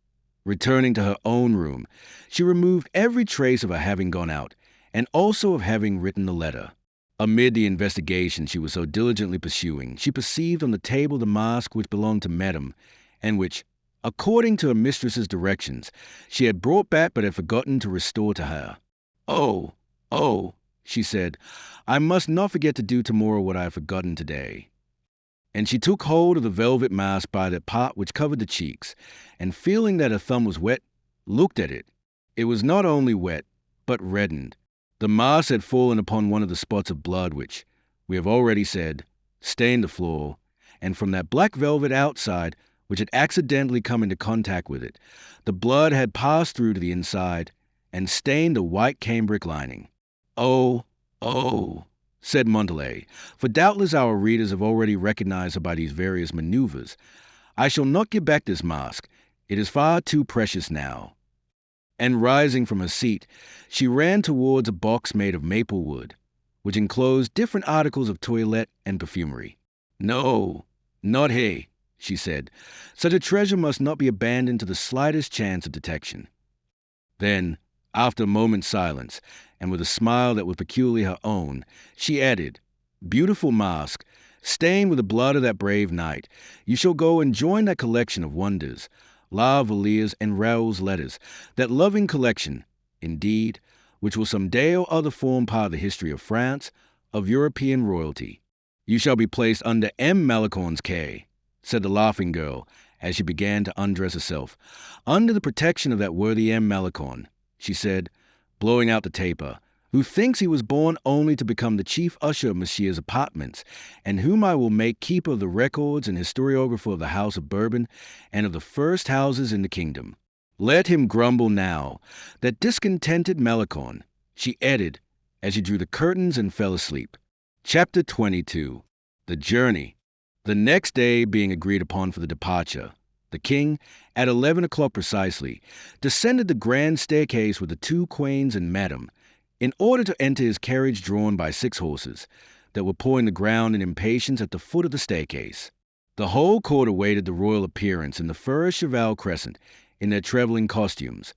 returning to her own room, she removed every trace of her having gone out, and also of having written the letter. Amid the investigation she was so diligently pursuing, she perceived on the table the mask which belonged to Madame, and which, according to her mistress's directions, she had brought back but had forgotten to restore to her. Oh, she said, "I must not forget to do tomorrow what I have forgotten today." And she took hold of the velvet mask by the part which covered the cheeks, and feeling that her thumb was wet, looked at it. It was not only wet, but reddened. The mask had fallen upon one of the spots of blood which, we have already said, stained the floor, and from that black velvet outside, which had accidentally come into contact with it, the blood had passed through to the inside and stained the white cambric lining. Oh, said Montalais, for doubtless our readers have already recognized her by these various maneuvers. "I shall not give back this mask. It is far too precious now." And rising from her seat, she ran towards a box made of maple wood, which enclosed different articles of toilette and perfumery. "No, not he," she said. "Such a treasure must not be abandoned to the slightest chance of detection." Then, after a moment's silence, and with a smile that was peculiarly her own, she added, "Beautiful mask, stained with the blood of that brave knight, you shall go and join that collection of wonders, La Valliere's and Raoul's letters, that loving collection, indeed, which will some day or other form part of the history of France, of European royalty. You shall be placed under M. Malicorne's care," said the laughing girl, as she began to undress herself. "Under the protection of that worthy M. Malicorne," she said, blowing out the taper, "who thinks he was born only to become the chief usher of Monsieur's apartments, and whom I will make keeper of the records and historiographer of the House of Bourbon and of the first houses in the kingdom. Let him grumble now, that discontented Malicorne," she added, as she drew the curtains and fell asleep. Chapter 22. The Journey. The next day being agreed upon for the departure, the king, at 11 o'clock precisely, descended the grand staircase with the 2 queens and Madame, in order to enter his carriage drawn by 6 horses, that were pawing the ground in impatience at the foot of the staircase. The whole court awaited the royal appearance in the first cheval crescent, in their travelling costumes.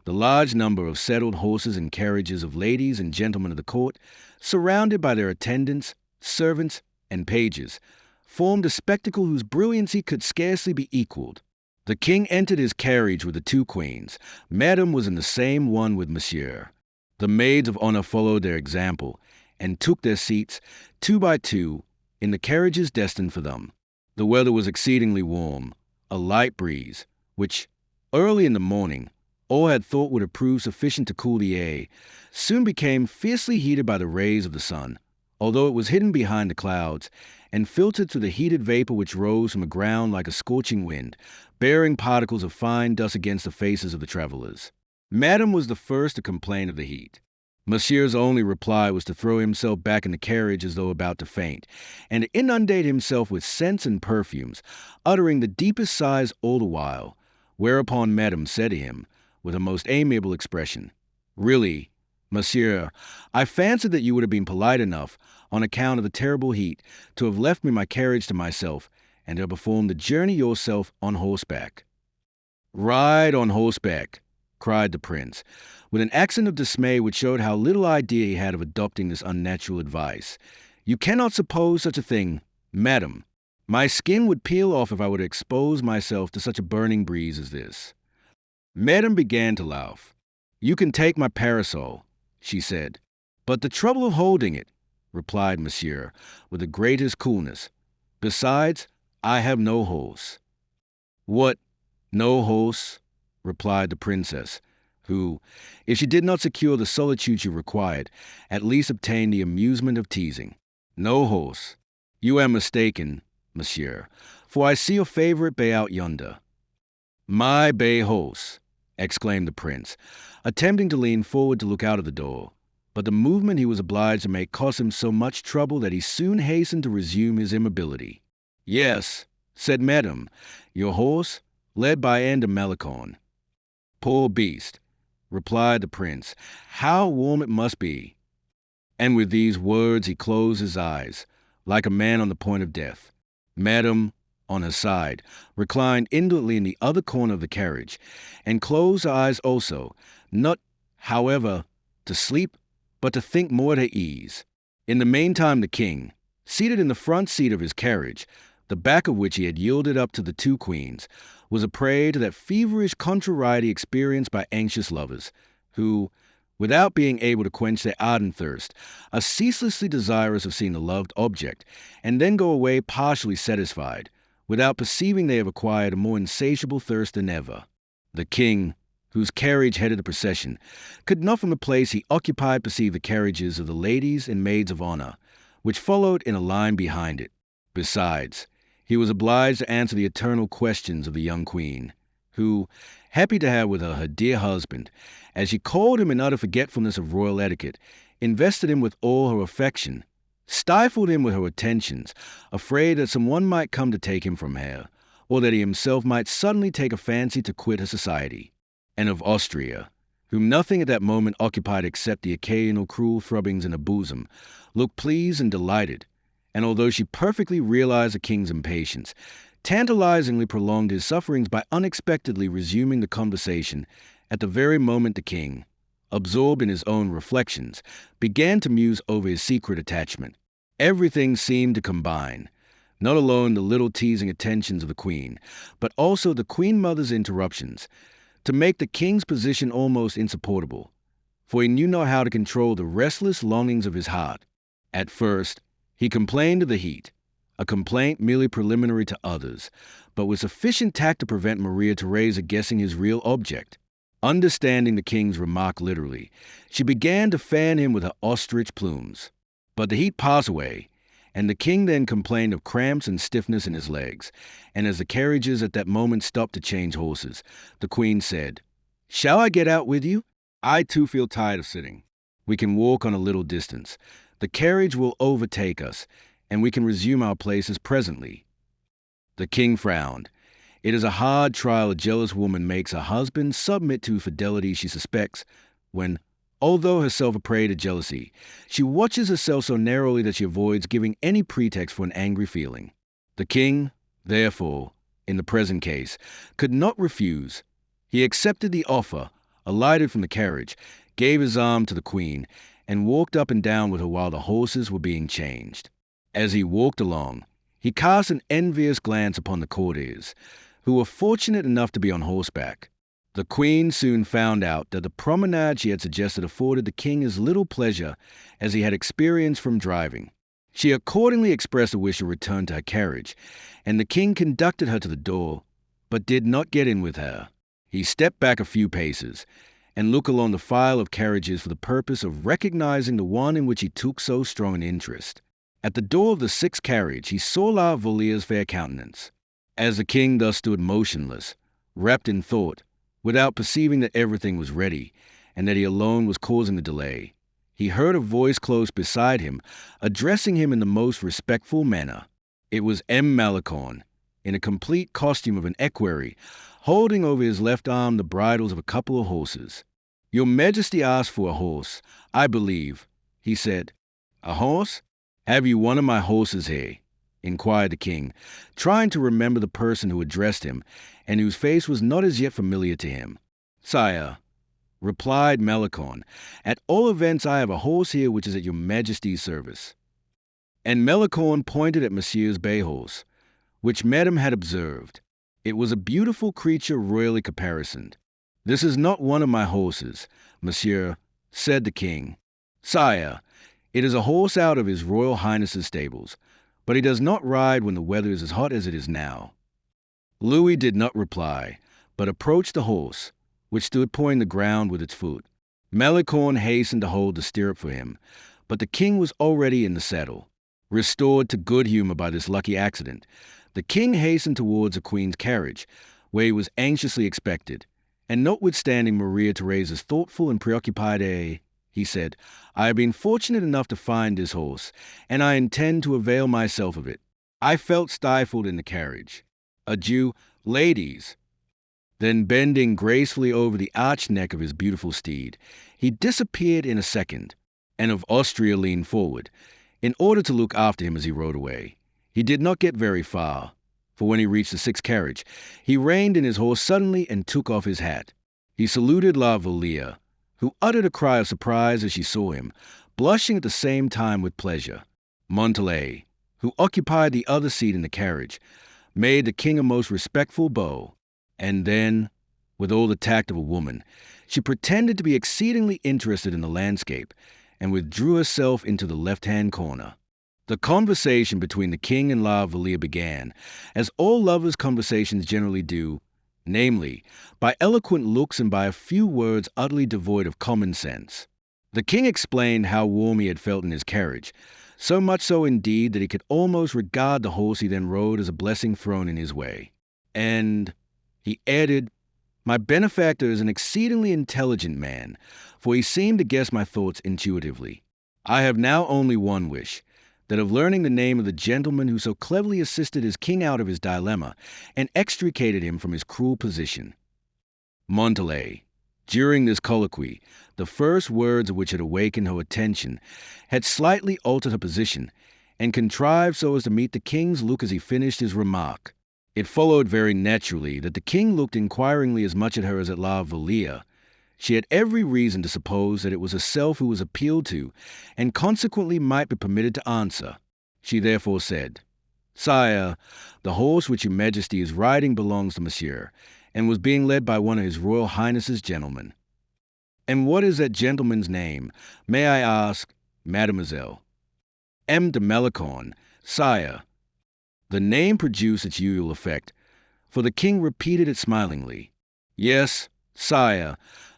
The large number of settled horses and carriages of ladies and gentlemen of the court, surrounded by their attendants, servants, and pages, formed a spectacle whose brilliancy could scarcely be equaled. The king entered his carriage with the 2 queens. Madame was in the same one with Monsieur. The maids of honor followed their example, and took their seats, 2 by 2, in the carriages destined for them. The weather was exceedingly warm, a light breeze, which, early in the morning, all had thought would have proved sufficient to cool the air, soon became fiercely heated by the rays of the sun, although it was hidden behind the clouds, and filtered through the heated vapor which rose from the ground like a scorching wind, bearing particles of fine dust against the faces of the travelers. Madame was the first to complain of the heat. Monsieur's only reply was to throw himself back in the carriage as though about to faint, and to inundate himself with scents and perfumes, uttering the deepest sighs all the while, whereupon Madame said to him, with a most amiable expression, "Really, Monsieur, I fancied that you would have been polite enough, on account of the terrible heat, to have left me my carriage to myself, and to have performed the journey yourself on horseback." "Ride on horseback," cried the prince, with an accent of dismay which showed how little idea he had of adopting this unnatural advice. "You cannot suppose such a thing, madam. My skin would peel off if I were to expose myself to such a burning breeze as this." Madame began to laugh. "You can take my parasol," she said. "But the trouble of holding it," replied Monsieur, with the greatest coolness. "Besides, I have no horse." "What, no horse?" replied the princess, who, if she did not secure the solitude she required, at least obtained the amusement of teasing. "No horse. You are mistaken, Monsieur, for I see your favorite bay out yonder." "My bay horse!" exclaimed the prince, attempting to lean forward to look out of the door. But the movement he was obliged to make cost him so much trouble that he soon hastened to resume his immobility. "Yes," said Madame, "your horse, led by Anne de Malicorne." "Poor beast," replied the prince, "how warm it must be." And with these words he closed his eyes, like a man on the point of death. Madame, on her side, reclined indolently in the other corner of the carriage, and closed her eyes also, not, however, to sleep, but to think more at her ease. In the meantime the king, seated in the front seat of his carriage, the back of which he had yielded up to the 2 queens, was a prey to that feverish contrariety experienced by anxious lovers, who, without being able to quench their ardent thirst, are ceaselessly desirous of seeing the loved object, and then go away partially satisfied, without perceiving they have acquired a more insatiable thirst than ever. The king, whose carriage headed the procession, could not from the place he occupied perceive the carriages of the ladies and maids of honor, which followed in a line behind it. Besides, he was obliged to answer the eternal questions of the young queen, who, happy to have with her dear husband, as she called him in utter forgetfulness of royal etiquette, invested him with all her affection, stifled him with her attentions, afraid that some one might come to take him from her, or that he himself might suddenly take a fancy to quit her society, and of Austria, whom nothing at that moment occupied except the occasional cruel throbbings in her bosom, looked pleased and delighted, and although she perfectly realized the king's impatience, tantalizingly prolonged his sufferings by unexpectedly resuming the conversation at the very moment the king, absorbed in his own reflections, began to muse over his secret attachment. Everything seemed to combine, not alone the little teasing attentions of the queen, but also the queen mother's interruptions, to make the king's position almost insupportable, for he knew not how to control the restless longings of his heart. At first, he complained of the heat, a complaint merely preliminary to others, but with sufficient tact to prevent Maria Theresa guessing his real object. Understanding the king's remark literally, she began to fan him with her ostrich plumes. But the heat passed away, and the king then complained of cramps and stiffness in his legs, and as the carriages at that moment stopped to change horses, the queen said, "Shall I get out with you? I too feel tired of sitting. We can walk on a little distance. The carriage will overtake us, and we can resume our places presently." The king frowned. It is a hard trial a jealous woman makes her husband submit to fidelity she suspects when, although herself a prey to jealousy, she watches herself so narrowly that she avoids giving any pretext for an angry feeling. The king, therefore, in the present case, could not refuse. He accepted the offer, alighted from the carriage, gave his arm to the queen, and walked up and down with her while the horses were being changed. As he walked along, he cast an envious glance upon the courtiers, who were fortunate enough to be on horseback. The queen soon found out that the promenade she had suggested afforded the king as little pleasure as he had experienced from driving. She accordingly expressed a wish to return to her carriage, and the king conducted her to the door, but did not get in with her. He stepped back a few paces and looked along the file of carriages for the purpose of recognizing the one in which he took so strong an interest. At the door of the sixth carriage he saw La Valliere's fair countenance. As the king thus stood motionless, wrapped in thought, without perceiving that everything was ready, and that he alone was causing the delay, he heard a voice close beside him, addressing him in the most respectful manner. It was M. Malicorne, in a complete costume of an equerry, holding over his left arm the bridles of a couple of horses. "Your Majesty asked for a horse, I believe," he said. "A horse? Have you one of my horses here?" inquired the king, trying to remember the person who addressed him, and whose face was not as yet familiar to him. "Sire," replied Malicorne, "at all events I have a horse here which is at your Majesty's service." And Malicorne pointed at Monsieur's bay horse, which Madame had observed. It was a beautiful creature royally caparisoned. "This is not one of my horses, Monsieur," said the king. "Sire, it is a horse out of His Royal Highness's stables, but he does not ride when the weather is as hot as it is now." Louis did not reply, but approached the horse, which stood pawing the ground with its foot. Malicorne hastened to hold the stirrup for him, but the king was already in the saddle. Restored to good humor by this lucky accident, the king hastened towards the queen's carriage, where he was anxiously expected, and notwithstanding Maria Theresa's thoughtful and preoccupied air, he said, "I have been fortunate enough to find this horse, and I intend to avail myself of it. I felt stifled in the carriage. Adieu, ladies." Then bending gracefully over the arched neck of his beautiful steed, he disappeared in a second. Anne of Austria leaned forward, in order to look after him as he rode away. He did not get very far, for when he reached the sixth carriage, he reined in his horse suddenly and took off his hat. He saluted La Vallière, who uttered a cry of surprise as she saw him, blushing at the same time with pleasure. Montalais, who occupied the other seat in the carriage, made the king a most respectful bow, and then, with all the tact of a woman, she pretended to be exceedingly interested in the landscape, and withdrew herself into the left-hand corner. The conversation between the king and La Vallière began, as all lovers' conversations generally do, namely, by eloquent looks and by a few words utterly devoid of common sense. The king explained how warm he had felt in his carriage, so much so indeed that he could almost regard the horse he then rode as a blessing thrown in his way. And, he added, "My benefactor is an exceedingly intelligent man, for he seemed to guess my thoughts intuitively. I have now only one wish, that of learning the name of the gentleman who so cleverly assisted his king out of his dilemma and extricated him from his cruel position." Montalais, during this colloquy, the first words of which had awakened her attention, had slightly altered her position, and contrived so as to meet the king's look as he finished his remark. It followed very naturally that the king looked inquiringly as much at her as at La Vallière. She had every reason to suppose that it was herself who was appealed to, and consequently might be permitted to answer. She therefore said, "Sire, the horse which your Majesty is riding belongs to Monsieur, and was being led by one of His Royal Highness's gentlemen." "And what is that gentleman's name, may I ask?" "Mademoiselle." "M. de Malicorne, sire." The name produced its usual effect, for the king repeated it smilingly. "Yes, sire,"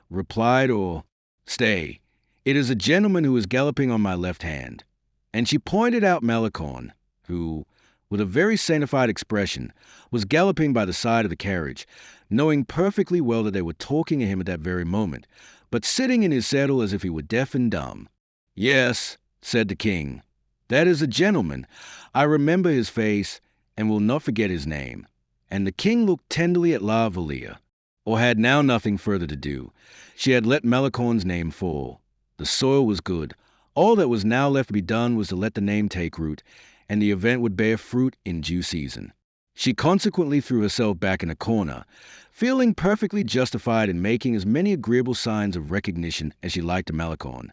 replied or "Stay, it is a gentleman who is galloping on my left hand." And she pointed out Malicorne, who, with a very sanctified expression, was galloping by the side of the carriage, knowing perfectly well that they were talking to him at that very moment, but sitting in his saddle as if he were deaf and dumb. "Yes," said the king, "that is a gentleman. I remember his face, and will not forget his name. and the king looked tenderly at La Vallière, or had now nothing further to do. She had let Malicorne's name fall. The soil was good. All that was now left to be done was to let the name take root, and the event would bear fruit in due season. She consequently threw herself back in a corner, feeling perfectly justified in making as many agreeable signs of recognition as she liked to Malicorne,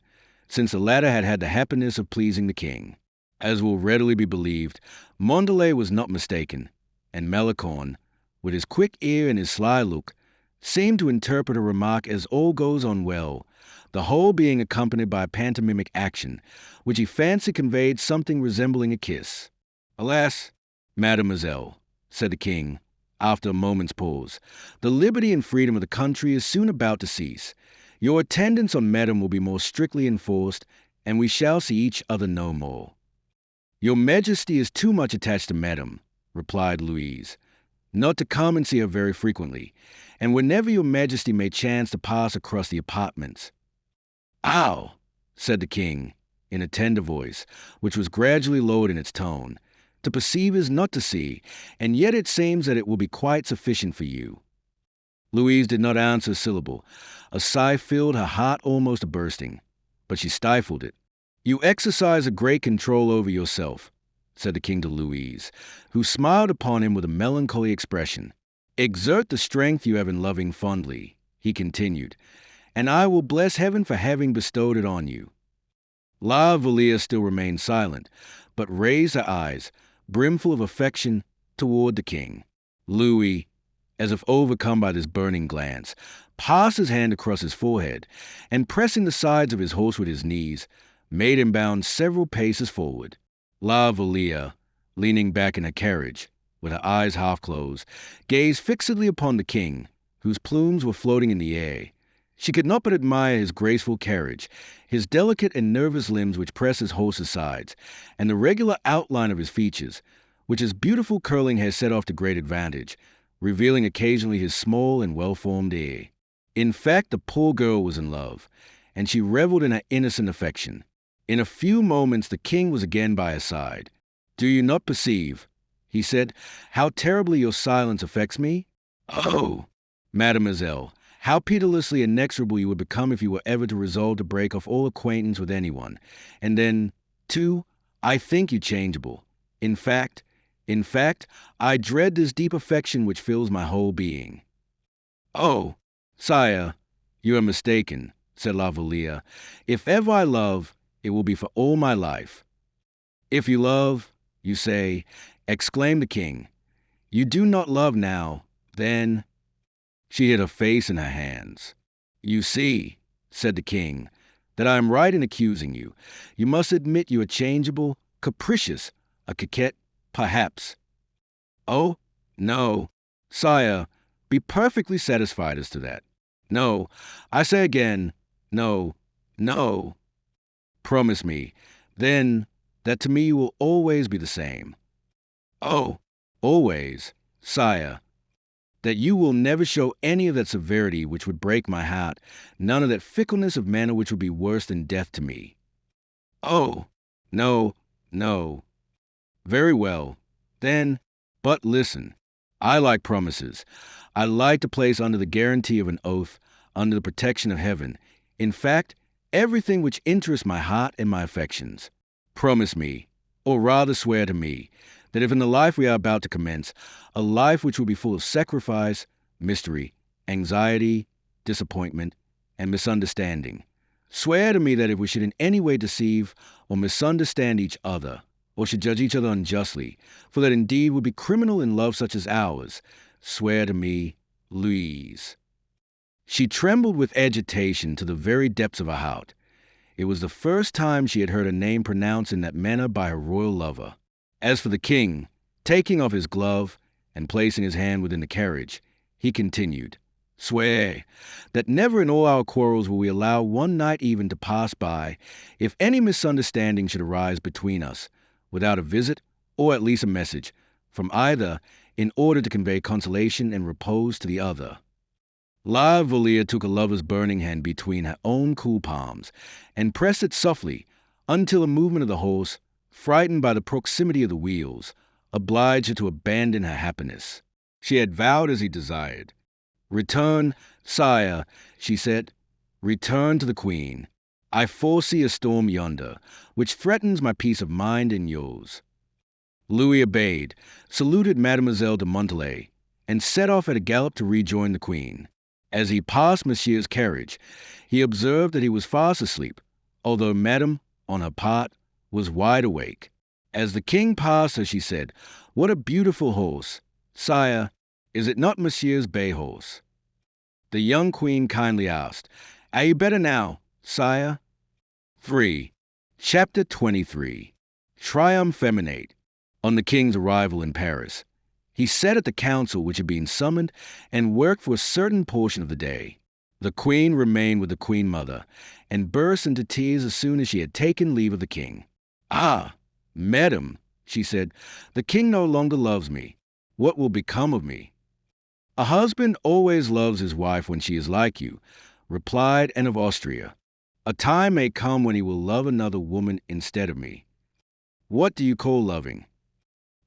since the latter had had the happiness of pleasing the king. As will readily be believed, Mondelez was not mistaken, and Malicorne, with his quick ear and his sly look, seemed to interpret a remark as all goes on well, the whole being accompanied by a pantomimic action, which he fancied conveyed something resembling a kiss. "Alas, mademoiselle," said the king, after a moment's pause, "the liberty and freedom of the country is soon about to cease. Your attendance on madame will be more strictly enforced, and we shall see each other no more." "Your Majesty is too much attached to madame," replied Louise, "not to come and see her very frequently, and whenever your Majesty may chance to pass across the apartments." "Ow!" said the king, in a tender voice, which was gradually lowered in its tone. "To perceive is not to see, and yet it seems that it will be quite sufficient for you." Louise did not answer a syllable. A sigh filled her heart almost to bursting, but she stifled it. "You exercise a great control over yourself," said the king to Louise, who smiled upon him with a melancholy expression. "Exert the strength you have in loving fondly," he continued, "and I will bless heaven for having bestowed it on you." La Vallière still remained silent, but raised her eyes, brimful of affection, toward the king. Louis, as if overcome by this burning glance, passed his hand across his forehead, and pressing the sides of his horse with his knees, made him bound several paces forward. La Vallière, leaning back in her carriage, with her eyes half closed, gazed fixedly upon the king, whose plumes were floating in the air. She could not but admire his graceful carriage, his delicate and nervous limbs which pressed his horse's sides, and the regular outline of his features, which his beautiful curling hair set off to great advantage, revealing occasionally his small and well-formed ear. In fact, the poor girl was in love, and she reveled in her innocent affection. In a few moments the king was again by her side. "Do you not perceive," he said, "how terribly your silence affects me? Oh, mademoiselle, how pitilessly inexorable you would become if you were ever to resolve to break off all acquaintance with anyone. And then, too, I think you changeable. In fact, I dread this deep affection which fills my whole being." "Oh, sire, you are mistaken," said La Vallière. "If ever I love, it will be for all my life." "If you love, you say," exclaimed the king. "You do not love now, then—" She hid her face in her hands. "You see," said the king, "that I am right in accusing you. You must admit you are changeable, capricious, a coquette, perhaps." "Oh, no, sire, be perfectly satisfied as to that. No, I say again, no, no. Promise me, then, that to me you will always be the same. Oh, always, sire. That you will never show any of that severity which would break my heart, none of that fickleness of manner which would be worse than death to me." "Oh, no, no. Very well, then, but listen. I like promises. I like to place under the guarantee of an oath, under the protection of heaven, in fact, everything which interests my heart and my affections. Promise me, or rather swear to me, that if in the life we are about to commence, a life which will be full of sacrifice, mystery, anxiety, disappointment, and misunderstanding, swear to me that if we should in any way deceive or misunderstand each other, or should judge each other unjustly, for that indeed would be criminal in love such as ours, swear to me, Louise." She trembled with agitation to the very depths of her heart. It was the first time she had heard her name pronounced in that manner by her royal lover. As for the king, taking off his glove and placing his hand within the carriage, he continued, "Swear that never in all our quarrels will we allow one night even to pass by, if any misunderstanding should arise between us, without a visit, or at least a message, from either, in order to convey consolation and repose to the other." La Vallière took a lover's burning hand between her own cool palms, and pressed it softly, until a movement of the horse, frightened by the proximity of the wheels, obliged her to abandon her happiness. She had vowed as he desired. Return, sire, she said. Return to the queen. I foresee a storm yonder, which threatens my peace of mind and yours. Louis obeyed, saluted Mademoiselle de Montalais, and set off at a gallop to rejoin the queen. As he passed Monsieur's carriage, he observed that he was fast asleep, although Madame, on her part, was wide awake. As the king passed her, she said, "What a beautiful horse! Sire, is it not Monsieur's bay horse?" The young queen kindly asked, "Are you better now, sire?" 3. Chapter 23. Triumph Feminate. On the king's arrival in Paris, he sat at the council which had been summoned and worked for a certain portion of the day. The queen remained with the queen mother and burst into tears as soon as she had taken leave of the king. "Ah, madam," she said, "the king no longer loves me. What will become of me?" "A husband always loves his wife when she is like you," replied Anne of Austria. "A time may come when he will love another woman instead of me." "What do you call loving?"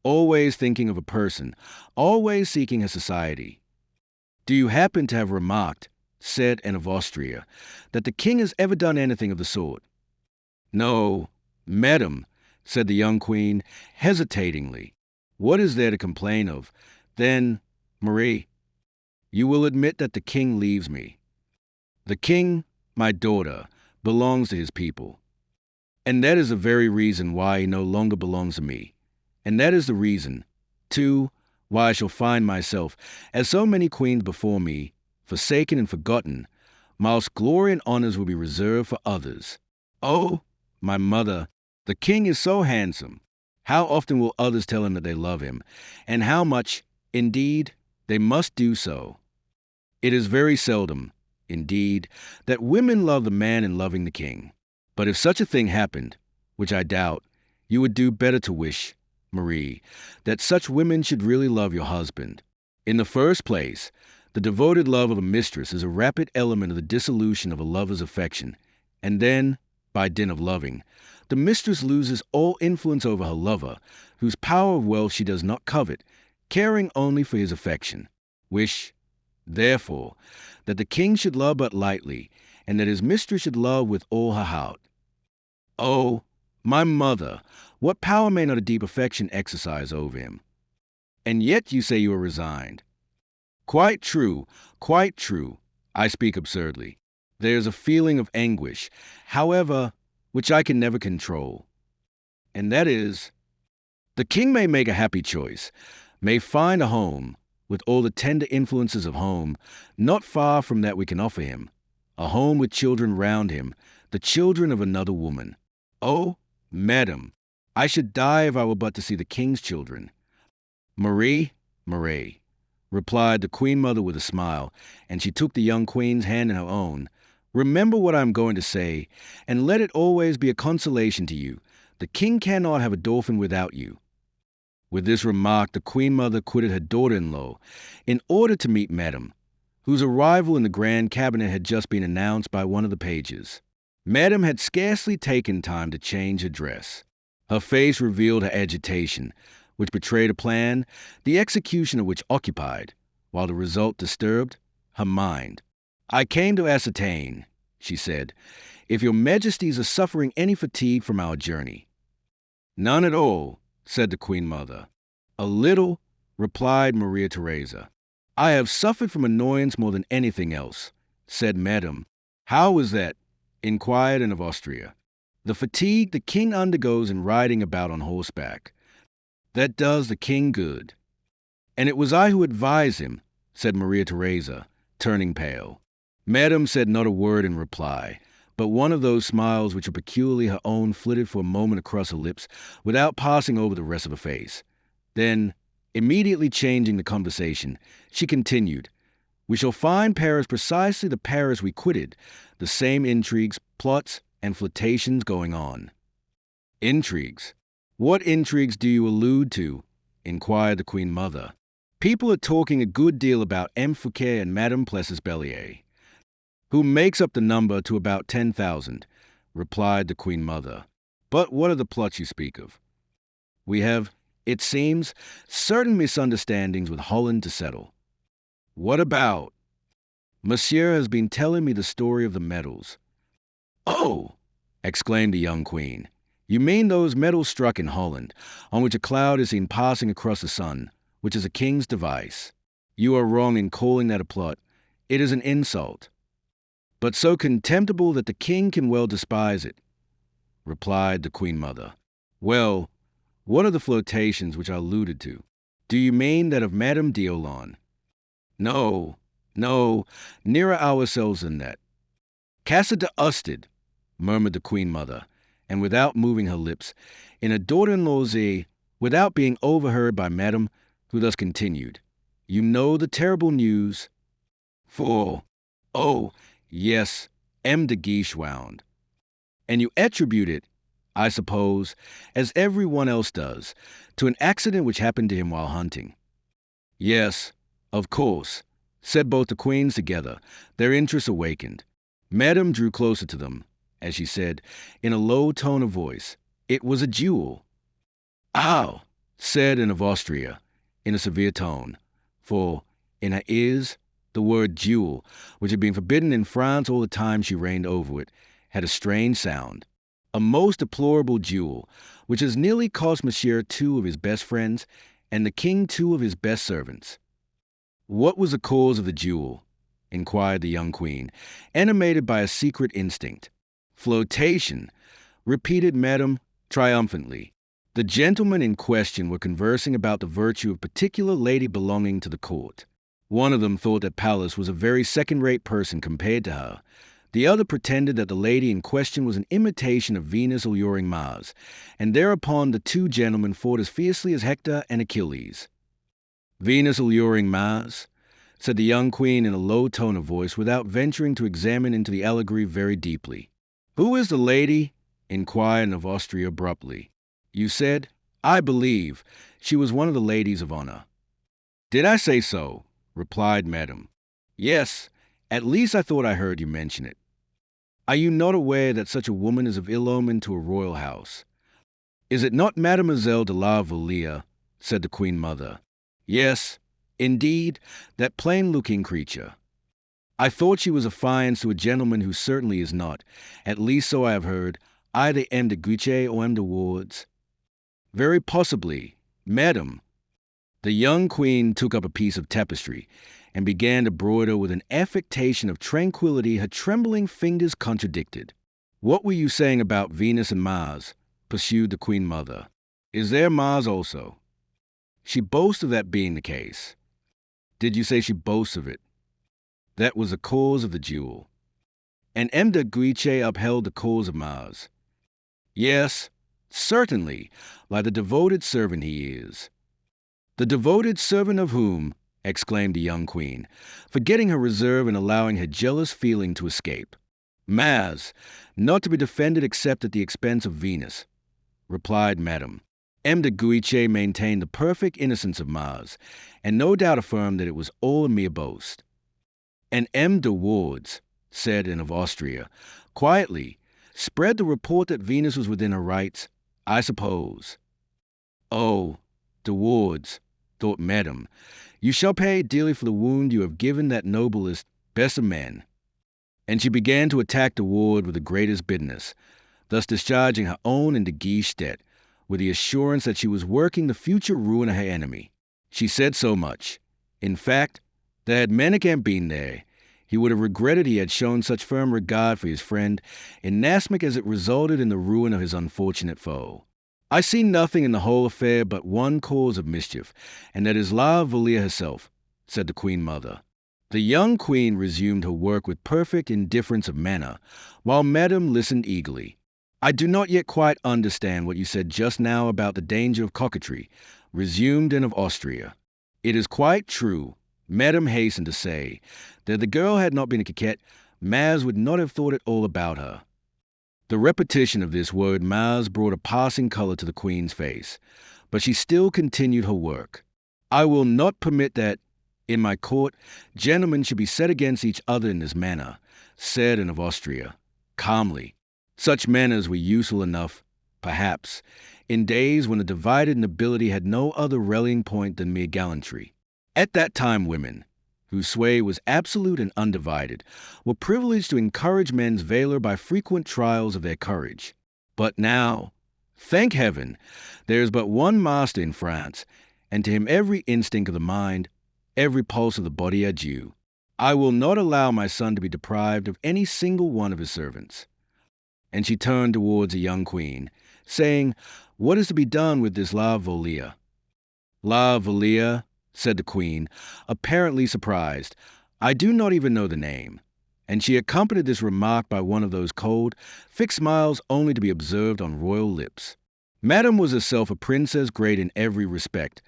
"Always thinking of a person, always seeking her society." "Do you happen to have remarked," said Anne of Austria, "that the king has ever done anything of the sort?" "No, madam," said the young queen, hesitatingly. "What is there to complain of? Then, Marie, you will admit that the king leaves me." "The king, my daughter, belongs to his people. And that is the very reason why he no longer belongs to me. And that is the reason, too, why I shall find myself, as so many queens before me, forsaken and forgotten, whilst glory and honors will be reserved for others. Oh, my mother, the king is so handsome. How often will others tell him that they love him, and how much, indeed, they must do so? It is very seldom, indeed, that women love the man in loving the king. But if such a thing happened, which I doubt, you would do better to wish, Marie, that such women should really love your husband. In the first place, the devoted love of a mistress is a rapid element of the dissolution of a lover's affection, and then, by dint of loving, the mistress loses all influence over her lover, whose power of wealth she does not covet, caring only for his affection. Wish, therefore, that the king should love but lightly, and that his mistress should love with all her heart. Oh, my mother, what power may not a deep affection exercise over him? And yet you say you are resigned. Quite true, quite true. I speak absurdly. There is a feeling of anguish, however, which I can never control. And that is, the king may make a happy choice, may find a home, with all the tender influences of home, not far from that we can offer him, a home with children round him, the children of another woman. Oh, madam, I should die if I were but to see the king's children. Marie, replied the queen mother with a smile, and she took the young queen's hand in her own. Remember what I am going to say, and let it always be a consolation to you. The king cannot have a dauphin without you. With this remark, the queen mother quitted her daughter-in-law in order to meet Madame, whose arrival in the grand cabinet had just been announced by one of the pages. Madame had scarcely taken time to change her dress. Her face revealed her agitation, which betrayed a plan, the execution of which occupied, while the result disturbed, her mind. "I came to ascertain," she said, "if your majesties are suffering any fatigue from our journey." "None at all," said the queen mother. "A little," replied Maria Theresa. "I have suffered from annoyance more than anything else," said Madame. "How is that?" inquired Anne of Austria. "The fatigue the king undergoes in riding about on horseback. That does the king good." "And it was I who advised him," said Maria Theresa, turning pale. Madame said not a word in reply, but one of those smiles which are peculiarly her own flitted for a moment across her lips without passing over the rest of her face. Then, immediately changing the conversation, she continued, "We shall find Paris precisely the Paris we quitted, the same intrigues, plots, and flirtations going on." "Intrigues? What intrigues do you allude to?" inquired the queen mother. "People are talking a good deal about M. Fouquet and Madame Plessis Bellier, who makes up the number to about 10,000, replied the queen mother. "But what are the plots you speak of?" "We have It seems certain misunderstandings with Holland to settle. What about? Monsieur has been telling me the story of the medals. Oh! Exclaimed the young queen. You mean those medals struck in Holland, on which a cloud is seen passing across the sun, which is a king's device. You are wrong in calling that a plot. It is an insult, but so contemptible that the king can well despise it, replied the queen mother. Well, what are the flirtations which I alluded to? Do you mean that of Madame d'Olonne? No, nearer ourselves than that. Casa de Ustid, murmured the queen mother, and without moving her lips, in a daughter-in-law's ear, without being overheard by Madame, who thus continued, You know the terrible news? For, oh, yes, M. de Guiche wound. And you attribute it, I suppose, as every one else does, to an accident which happened to him while hunting. Yes, of course, said both the queens together, their interest awakened. Madame drew closer to them, as she said, in a low tone of voice, It was a duel. Ow, said Anne of Austria, in a severe tone, for, in her ears, the word duel, which had been forbidden in France all the time she reigned over it, had a strange sound. A most deplorable duel, which has nearly cost Monsieur 2 of his best friends, and the king 2 of his best servants. What was the cause of the duel? Inquired the young queen, animated by a secret instinct. Flirtation, repeated Madame triumphantly. The gentlemen in question were conversing about the virtue of a particular lady belonging to the court. One of them thought that Pallas was a very second-rate person compared to her. The other pretended that the lady in question was an imitation of Venus alluring Mars, and thereupon the two gentlemen fought as fiercely as Hector and Achilles. Venus alluring Mars, said the young queen in a low tone of voice, without venturing to examine into the allegory very deeply. Who is the lady? Inquired Anne of Austria abruptly. You said, I believe, she was one of the ladies of honor. Did I say so? Replied Madame. Yes, at least I thought I heard you mention it. Are you not aware that such a woman is of ill omen to a royal house? Is it not Mademoiselle de la Vallière? Said the queen mother. Yes, indeed, that plain-looking creature. I thought she was affianced to a gentleman who certainly is not, at least so I have heard, either M. de Guiche or M. de Wardes. Very possibly, Madame. The young queen took up a piece of tapestry and began to broider with an affectation of tranquility her trembling fingers contradicted. What were you saying about Venus and Mars? Pursued the queen mother. Is there Mars also? She boasts of that being the case. Did you say she boasts of it? That was the cause of the duel. And M. de Guiche upheld the cause of Mars. Yes, certainly, like the devoted servant he is. The devoted servant of whom? Exclaimed the young queen, forgetting her reserve and allowing her jealous feeling to escape. Mars, not to be defended except at the expense of Venus, replied Madame. M. de Guiche maintained the perfect innocence of Mars, and no doubt affirmed that it was all a mere boast. And M. de Wardes, said Anne of Austria, quietly, spread the report that Venus was within her rights, I suppose. Oh, de Wardes, thought Madame, you shall pay dearly for the wound you have given that noblest, best of men. And she began to attack de Wardes with the greatest bitterness, thus discharging her own and de Guiche's debt, with the assurance that she was working the future ruin of her enemy. She said so much, in fact, that had Manicamp been there, he would have regretted he had shown such firm regard for his friend, inasmuch as it resulted in the ruin of his unfortunate foe. I see nothing in the whole affair but one cause of mischief, and that is La Vallière herself, said the queen mother. The young queen resumed her work with perfect indifference of manner, while Madame listened eagerly. I do not yet quite understand what you said just now about the danger of coquetry, resumed Anne of Austria. It is quite true, Madame hastened to say, that if the girl had not been a coquette, Mars would not have thought it all about her. The repetition of this word Mars brought a passing color to the queen's face, but she still continued her work. I will not permit that, in my court, gentlemen should be set against each other in this manner, said Anne of Austria, calmly. Such manners were useful enough, perhaps, in days when the divided nobility had no other rallying point than mere gallantry. At that time women, whose sway was absolute and undivided, were privileged to encourage men's valor by frequent trials of their courage. But now, thank heaven, there is but one master in France, and to him every instinct of the mind, every pulse of the body are due. I will not allow my son to be deprived of any single one of his servants. And she turned towards a young queen, saying, "What is to be done with this La Vallière?" "La Vallière," said the queen, apparently surprised. "I do not even know the name." And she accompanied this remark by one of those cold, fixed smiles only to be observed on royal lips. Madame was herself a princess great in every respect,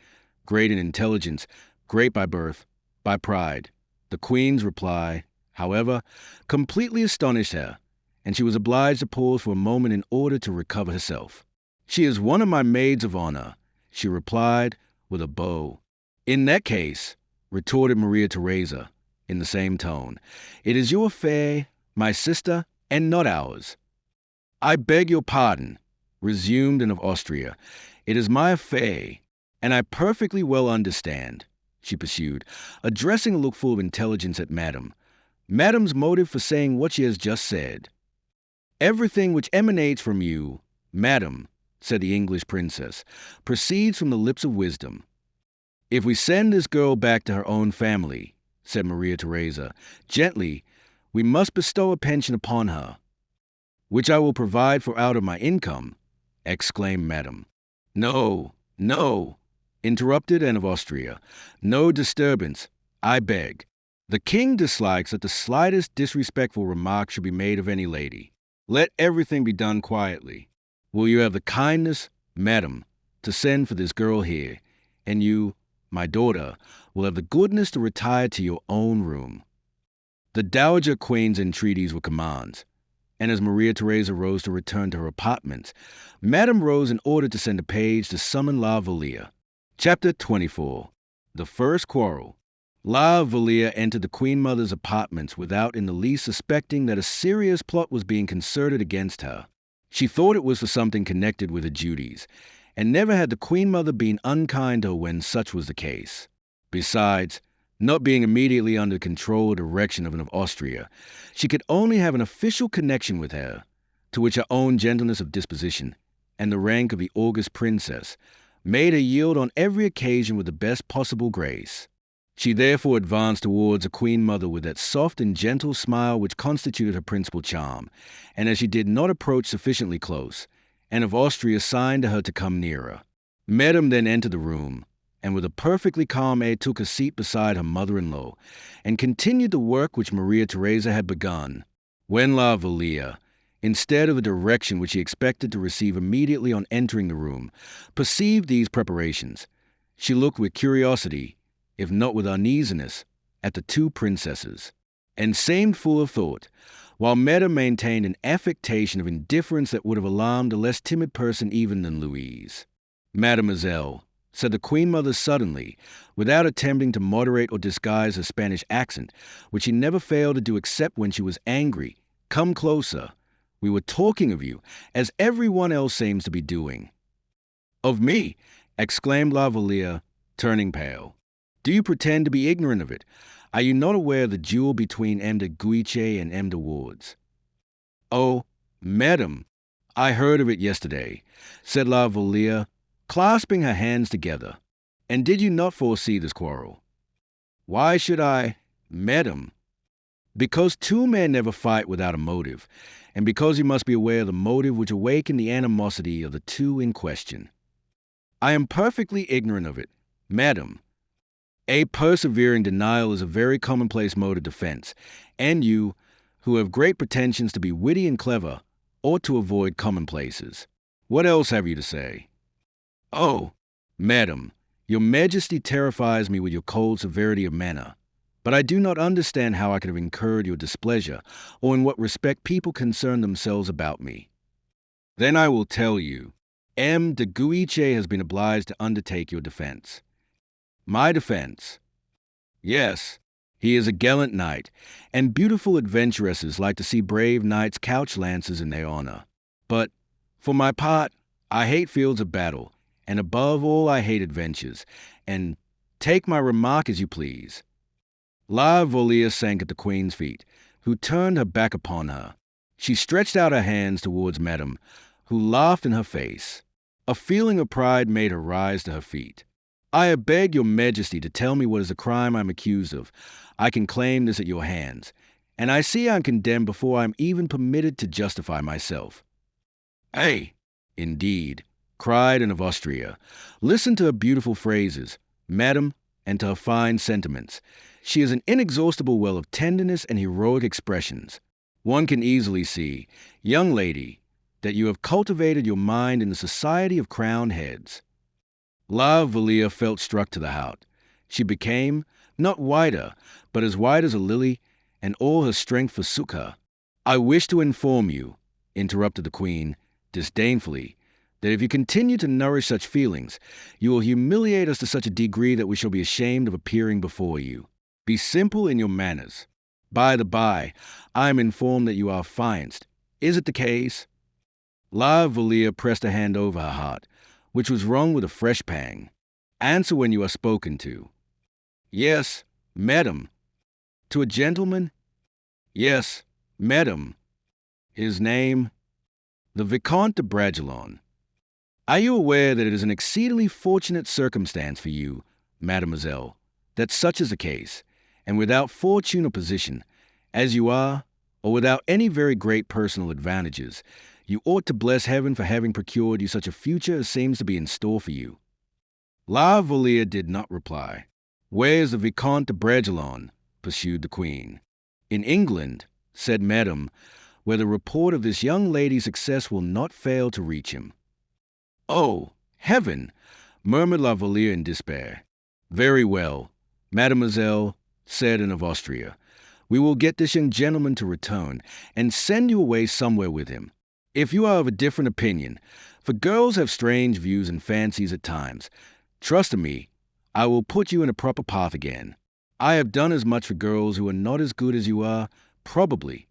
great in intelligence, great by birth, by pride. The queen's reply, however, completely astonished her, and she was obliged to pause for a moment in order to recover herself. "She is one of my maids of honor," she replied with a bow. "In that case," retorted Maria Theresa in the same tone, "it is your affair, my sister, and not ours." "I beg your pardon," resumed Anne of Austria. "It is my affair, and I perfectly well understand," she pursued, addressing a look full of intelligence at Madame's motive for saying what she has just said. "Everything which emanates from you, Madame," said the English princess, "proceeds from the lips of wisdom." "If we send this girl back to her own family," said Maria Theresa, gently, "we must bestow a pension upon her." "Which I will provide for out of my income," exclaimed Madame. "No, no," interrupted Anne of Austria. "No disturbance, I beg. The king dislikes that the slightest disrespectful remark should be made of any lady. Let everything be done quietly. Will you have the kindness, Madame, to send for this girl here, and you, my daughter, will have the goodness to retire to your own room." The dowager queen's entreaties were commands, and as Maria Theresa rose to return to her apartments, Madame rose in order to send a page to summon La Vallière. Chapter 24. The First Quarrel. La Vallière entered the Queen Mother's apartments without in the least suspecting that a serious plot was being concerted against her. She thought it was for something connected with her duties, and never had the Queen Mother been unkind to her when such was the case. Besides, not being immediately under control or direction of Anne of Austria, she could only have an official connection with her, to which her own gentleness of disposition and the rank of the august princess made her yield on every occasion with the best possible grace. She therefore advanced towards the Queen Mother with that soft and gentle smile which constituted her principal charm, and as she did not approach sufficiently close, Anne of Austria signed to her to come nearer. Madame then entered the room, and with a perfectly calm air took a seat beside her mother-in-law, and continued the work which Maria Theresa had begun. When La Vallière, instead of the direction which she expected to receive immediately on entering the room, perceived these preparations, she looked with curiosity, if not with uneasiness, at the two princesses, and seemed full of thought, while Madame maintained an affectation of indifference that would have alarmed a less timid person even than Louise. "Mademoiselle," said the Queen Mother suddenly, without attempting to moderate or disguise her Spanish accent, which she never failed to do except when she was angry, "come closer. We were talking of you, as everyone else seems to be doing." "Of me?" exclaimed La Vallière, turning pale. "Do you pretend to be ignorant of it? Are you not aware of the duel between M. de Guiche and M. de Wardes?" "Oh, Madame, I heard of it yesterday," said La Vallière, clasping her hands together. "And did you not foresee this quarrel?" "Why should I, Madame?" "Because two men never fight without a motive, and because you must be aware of the motive which awakened the animosity of the two in question." "I am perfectly ignorant of it, Madame. A persevering denial is a very commonplace mode of defense, and you, who have great pretensions to be witty and clever, ought to avoid commonplaces. What else have you to say?" "Oh, Madame, your Majesty terrifies me with your cold severity of manner, but I do not understand how I could have incurred your displeasure, or in what respect people concern themselves about me." "Then I will tell you. M. de Guiche has been obliged to undertake your defense." "My defense?" "Yes. He is a gallant knight, and beautiful adventuresses like to see brave knights couch lances in their honor. But, for my part, I hate fields of battle, and above all I hate adventures, and take my remark as you please. La Vallière sank at the queen's feet, who turned her back upon her. She stretched out her hands towards Madame, who laughed in her face. A feeling of pride made her rise to her feet. I beg your majesty to tell me what is the crime I'm accused of. I can claim this at your hands, and I see I'm condemned before I'm even permitted to justify myself. Ay, indeed, cried Anne of Austria. Listen to her beautiful phrases, madam, and to her fine sentiments. She is an inexhaustible well of tenderness and heroic expressions. One can easily see, young lady, that you have cultivated your mind in the society of crowned heads. La Vallière felt struck to the heart. She became, not whiter, but as white as a lily, and all her strength forsook her. I wish to inform you, interrupted the queen, disdainfully, that if you continue to nourish such feelings, you will humiliate us to such a degree that we shall be ashamed of appearing before you. Be simple in your manners. By the by, I am informed that you are affianced. Is it the case? La Vallière pressed a hand over her heart, which was wrung with a fresh pang. Answer when you are spoken to. Yes, madam. To a gentleman? Yes, madam. His name? The Vicomte of Bragelonne. Are you aware that it is an exceedingly fortunate circumstance for you, mademoiselle, that such is the case, and without fortune or position, as you are, or without any very great personal advantages, you ought to bless heaven for having procured you such a future as seems to be in store for you. La Vallière did not reply. Where is the Vicomte of Bragelonne? Pursued the queen. In England, said Madame, where the report of this young lady's success will not fail to reach him. Oh, heaven! Murmured La Vallière in despair. Very well, mademoiselle, said Anne of Austria. We will get this young gentleman to return, and send you away somewhere with him. If you are of a different opinion, for girls have strange views and fancies at times, trust in me, I will put you in a proper path again. I have done as much for girls who are not as good as you are, probably.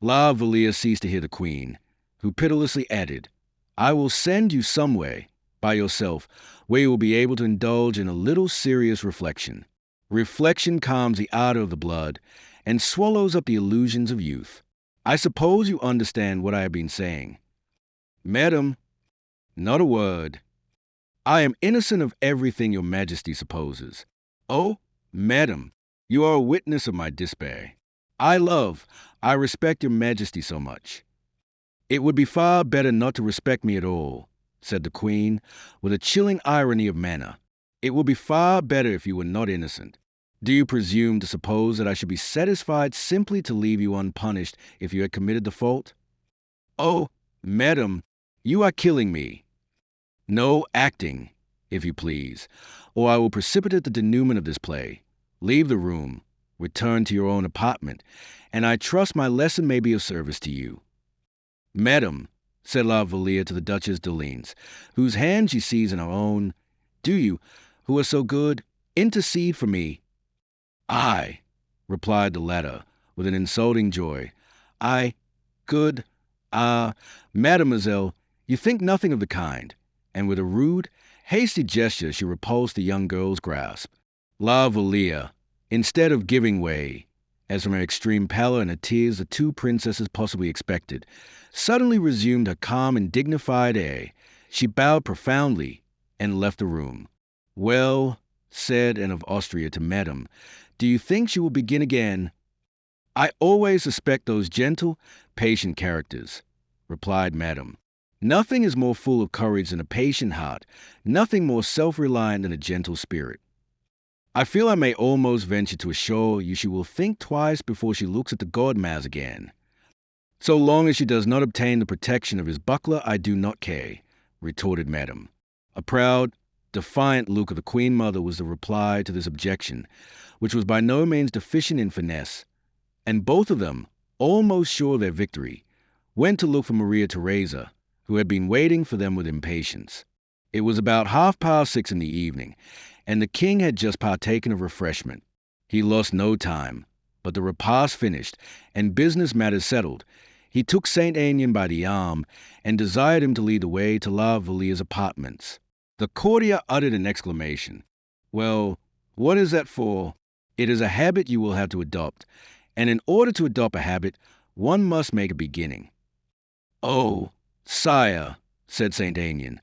La Vallière ceased to hear the queen, who pitilessly added, I will send you somewhere, by yourself, where you will be able to indulge in a little serious reflection. Reflection calms the ardor of the blood, and swallows up the illusions of youth. I suppose you understand what I have been saying. Madam, not a word. I am innocent of everything your majesty supposes. Oh, madam, you are a witness of my despair. I respect your majesty so much. It would be far better not to respect me at all, said the queen, with a chilling irony of manner. It would be far better if you were not innocent. Do you presume to suppose that I should be satisfied simply to leave you unpunished if you had committed the fault? Oh, madam, you are killing me. No acting, if you please, or I will precipitate the denouement of this play. Leave the room, return to your own apartment, and I trust my lesson may be of service to you. Madam, said La Vallière to the Duchess d'Orléans, whose hand she seized in her own, do you, who are so good, intercede for me? I, replied the latter, with an insulting joy. Mademoiselle, you think nothing of the kind, and with a rude, hasty gesture she repulsed the young girl's grasp. La Vallière, instead of giving way, as from her extreme pallor and her tears the two princesses possibly expected, suddenly resumed her calm and dignified air. She bowed profoundly and left the room. Well, said Anne of Austria to Madame, do you think she will begin again? I always suspect those gentle, patient characters, replied Madame. Nothing is more full of courage than a patient heart, nothing more self-reliant than a gentle spirit. I feel I may almost venture to assure you she will think twice before she looks at the godmother again. So long as she does not obtain the protection of his buckler, I do not care, retorted Madame. A proud, defiant look of the Queen Mother was the reply to this objection, which was by no means deficient in finesse, and both of them, almost sure of their victory, went to look for Maria Theresa, who had been waiting for them with impatience. It was about 6:30 in the evening, and the king had just partaken of refreshment. He lost no time, but the repast finished, and business matters settled. He took Saint Aignan by the arm and desired him to lead the way to La Valliere's apartments. The courtier uttered an exclamation. "Well, what is that for? It is a habit you will have to adopt, and in order to adopt a habit, one must make a beginning." "Oh, sire," said Saint Aignan,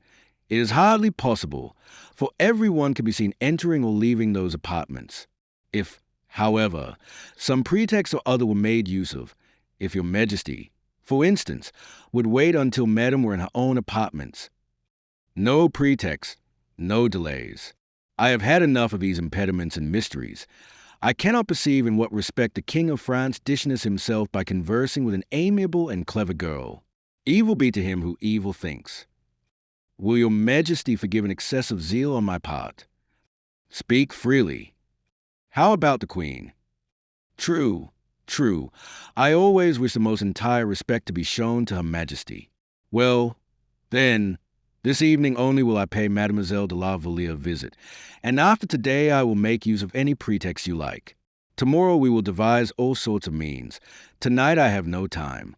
"it is hardly possible, for everyone can be seen entering or leaving those apartments. If, however, some pretext or other were made use of, if your majesty, for instance, would wait until madame were in her own apartments." "No pretext, no delays. I have had enough of these impediments and mysteries. I cannot perceive in what respect the King of France dishes himself by conversing with an amiable and clever girl. Evil be to him who evil thinks. Will your majesty forgive an excessive zeal on my part? Speak freely. How about the queen?" "True, true. I always wish the most entire respect to be shown to her majesty. Well, then, this evening only will I pay Mademoiselle de la Vallière a visit, and after today I will make use of any pretext you like. Tomorrow we will devise all sorts of means. Tonight I have no time."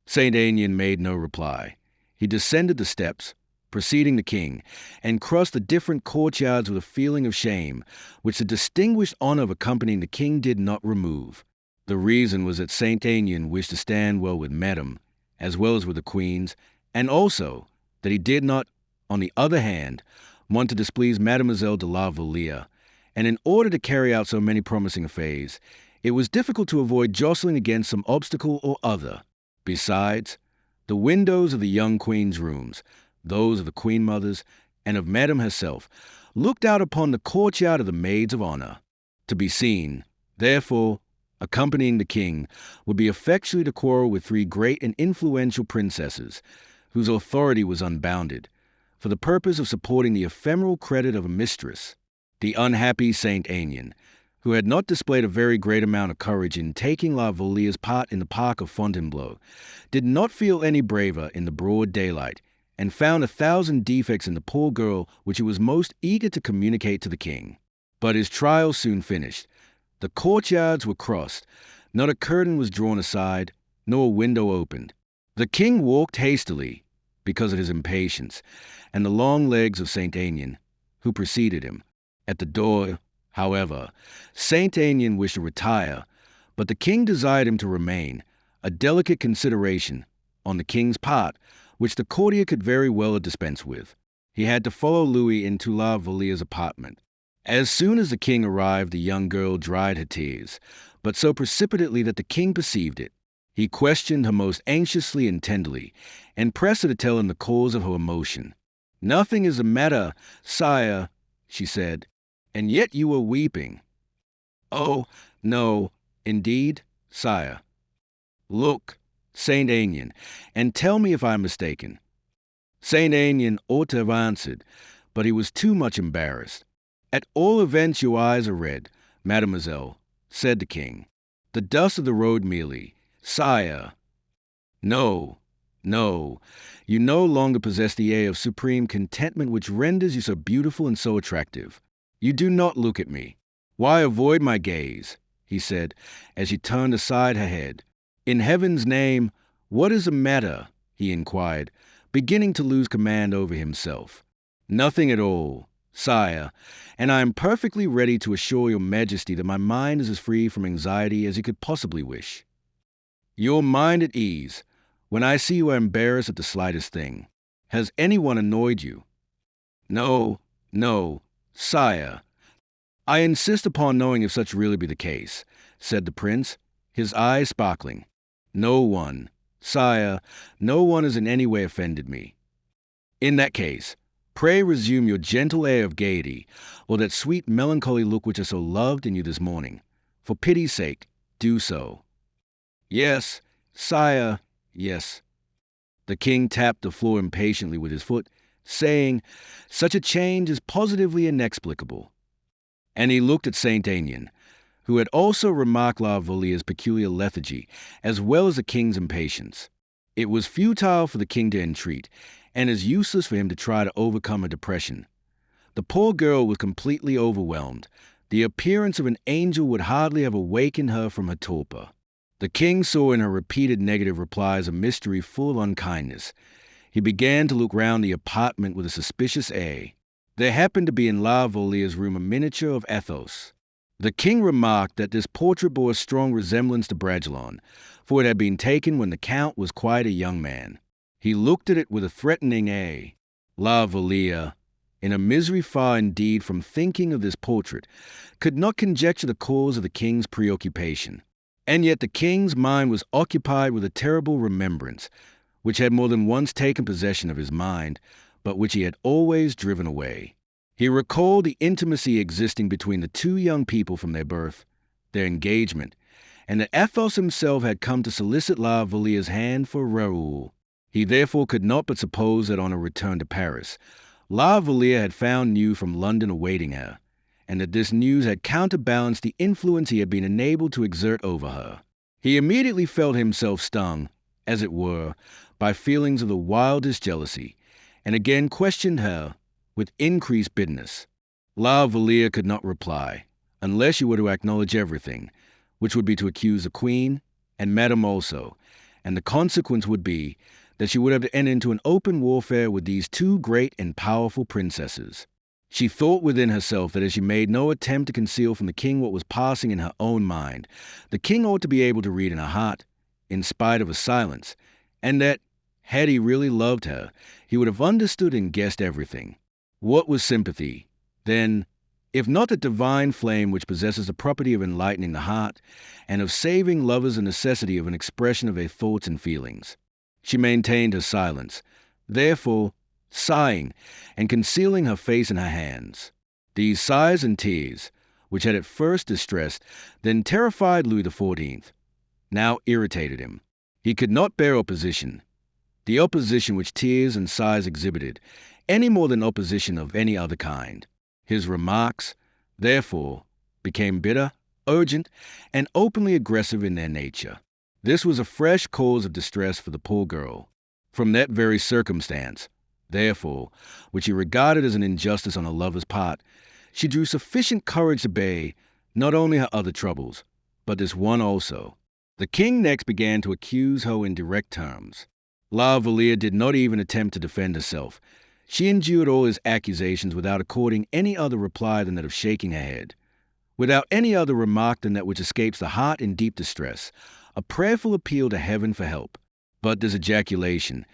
Saint Aignan made no reply. He descended the steps, preceding the king, and crossed the different courtyards with a feeling of shame, which the distinguished honor of accompanying the king did not remove. The reason was that Saint Aignan wished to stand well with Madame, as well as with the queens, and also that he did not, on the other hand, want to displease Mademoiselle de la Vallière, and in order to carry out so many promising affairs, it was difficult to avoid jostling against some obstacle or other. Besides, the windows of the young queen's rooms, those of the queen mother's, and of Madame herself, looked out upon the courtyard of the maids of honor. To be seen, therefore, accompanying the king, would be effectually to quarrel with three great and influential princesses, whose authority was unbounded, for the purpose of supporting the ephemeral credit of a mistress. The unhappy Saint Aignan, who had not displayed a very great amount of courage in taking La Valliere's part in the park of Fontainebleau, did not feel any braver in the broad daylight, and found 1,000 defects in the poor girl which he was most eager to communicate to the king. But his trial soon finished. The courtyards were crossed, not a curtain was drawn aside, nor a window opened. The king walked hastily, because of his impatience, and the long legs of Saint Aignan, who preceded him. At the door, however, Saint Aignan wished to retire, but the king desired him to remain, a delicate consideration, on the king's part, which the courtier could very well dispense with. He had to follow Louis into La Valliere's apartment. As soon as the king arrived, the young girl dried her tears, but so precipitately that the king perceived it. He questioned her most anxiously and tenderly, and pressed her to tell him the cause of her emotion. "Nothing is the matter, sire," she said, "and yet you are weeping." "Oh, no, indeed, sire." "Look, Saint Aignan, and tell me if I am mistaken." Saint Aignan ought to have answered, but he was too much embarrassed. "At all events your eyes are red, mademoiselle," said the king. "The dust of the road merely, sire." "No, no, you no longer possess the air of supreme contentment which renders you so beautiful and so attractive. You do not look at me. Why avoid my gaze?" he said, as she turned aside her head. "In heaven's name, what is the matter?" he inquired, beginning to lose command over himself. "Nothing at all, sire, and I am perfectly ready to assure your majesty that my mind is as free from anxiety as you could possibly wish." "Your mind at ease, when I see you are embarrassed at the slightest thing. Has anyone annoyed you?" "No, no, sire." "I insist upon knowing if such really be the case," said the prince, his eyes sparkling. "No one, sire, no one has in any way offended me." "In that case, pray resume your gentle air of gaiety, or that sweet melancholy look which I so loved in you this morning. For pity's sake, do so." "Yes, sire, yes." The king tapped the floor impatiently with his foot, saying, "Such a change is positively inexplicable." And he looked at Saint Aignan, who had also remarked La Valliere's peculiar lethargy, as well as the king's impatience. It was futile for the king to entreat, and as useless for him to try to overcome her depression. The poor girl was completely overwhelmed. The appearance of an angel would hardly have awakened her from her torpor. The king saw in her repeated negative replies a mystery full of unkindness. He began to look round the apartment with a suspicious air. There happened to be in La Valliere's room a miniature of Athos. The king remarked that this portrait bore a strong resemblance to Bragelonne, for it had been taken when the count was quite a young man. He looked at it with a threatening air. La Vallière, in a misery far indeed from thinking of this portrait, could not conjecture the cause of the king's preoccupation. And yet the king's mind was occupied with a terrible remembrance, which had more than once taken possession of his mind, but which he had always driven away. He recalled the intimacy existing between the two young people from their birth, their engagement, and that Athos himself had come to solicit La Valliere's hand for Raoul. He therefore could not but suppose that on her return to Paris, La Vallière had found news from London awaiting her, and that this news had counterbalanced the influence he had been enabled to exert over her. He immediately felt himself stung, as it were, by feelings of the wildest jealousy, and again questioned her with increased bitterness. La Vallière could not reply, unless she were to acknowledge everything, which would be to accuse the queen, and Madame also, and the consequence would be that she would have to enter into an open warfare with these two great and powerful princesses. She thought within herself that as she made no attempt to conceal from the king what was passing in her own mind, the king ought to be able to read in her heart, in spite of her silence, and that, had he really loved her, he would have understood and guessed everything. What was sympathy, then, if not the divine flame which possesses the property of enlightening the heart, and of saving lovers the necessity of an expression of their thoughts and feelings? She maintained her silence, therefore, sighing and concealing her face in her hands. These sighs and tears, which had at first distressed, then terrified Louis XIV, now irritated him. He could not bear opposition, the opposition which tears and sighs exhibited, any more than opposition of any other kind. His remarks, therefore, became bitter, urgent, and openly aggressive in their nature. This was a fresh cause of distress for the poor girl. From that very circumstance, therefore, which he regarded as an injustice on her lover's part, she drew sufficient courage to bear not only her other troubles, but this one also. The king next began to accuse her in direct terms. La Vallière did not even attempt to defend herself. She endured all his accusations without according any other reply than that of shaking her head, without any other remark than that which escapes the heart in deep distress, a prayerful appeal to heaven for help. But this ejaculation,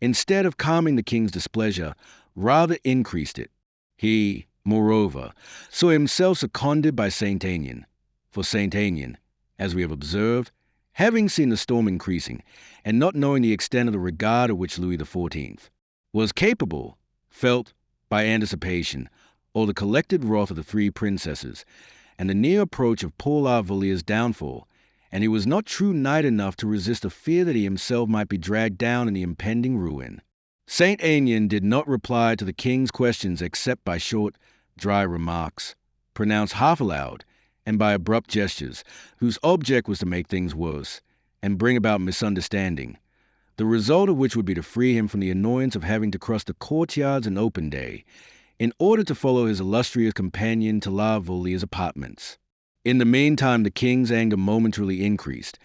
instead of calming the king's displeasure, rather increased it. He, moreover, saw himself seconded by Saint Aignan. For Saint Aignan, as we have observed, having seen the storm increasing, and not knowing the extent of the regard of which Louis XIV was capable, felt, by anticipation, all the collected wrath of the three princesses, and the near approach of poor La Valliere's downfall, and he was not true knight enough to resist a fear that he himself might be dragged down in the impending ruin. Saint Aignan did not reply to the king's questions except by short, dry remarks, pronounced half aloud, and by abrupt gestures, whose object was to make things worse, and bring about misunderstanding, the result of which would be to free him from the annoyance of having to cross the courtyards in open day, in order to follow his illustrious companion to La Valliere's apartments. In the meantime, the king's anger momentarily increased.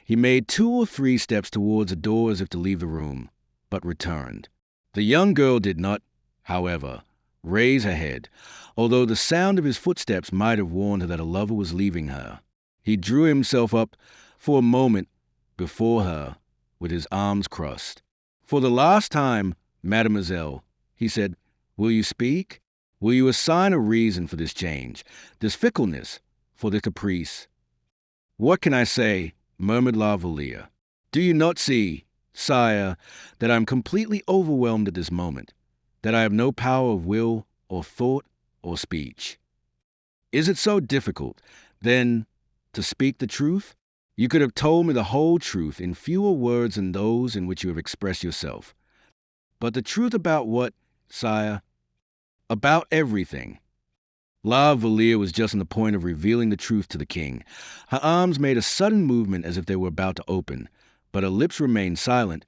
He made 2 or 3 steps towards the door as if to leave the room, but returned. The young girl did not, however, raise her head, although the sound of his footsteps might have warned her that a lover was leaving her. He drew himself up for a moment before her, with his arms crossed. "For the last time, mademoiselle," he said, "will you speak? Will you assign a reason for this change, this fickleness, for this caprice?" "What can I say?" murmured La Vallière. "Do you not see, sire, that I am completely overwhelmed at this moment, that I have no power of will or thought or speech? Is it so difficult, then, to speak the truth? You could have told me the whole truth in fewer words than those in which you have expressed yourself. But the truth about what, sire? About everything." La Vallière was just on the point of revealing the truth to the king. Her arms made a sudden movement as if they were about to open, but her lips remained silent,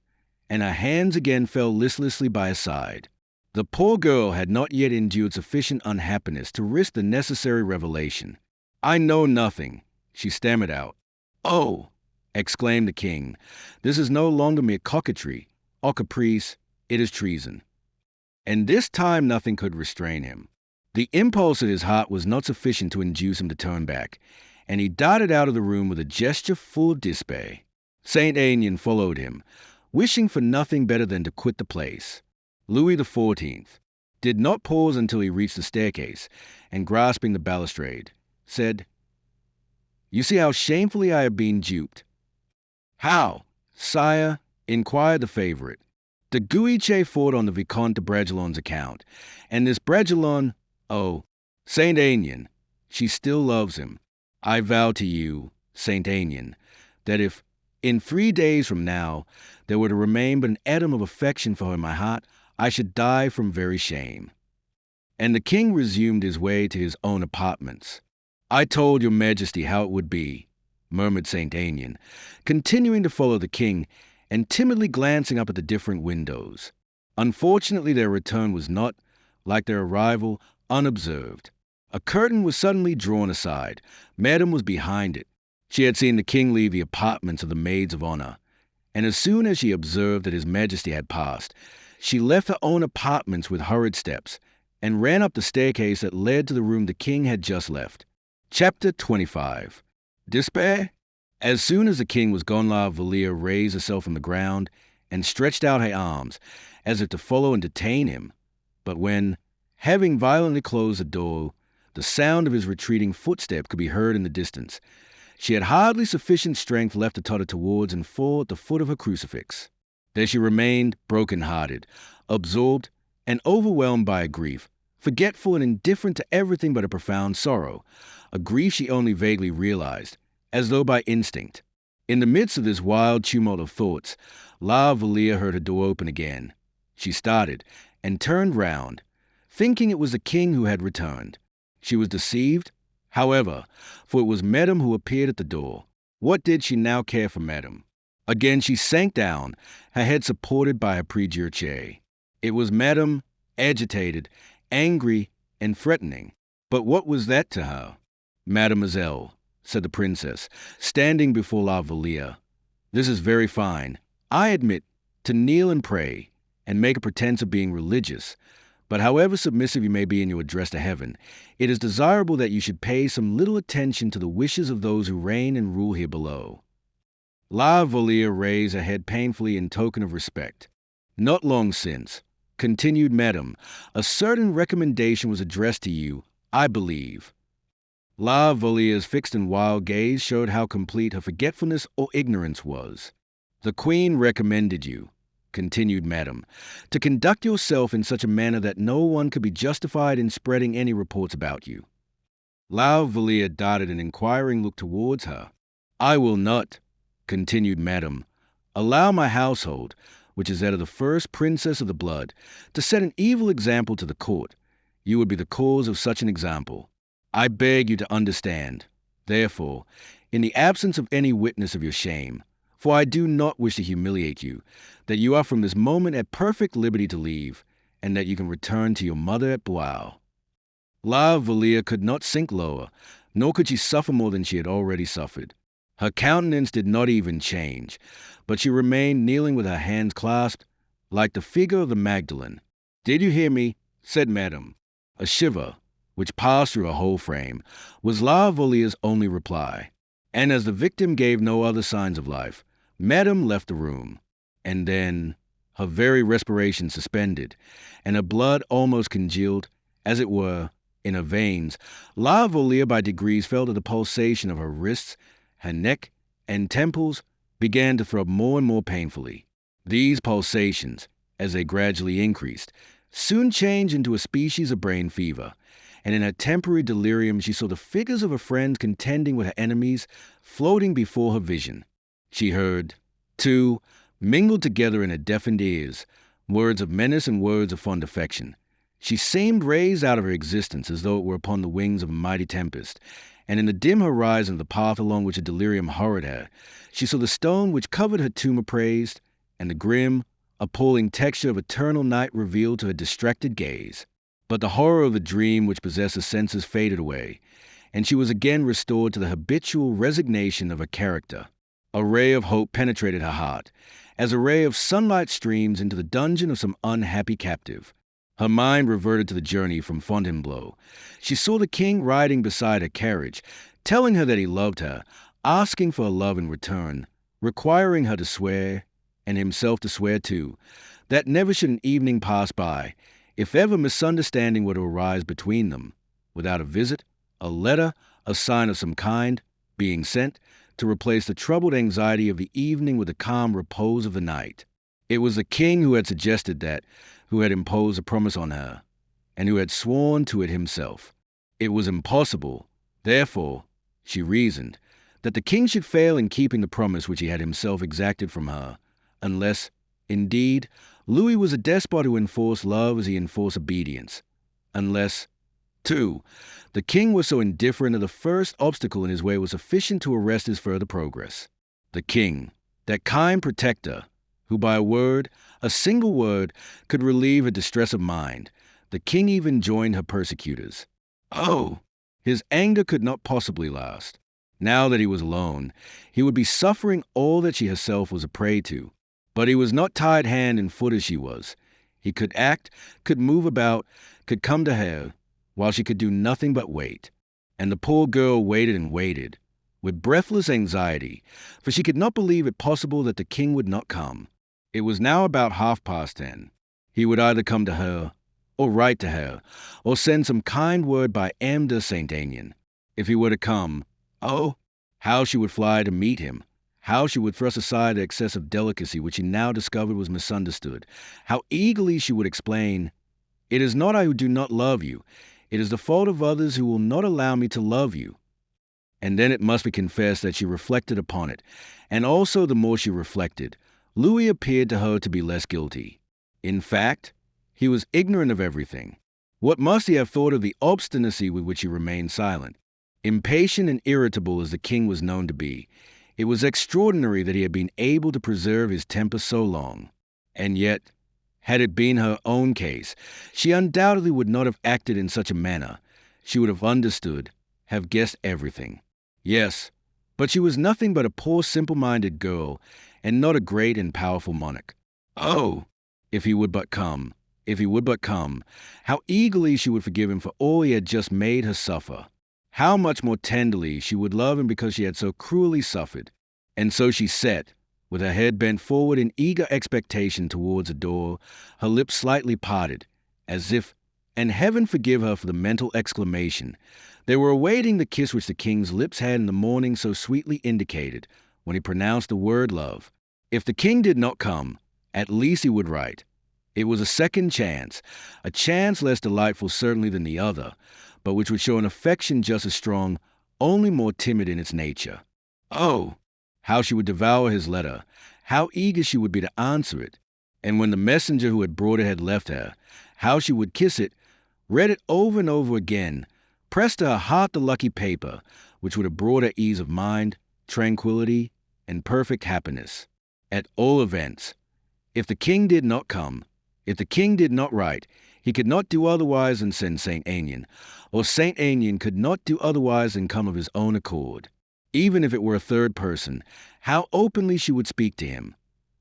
and her hands again fell listlessly by her side. The poor girl had not yet endured sufficient unhappiness to risk the necessary revelation. "I know nothing," she stammered out. "Oh, exclaimed the king. "This is no longer mere coquetry or caprice, it is treason." And this time nothing could restrain him. The impulse of his heart was not sufficient to induce him to turn back, and he darted out of the room with a gesture full of despair. Saint Aignan followed him, wishing for nothing better than to quit the place. Louis XIV did not pause until he reached the staircase, and grasping the balustrade, said, "You see how shamefully I have been duped." "How, sire?" inquired the favorite. "The Guiche fought on the Vicomte of Bragelonne's account, and this Bragelonne, oh, Saint Aignan, she still loves him. I vow to you, Saint Aignan, that if, in 3 days from now, there were to remain but an atom of affection for her in my heart, I should die from very shame." And the king resumed his way to his own apartments. "I told your majesty how it would be," murmured Saint Aignan, continuing to follow the king and timidly glancing up at the different windows. Unfortunately, their return was not, like their arrival, unobserved. A curtain was suddenly drawn aside. Madame was behind it. She had seen the king leave the apartments of the maids of honor, and as soon as she observed that his majesty had passed, she left her own apartments with hurried steps and ran up the staircase that led to the room the king had just left. Chapter 25. Despair? As soon as the king was gone, Vallière raised herself from the ground and stretched out her arms, as if to follow and detain him. But when, having violently closed the door, the sound of his retreating footstep could be heard in the distance, she had hardly sufficient strength left to totter towards and fall at the foot of her crucifix. There she remained, broken-hearted, absorbed and overwhelmed by a grief, forgetful and indifferent to everything but a profound sorrow, a grief she only vaguely realized, as though by instinct. In the midst of this wild tumult of thoughts, Vallière heard her door open again. She started and turned round, thinking it was the king who had returned. She was deceived, however, for it was Madame who appeared at the door. What did she now care for Madame? Again she sank down, her head supported by her prie-dieu. It was Madame, agitated, angry, and threatening. But what was that to her? "Mademoiselle," said the princess, standing before Vallière, "this is very fine, I admit, to kneel and pray, and make a pretense of being religious. But however submissive you may be in your address to heaven, it is desirable that you should pay some little attention to the wishes of those who reign and rule here below." Vallière raised her head painfully in token of respect. "Not long since," continued Madame, "a certain recommendation was addressed to you, I believe." Vallière's fixed and wild gaze showed how complete her forgetfulness or ignorance was. "The queen recommended you," continued Madame, "to conduct yourself in such a manner that no one could be justified in spreading any reports about you." Vallière darted an inquiring look towards her. "I will not," continued Madame, "allow my household, which is that of the first princess of the blood, to set an evil example to the court. You would be the cause of such an example. I beg you to understand, therefore, in the absence of any witness of your shame, for I do not wish to humiliate you, that you are from this moment at perfect liberty to leave, and that you can return to your mother at Blois." Vallière could not sink lower, nor could she suffer more than she had already suffered. Her countenance did not even change, but she remained kneeling with her hands clasped, like the figure of the Magdalene. "Did you hear me?" said Madame. A shiver, which passed through her whole frame, was Vallière's only reply. And as the victim gave no other signs of life, Madame left the room. And then, her very respiration suspended, and her blood almost congealed, as it were, in her veins, Vallière by degrees felt that the pulsation of her wrists, her neck, and temples began to throb more and more painfully. These pulsations, as they gradually increased, soon changed into a species of brain fever, and in her temporary delirium she saw the figures of her friends contending with her enemies floating before her vision. She heard, too, mingled together in her deafened ears, words of menace and words of fond affection. She seemed raised out of her existence as though it were upon the wings of a mighty tempest, and in the dim horizon of the path along which a delirium hurried her, she saw the stone which covered her tomb upraised, and the grim, appalling texture of eternal night revealed to her distracted gaze. But the horror of the dream which possessed her senses faded away, and she was again restored to the habitual resignation of her character. A ray of hope penetrated her heart, as a ray of sunlight streams into the dungeon of some unhappy captive. Her mind reverted to the journey from Fontainebleau. She saw the king riding beside her carriage, telling her that he loved her, asking for her love in return, requiring her to swear, and himself to swear too, that never should an evening pass by, if ever misunderstanding were to arise between them, without a visit, a letter, a sign of some kind, being sent, to replace the troubled anxiety of the evening with the calm repose of the night. It was the king who had suggested that, who had imposed a promise on her, and who had sworn to it himself. It was impossible, therefore, she reasoned, that the king should fail in keeping the promise which he had himself exacted from her, unless, indeed, Louis was a despot who enforced love as he enforced obedience, unless, too, the king was so indifferent that the first obstacle in his way was sufficient to arrest his further progress. The king, that kind protector, who by a word, a single word, could relieve her distress of mind, the king even joined her persecutors. Oh! His anger could not possibly last. Now that he was alone, he would be suffering all that she herself was a prey to. But he was not tied hand and foot as she was. He could act, could move about, could come to her, while she could do nothing but wait. And the poor girl waited and waited, with breathless anxiety, for she could not believe it possible that the king would not come. It was now about 10:30. He would either come to her, or write to her, or send some kind word by M. de Saint-Aignan. If he were to come, oh, how she would fly to meet him! How she would thrust aside the excessive delicacy which she now discovered was misunderstood. How eagerly she would explain, "It is not I who do not love you. It is the fault of others who will not allow me to love you." And then it must be confessed that she reflected upon it, and also the more she reflected, Louis appeared to her to be less guilty. In fact, he was ignorant of everything. What must he have thought of the obstinacy with which he remained silent? Impatient and irritable as the king was known to be, it was extraordinary that he had been able to preserve his temper so long. And yet, had it been her own case, she undoubtedly would not have acted in such a manner. She would have understood, have guessed everything. Yes, but she was nothing but a poor simple-minded girl, and not a great and powerful monarch. Oh, if he would but come, if he would but come, how eagerly she would forgive him for all he had just made her suffer. How much more tenderly she would love him because she had so cruelly suffered. And so she sat, with her head bent forward in eager expectation towards a door, her lips slightly parted, as if, and heaven forgive her for the mental exclamation, they were awaiting the kiss which the king's lips had in the morning so sweetly indicated, when he pronounced the word love. If the king did not come, at least he would write. It was a second chance, a chance less delightful certainly than the other, but which would show an affection just as strong, only more timid in its nature. Oh, how she would devour his letter, how eager she would be to answer it, and when the messenger who had brought it had left her, how she would kiss it, read it over and over again, press to her heart the lucky paper, which would have brought her ease of mind, tranquility, and perfect happiness. At all events, if the king did not come, if the king did not write, he could not do otherwise than send Saint-Aignan, or Saint-Aignan could not do otherwise than come of his own accord. Even if it were a third person, how openly she would speak to him.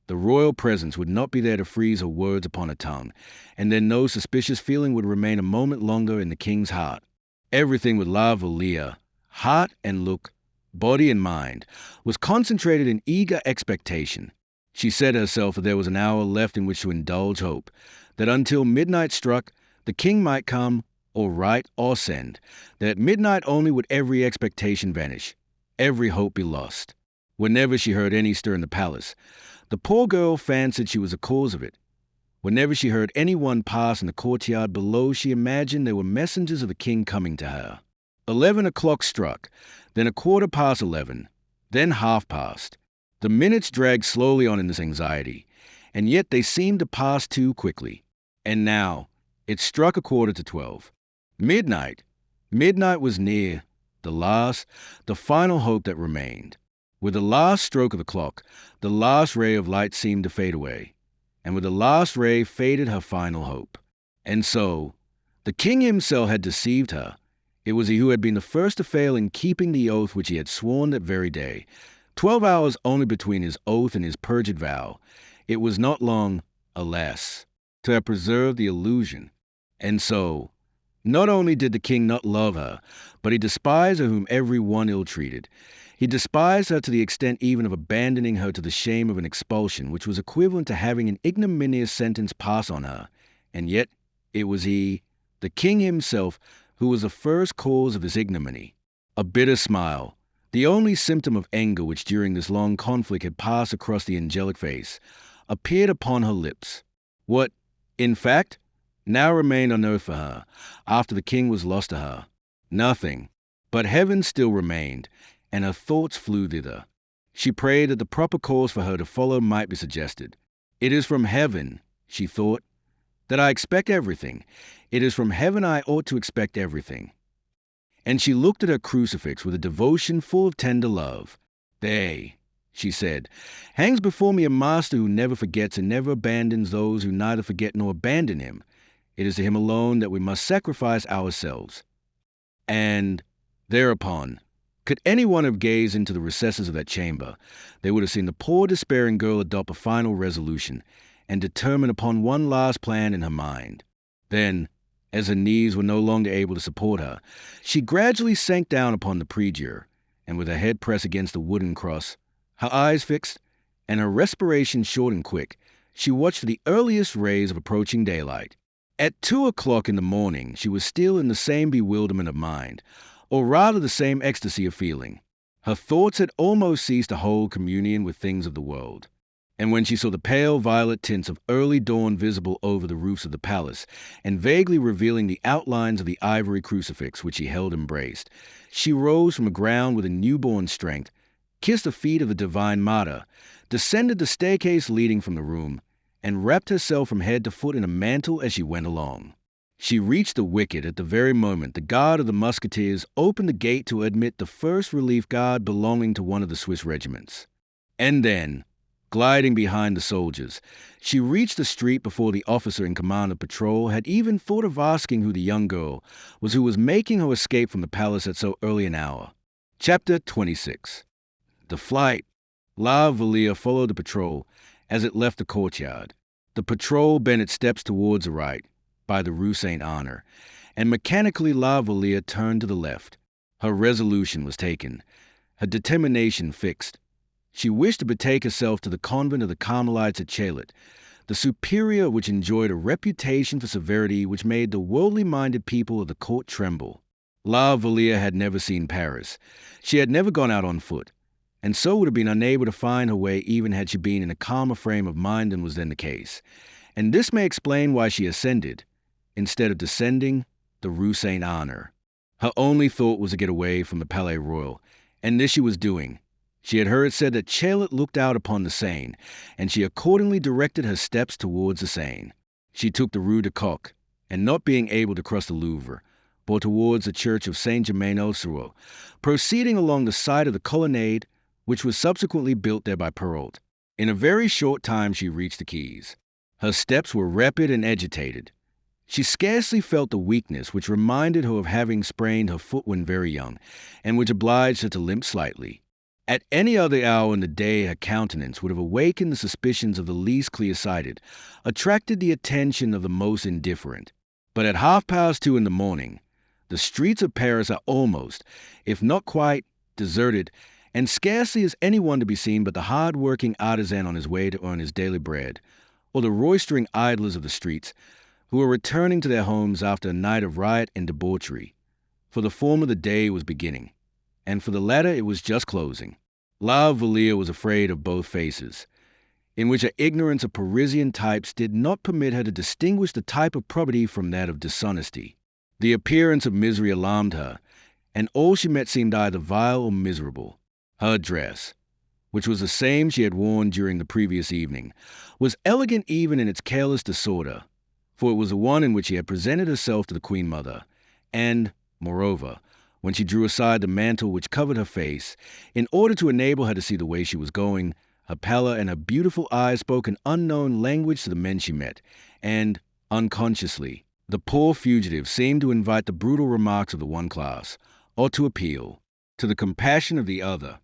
The royal presence would not be there to freeze her words upon her tongue, and then no suspicious feeling would remain a moment longer in the king's heart. Everything with La Vallière, heart and look, body and mind, was concentrated in eager expectation. She said to herself that there was an hour left in which to indulge hope, that until midnight struck, the king might come, or write, or send, that at midnight only would every expectation vanish, every hope be lost. Whenever she heard any stir in the palace, the poor girl fancied she was the cause of it. Whenever she heard any one pass in the courtyard below, she imagined there were messengers of the king coming to her. 11 o'clock struck, then 11:15, then past. The minutes dragged slowly on in this anxiety, and yet they seemed to pass too quickly. And now, it struck 11:45. Midnight! Midnight was near, the final hope that remained. With the last stroke of the clock, the last ray of light seemed to fade away, and with the last ray faded her final hope. And so, the king himself had deceived her. It was he who had been the first to fail in keeping the oath which he had sworn that very day, 12 hours only between his oath and his perjured vow. It was not long, alas, to have preserved the illusion. And so, not only did the king not love her, but he despised her whom every one ill-treated. He despised her to the extent even of abandoning her to the shame of an expulsion, which was equivalent to having an ignominious sentence pass on her. And yet, it was he, the king himself, who was the first cause of his ignominy. A bitter smile, the only symptom of anger which during this long conflict had passed across the angelic face, appeared upon her lips. What, in fact, now remained on earth for her, after the king was lost to her? Nothing. But heaven still remained, and her thoughts flew thither. She prayed that the proper course for her to follow might be suggested. It is from heaven, she thought, that I expect everything. It is from heaven I ought to expect everything. And she looked at her crucifix with a devotion full of tender love. There, she said, hangs before me a master who never forgets and never abandons those who neither forget nor abandon him. It is to him alone that we must sacrifice ourselves. And thereupon, could anyone have gazed into the recesses of that chamber, they would have seen the poor despairing girl adopt a final resolution and determine upon one last plan in her mind. Then, as her knees were no longer able to support her, she gradually sank down upon the prie-dieu, and with her head pressed against the wooden cross, her eyes fixed, and her respiration short and quick, she watched for the earliest rays of approaching daylight. At 2 o'clock in the morning, she was still in the same bewilderment of mind, or rather the same ecstasy of feeling. Her thoughts had almost ceased to hold communion with things of the world. And when she saw the pale violet tints of early dawn visible over the roofs of the palace, and vaguely revealing the outlines of the ivory crucifix which she held embraced, she rose from the ground with a newborn strength, kissed the feet of the divine martyr, descended the staircase leading from the room, and wrapped herself from head to foot in a mantle as she went along. She reached the wicket at the very moment the guard of the Musketeers opened the gate to admit the first relief guard belonging to one of the Swiss regiments. And then, gliding behind the soldiers, she reached the street before the officer in command of patrol had even thought of asking who the young girl was who was making her escape from the palace at so early an hour. Chapter 26. The flight. La Vallière followed the patrol as it left the courtyard. The patrol bent its steps towards the right, by the Rue Saint-Honor, and mechanically La Vallière turned to the left. Her resolution was taken, her determination fixed. She wished to betake herself to the convent of the Carmelites at Chaillot, the superior which enjoyed a reputation for severity which made the worldly-minded people of the court tremble. La Vallière had never seen Paris. She had never gone out on foot, and so would have been unable to find her way even had she been in a calmer frame of mind than was then the case. And this may explain why she ascended, instead of descending, the Rue Saint-Honor. Her only thought was to get away from the Palais Royal, and this she was doing. She had heard said that Chaillot looked out upon the Seine, and she accordingly directed her steps towards the Seine. She took the Rue de Coq, and not being able to cross the Louvre, bore towards the church of Saint-Germain-l'Auxerrois, proceeding along the side of the colonnade, which was subsequently built there by Perrault. In a very short time she reached the quays. Her steps were rapid and agitated. She scarcely felt the weakness which reminded her of having sprained her foot when very young, and which obliged her to limp slightly. At any other hour in the day her countenance would have awakened the suspicions of the least clear-sighted, attracted the attention of the most indifferent. But at 2:30 in the morning, the streets of Paris are almost, if not quite, deserted, and scarcely is anyone to be seen but the hard-working artisan on his way to earn his daily bread, or the roistering idlers of the streets, who were returning to their homes after a night of riot and debauchery. For the former the day was beginning, and for the latter it was just closing. La Vallière was afraid of both faces, in which her ignorance of Parisian types did not permit her to distinguish the type of probity from that of dishonesty. The appearance of misery alarmed her, and all she met seemed either vile or miserable. Her dress, which was the same she had worn during the previous evening, was elegant even in its careless disorder, for it was the one in which she had presented herself to the Queen Mother, and, moreover, when she drew aside the mantle which covered her face, in order to enable her to see the way she was going, her pallor and her beautiful eyes spoke an unknown language to the men she met, and, unconsciously, the poor fugitive seemed to invite the brutal remarks of the one class, or to appeal to the compassion of the other.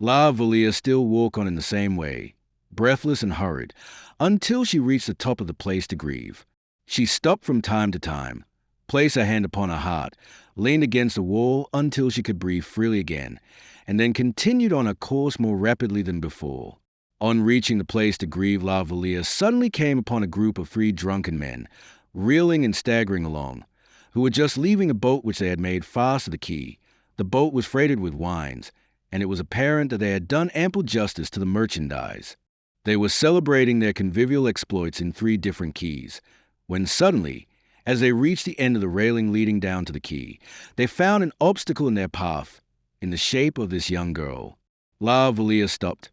La Vallière still walked on in the same way, breathless and hurried, until she reached the top of the place to grieve. She stopped from time to time, placed her hand upon her heart, leaned against the wall until she could breathe freely again, and then continued on her course more rapidly than before. On reaching the place to grieve, La Vallière suddenly came upon a group of 3 drunken men, reeling and staggering along, who were just leaving a boat which they had made fast to the quay. The boat was freighted with wines, and it was apparent that they had done ample justice to the merchandise. They were celebrating their convivial exploits in 3 different quays, when suddenly, as they reached the end of the railing leading down to the quay, they found an obstacle in their path, in the shape of this young girl. La Vallière stopped,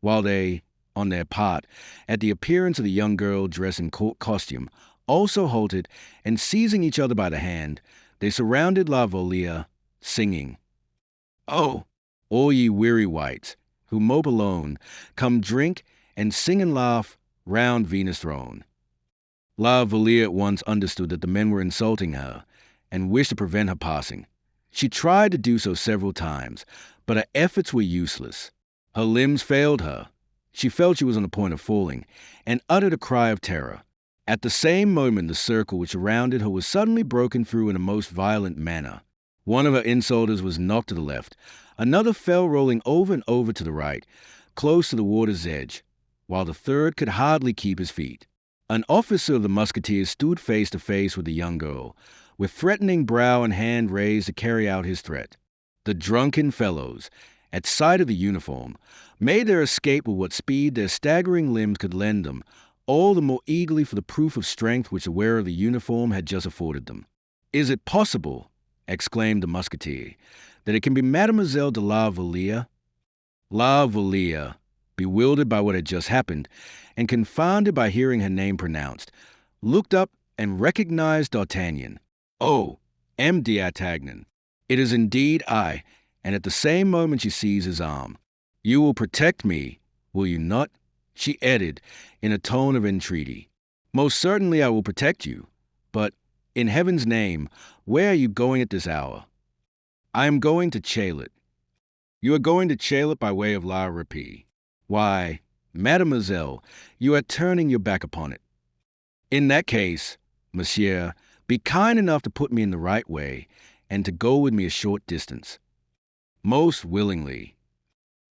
while they, on their part, at the appearance of the young girl dressed in court costume, also halted, and seizing each other by the hand, they surrounded La Vallière, singing, "Oh, all ye weary wights, who mope alone, come drink and sing and laugh round Venus' throne." La Vallière at once understood that the men were insulting her, and wished to prevent her passing. She tried to do so several times, but her efforts were useless. Her limbs failed her. She felt she was on the point of falling, and uttered a cry of terror. At the same moment, the circle which surrounded her was suddenly broken through in a most violent manner. One of her insulters was knocked to the left. Another fell rolling over and over to the right, close to the water's edge, while the third could hardly keep his feet. An officer of the Musketeers stood face to face with the young girl, with threatening brow and hand raised to carry out his threat. The drunken fellows, at sight of the uniform, made their escape with what speed their staggering limbs could lend them, all the more eagerly for the proof of strength which the wearer of the uniform had just afforded them. "Is it possible," exclaimed the Musketeer, "that it can be Mademoiselle de la Vallière?" La Vallière, bewildered by what had just happened, and confounded by hearing her name pronounced, looked up and recognized D'Artagnan. "Oh, M. d'Artagnan, it is indeed I," and at the same moment she seized his arm. "You will protect me, will you not?" she added, in a tone of entreaty. "Most certainly I will protect you, but, in heaven's name, where are you going at this hour?" "I am going to Chaillot." "You are going to Chaillot by way of La Rapée. Why, mademoiselle, you are turning your back upon it. In that case, monsieur, be kind enough to put me in the right way, and to go with me a short distance." "Most willingly.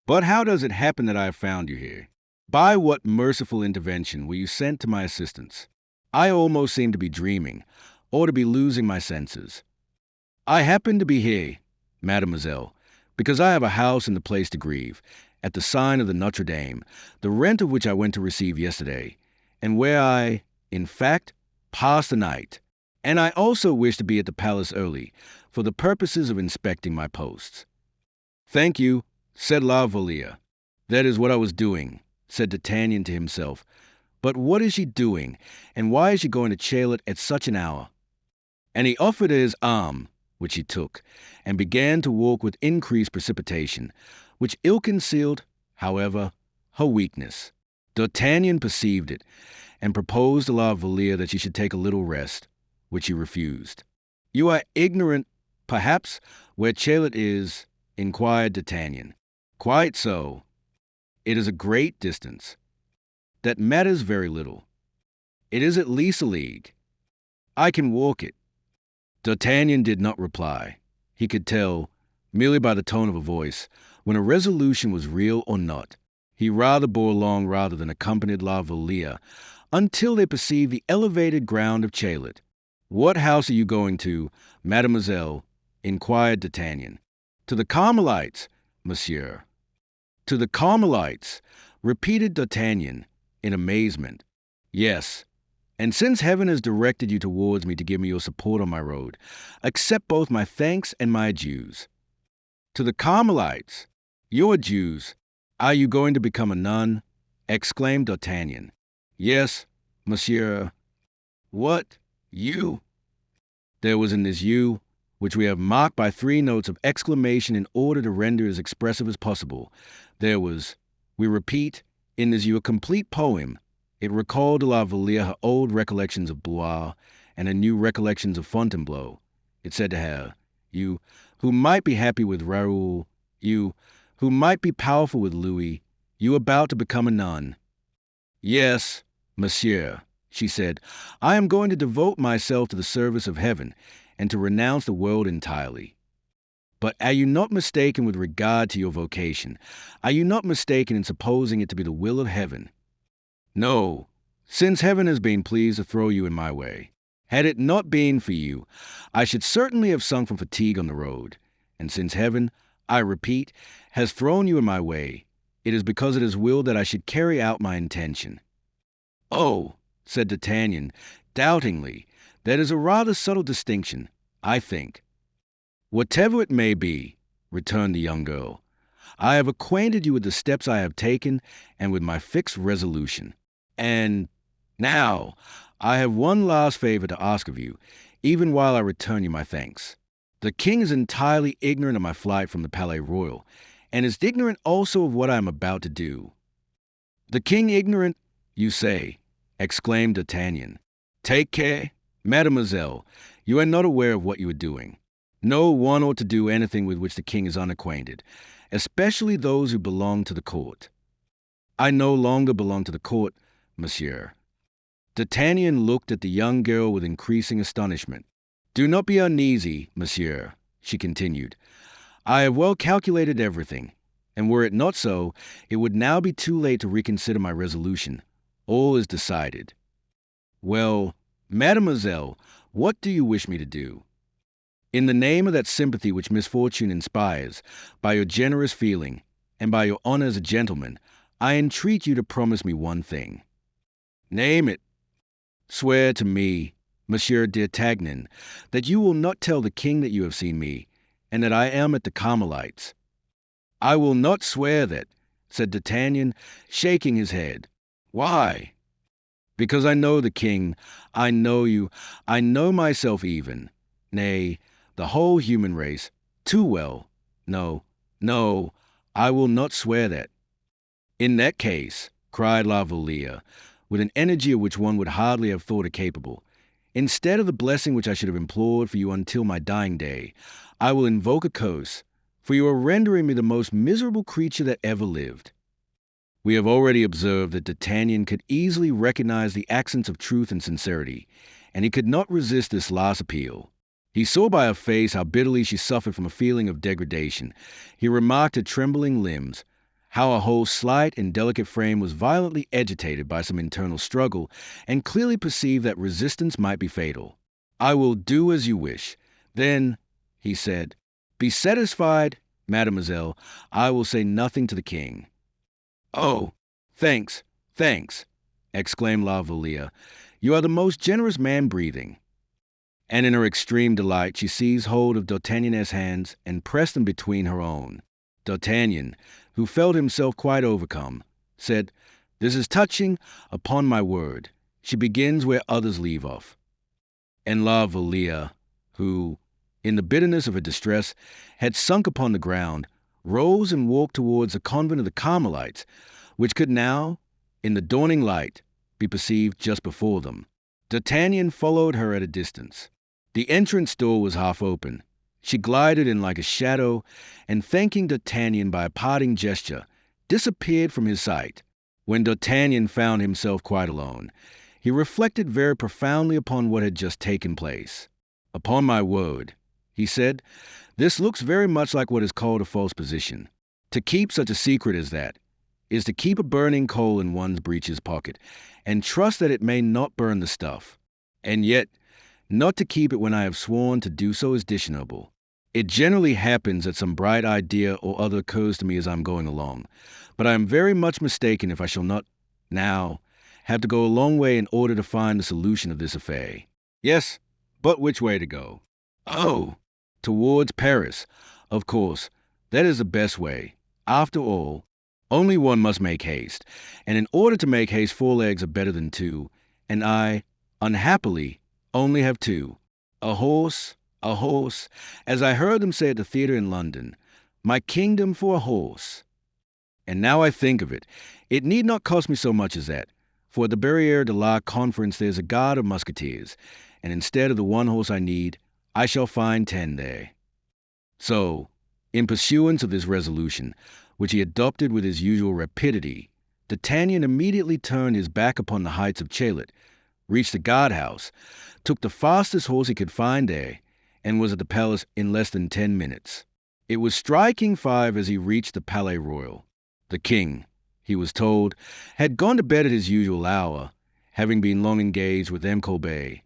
But how does it happen that I have found you here? By what merciful intervention were you sent to my assistance? I almost seem to be dreaming, or to be losing my senses." "I happen to be here, mademoiselle, because I have a house in the place to grieve, at the sign of the Notre Dame, the rent of which I went to receive yesterday, and where I, in fact, passed the night. And I also wish to be at the palace early, for the purposes of inspecting my posts." "Thank you," said La Vallière. "That is what I was doing," said D'Artagnan to himself. "But what is she doing, and why is she going to Chaillot at such an hour?" And he offered her his arm, which he took, and began to walk with increased precipitation, which ill-concealed, however, her weakness. D'Artagnan perceived it, and proposed to La Vallière that she should take a little rest, which she refused. "You are ignorant, perhaps, where Chaillot is?" inquired D'Artagnan. "Quite so. It is a great distance." "That matters very little. It is at least a league. I can walk it." D'Artagnan did not reply. He could tell, merely by the tone of a voice, when a resolution was real or not. He rather bore along rather than accompanied La Vallière, until they perceived the elevated ground of Chaillot. "What house are you going to, mademoiselle?" inquired D'Artagnan. "To the Carmelites, monsieur." "To the Carmelites," repeated D'Artagnan, in amazement. "Yes, and since heaven has directed you towards me to give me your support on my road, accept both my thanks and my adieus." "To the Carmelites? Your adieus? Are you going to become a nun?" exclaimed D'Artagnan. "Yes, monsieur." "What? You?" There was in this "you," which we have marked by 3 notes of exclamation in order to render as expressive as possible, there was, we repeat, in this "you" a complete poem. It recalled to La Vallière her old recollections of Blois and her new recollections of Fontainebleau. It said to her, "You, who might be happy with Raoul, you, who might be powerful with Louis, you about to become a nun. Yes, monsieur, she said, I am going to devote myself to the service of heaven and to renounce the world entirely. But are you not mistaken with regard to your vocation? Are you not mistaken in supposing it to be the will of heaven? No, since heaven has been pleased to throw you in my way. Had it not been for you, I should certainly have sunk from fatigue on the road. And since heaven, I repeat, has thrown you in my way, it is because it is willed that I should carry out my intention. Oh, said D'Artagnan, doubtingly, that is a rather subtle distinction, I think. Whatever it may be, returned the young girl, I have acquainted you with the steps I have taken and with my fixed resolution. And now I have one last favor to ask of you, even while I return you my thanks. The king is entirely ignorant of my flight from the Palais Royal, and is ignorant also of what I am about to do. The king ignorant, you say, exclaimed D'Artagnan. Take care, mademoiselle, you are not aware of what you are doing. No one ought to do anything with which the king is unacquainted, especially those who belong to the court. I no longer belong to the court, monsieur. D'Artagnan looked at the young girl with increasing astonishment. Do not be uneasy, monsieur, she continued. I have well calculated everything, and were it not so, it would now be too late to reconsider my resolution. All is decided. Well, mademoiselle, what do you wish me to do? In the name of that sympathy which misfortune inspires, by your generous feeling, and by your honor as a gentleman, I entreat you to promise me one thing. Name it. Swear to me, Monsieur D'Artagnan, that you will not tell the king that you have seen me, and that I am at the Carmelites. I will not swear that, said D'Artagnan, shaking his head. Why? Because I know the king, I know you, I know myself even, nay, the whole human race, too well. No, no, I will not swear that. In that case, cried La Vallière, with an energy of which one would hardly have thought her capable, instead of the blessing which I should have implored for you until my dying day, I will invoke a curse, for you are rendering me the most miserable creature that ever lived. We have already observed that D'Artagnan could easily recognize the accents of truth and sincerity, and he could not resist this last appeal. He saw by her face how bitterly she suffered from a feeling of degradation. He remarked her trembling limbs, how her whole slight and delicate frame was violently agitated by some internal struggle, and clearly perceived that resistance might be fatal. I will do as you wish. Then, he said, be satisfied, mademoiselle, I will say nothing to the king. Oh, thanks, exclaimed La Vallière. You are the most generous man breathing. And in her extreme delight, she seized hold of D'Artagnan's hands and pressed them between her own. D'Artagnan, who felt himself quite overcome, said, This is touching, upon my word. She begins where others leave off. And La Vallière, who, in the bitterness of her distress, had sunk upon the ground, rose and walked towards the convent of the Carmelites, which could now, in the dawning light, be perceived just before them. D'Artagnan followed her at a distance. The entrance door was half open. She glided in like a shadow, and thanking D'Artagnan by a parting gesture, disappeared from his sight. When D'Artagnan found himself quite alone, he reflected very profoundly upon what had just taken place. Upon my word, he said, this looks very much like what is called a false position. To keep such a secret as that is to keep a burning coal in one's breeches pocket, and trust that it may not burn the stuff. And yet, not to keep it when I have sworn to do so is dishonorable. It generally happens that some bright idea or other occurs to me as I am going along, but I am very much mistaken if I shall not, now, have to go a long way in order to find the solution of this affair. Yes, but which way to go? Oh, towards Paris. Of course, that is the best way. After all, only one must make haste, and in order to make haste 4 legs are better than 2, and I, unhappily, only have 2. A horse, as I heard them say at the theatre in London, my kingdom for a horse. And now I think of it, it need not cost me so much as that, for at the Barrière de la Conference there's a guard of Musketeers, and instead of the 1 horse I need, I shall find 10 there. So, In pursuance of this resolution, which he adopted with his usual rapidity, D'Artagnan immediately turned his back upon the heights of Chaillot, reached the guardhouse, took the fastest horse he could find there, and was at the palace in less than 10 minutes. It was striking 5 as he reached the Palais Royal. The king, he was told, had gone to bed at his usual hour, having been long engaged with M. Colbert,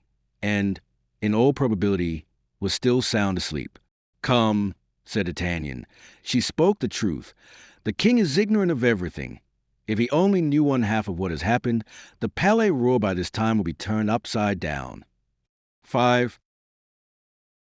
and, in all probability, was still sound asleep. "Come," said D'Artagnan. "She spoke the truth. The king is ignorant of everything. If he only knew one half of what has happened, the Palais Royal by this time will be turned upside down." 5.